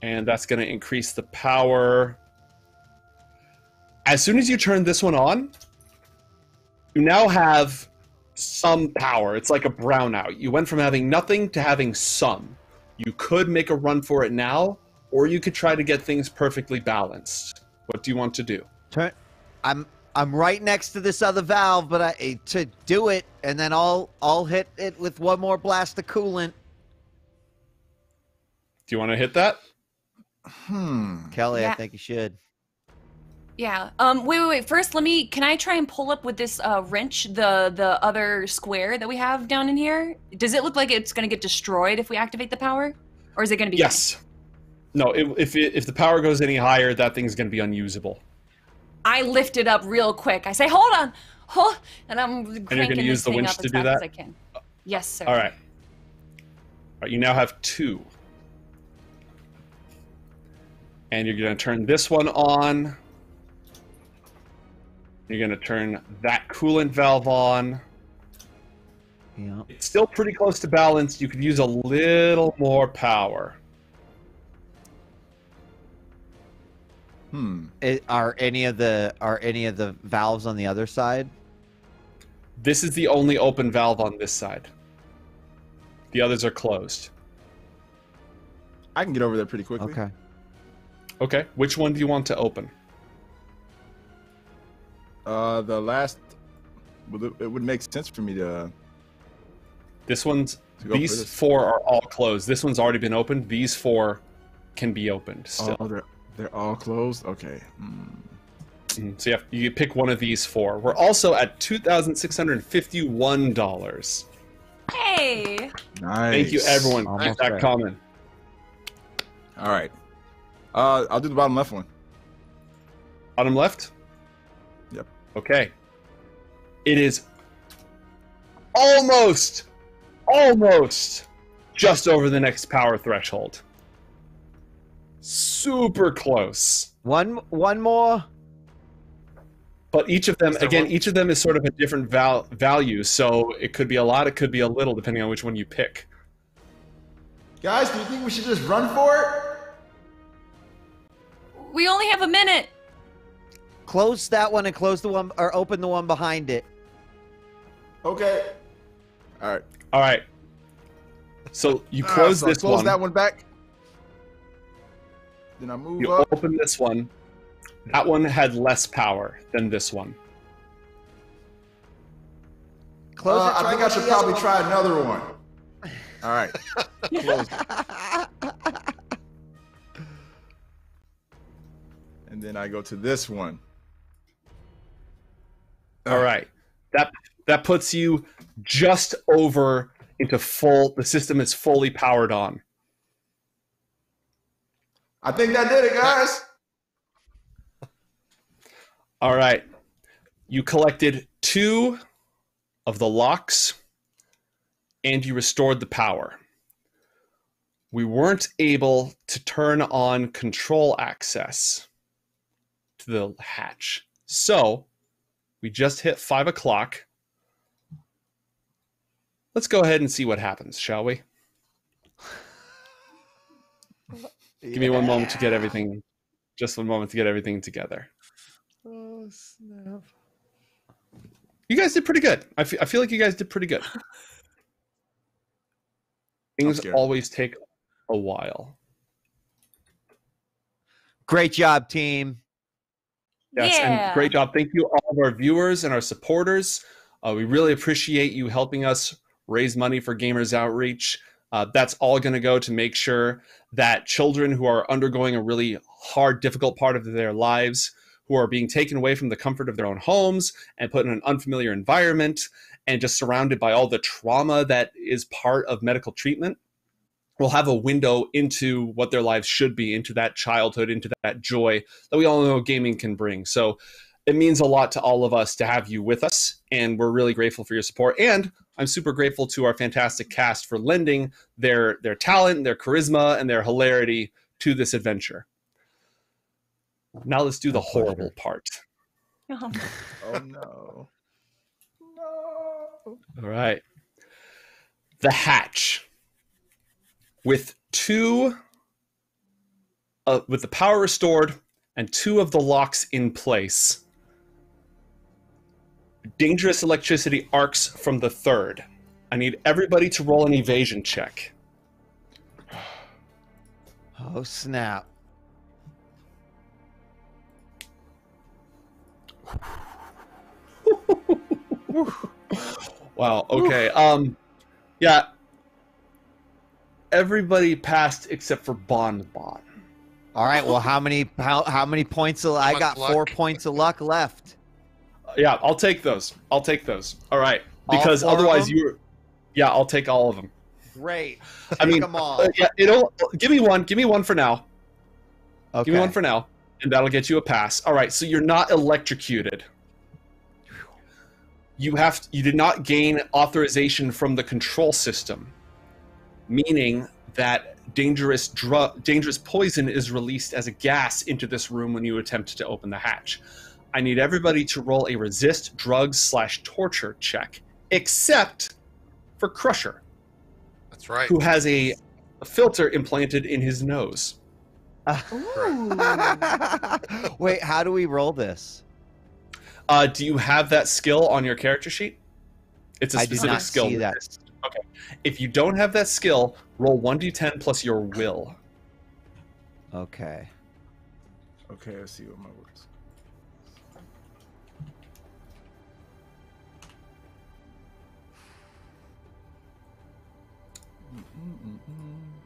And that's going to increase the power. As soon as you turn this one on, you now have some power. It's like a brownout. You went from having nothing to having some. You could make a run for it now, or you could try to get things perfectly balanced. What do you want to do? I'm right next to this other valve, but to do it, and then I'll hit it with one more blast of coolant. Do you want to hit that? Kelly, I think you should. Yeah. Wait. First, can I try and pull up with this wrench the other square that we have down in here? Does it look like it's going to get destroyed if we activate the power? Or is it going to be... Yes. No, if the power goes any higher, that thing's going to be unusable. I lift it up real quick. I say, hold on. And I'm cranking you're going to use the winch to do that? as I can. Yes, sir. All right. You now have 2. And you're going to turn this one on. You're going to turn that coolant valve on. Yeah. It's still pretty close to balance. You could use a little more power. Are any of the valves on the other side? This is the only open valve on this side. The others are closed. I can get over there pretty quickly. Okay. Which one do you want to open? The last... Well, it would make sense for me to... These 4 are all closed. This one's already been opened. These 4 can be opened still. Oh, they're all closed? Okay. So you pick one of these 4. We're also at $2,651. Hey! Nice. Thank you, everyone. Keep that coming. All right. I'll do the bottom left one. Bottom left? Yep. Okay. It is almost just over the next power threshold. super close. One more. But each of them, again, each of them is sort of a different value. So it could be a lot, it could be a little, depending on which one you pick. Guys, do you think we should just run for it? We only have a minute. Close that one and close the one, or open the one behind it. Okay. All right. All right. So you close this one. Close that one back. Then I move you up. Open this one. That one had less power than this one. Close it. I think I should probably try another one. All right. Close it. And then I go to this one. All right. That puts you just over into full. The system is fully powered on. I think that did it, guys. All right. You collected 2 of the locks and you restored the power. We weren't able to turn on control access to the hatch. So we just hit 5 o'clock. Let's go ahead and see what happens, shall we? Give me one moment to get everything, just one moment to get everything together. Oh, snap. You guys did pretty good. I feel like you guys did pretty good. Things always take a while. Great job, team. Yes, and great job. Thank you, all of our viewers and our supporters. We really appreciate you helping us raise money for Gamers Outreach. That's all going to go to make sure that children who are undergoing a really hard, difficult part of their lives, who are being taken away from the comfort of their own homes and put in an unfamiliar environment and just surrounded by all the trauma that is part of medical treatment, will have a window into what their lives should be, into that childhood, into that joy that we all know gaming can bring. So it means a lot to all of us to have you with us, and we're really grateful for your support. And I'm super grateful to our fantastic cast for lending their talent, their charisma, and their hilarity to this adventure. Now let's do the horrible part. Oh, Oh no. No. All right. The hatch. With the power restored and 2 of the locks in place, dangerous electricity arcs from the 3rd. I need everybody to roll an evasion check. Oh, snap. Wow. Okay. Yeah. Everybody passed except for Bon. All right. Well, how many points? I got 4 points of luck left. Yeah, I'll take those. All right. Because otherwise yeah, I'll take all of them. Great. I mean, them all. Yeah, give me one. Give me one for now. Okay. Give me one for now, and that'll get you a pass. All right. So you're not electrocuted. You did not gain authorization from the control system, meaning that dangerous poison is released as a gas into this room when you attempt to open the hatch. I need everybody to roll a resist drugs/torture check, except for Crusher. That's right. Who has a filter implanted in his nose. Wait, how do we roll this? Do you have that skill on your character sheet? It's a specific skill. I do not see that. Okay. If you don't have that skill, roll 1d10 plus your will. Okay. Okay, let's see what my works.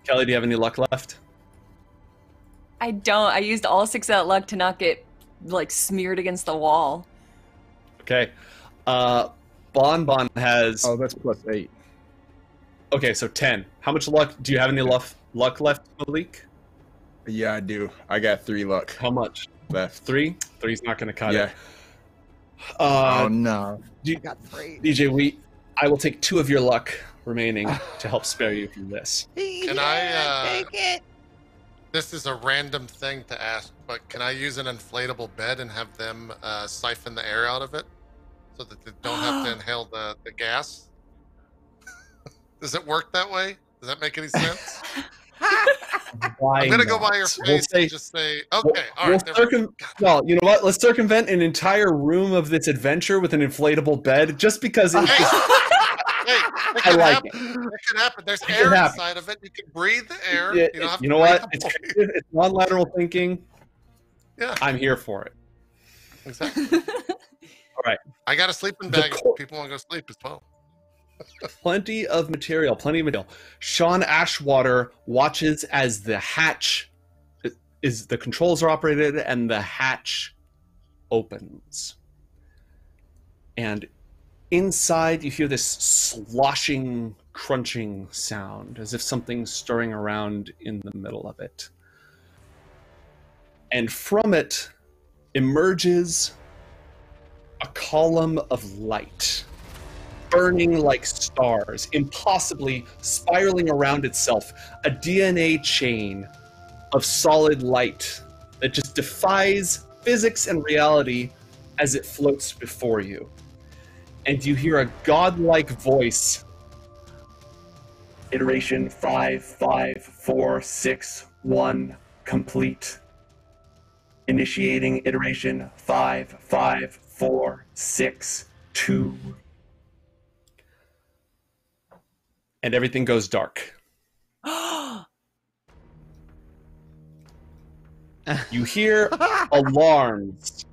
Kelly, do you have any luck left? I don't. I used all 6 of that luck to not get like smeared against the wall. Okay. Bon has... Oh, that's +8. Okay, so 10. How much luck? Do you have any luck left, Malik? Yeah, I do. I got 3 luck. How much? Left. 3? 3's not going to cut Yeah. it. Oh, no. I got 3. DJ, I will take 2 of your luck remaining to help spare you from this. Can I take it? This is a random thing to ask, but can I use an inflatable bed and have them siphon the air out of it so that they don't have to inhale the gas? Does it work that way? Does that make any sense? I'm going to go by your face and just say, okay, all right. Well, you know what? Let's circumvent an entire room of this adventure with an inflatable bed just because it's I like it. It can happen. There's air inside of it. You can breathe the air. Yeah, you don't have you to know what? breathe It's creative. It's non-lateral thinking. Yeah. I'm here for it. Exactly. All right. I got a sleeping bag if people want to go sleep as well. Plenty of material. Sean Ashwater watches as the hatch the controls are operated and the hatch opens. And inside you hear this sloshing, crunching sound as if something's stirring around in the middle of it. And from it emerges a column of light, burning like stars, impossibly spiraling around itself, a DNA chain of solid light that just defies physics and reality as it floats before you. And you hear a godlike voice. Iteration 55461 complete. Initiating iteration 55462. And everything goes dark. You hear alarms,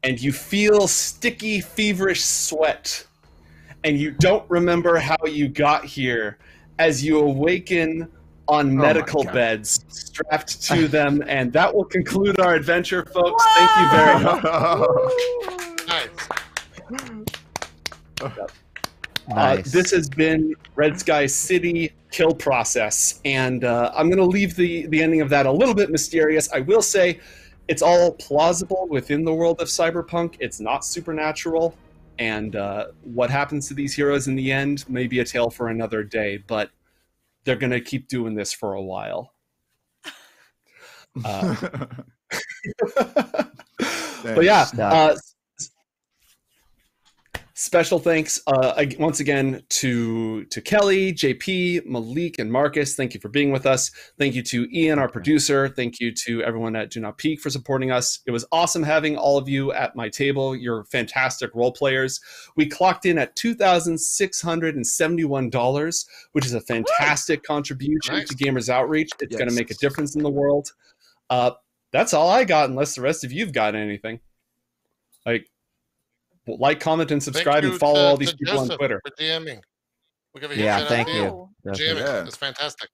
and you feel sticky, feverish sweat, and you don't remember how you got here as you awaken on medical beds strapped to them, and that will conclude our adventure, folks. Whoa! Thank you very much. Nice. Nice. This has been Red Sky City Kill Process, and I'm going to leave the ending of that a little bit mysterious. I will say it's all plausible within the world of Cyberpunk. It's not supernatural, and what happens to these heroes in the end may be a tale for another day, but they're going to keep doing this for a while. But yeah, special thanks once again to Kelly, JP, Malik, and Marcus. Thank you for being with us. Thank you to Ian, our producer. Thank you to everyone at Do Not Peek for supporting us. It was awesome having all of you at my table. You're fantastic role players. We clocked in at $2,671, which is a fantastic contribution to Gamers Outreach. It's going to make a difference in the world. That's all I got, unless the rest of you've got anything. Like, comment, and subscribe, and follow all these people on Twitter. For DMing. Yeah, thank you. DMing. It's fantastic.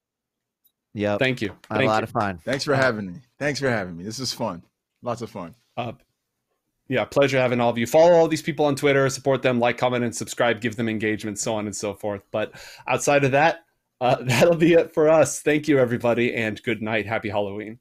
Yeah, thank you. I had a lot of fun. Thanks for having me. This is fun. Lots of fun. Yeah, pleasure having all of you. Follow all these people on Twitter, support them, like, comment, and subscribe, give them engagement, so on and so forth. But outside of that, that'll be it for us. Thank you, everybody, and good night. Happy Halloween.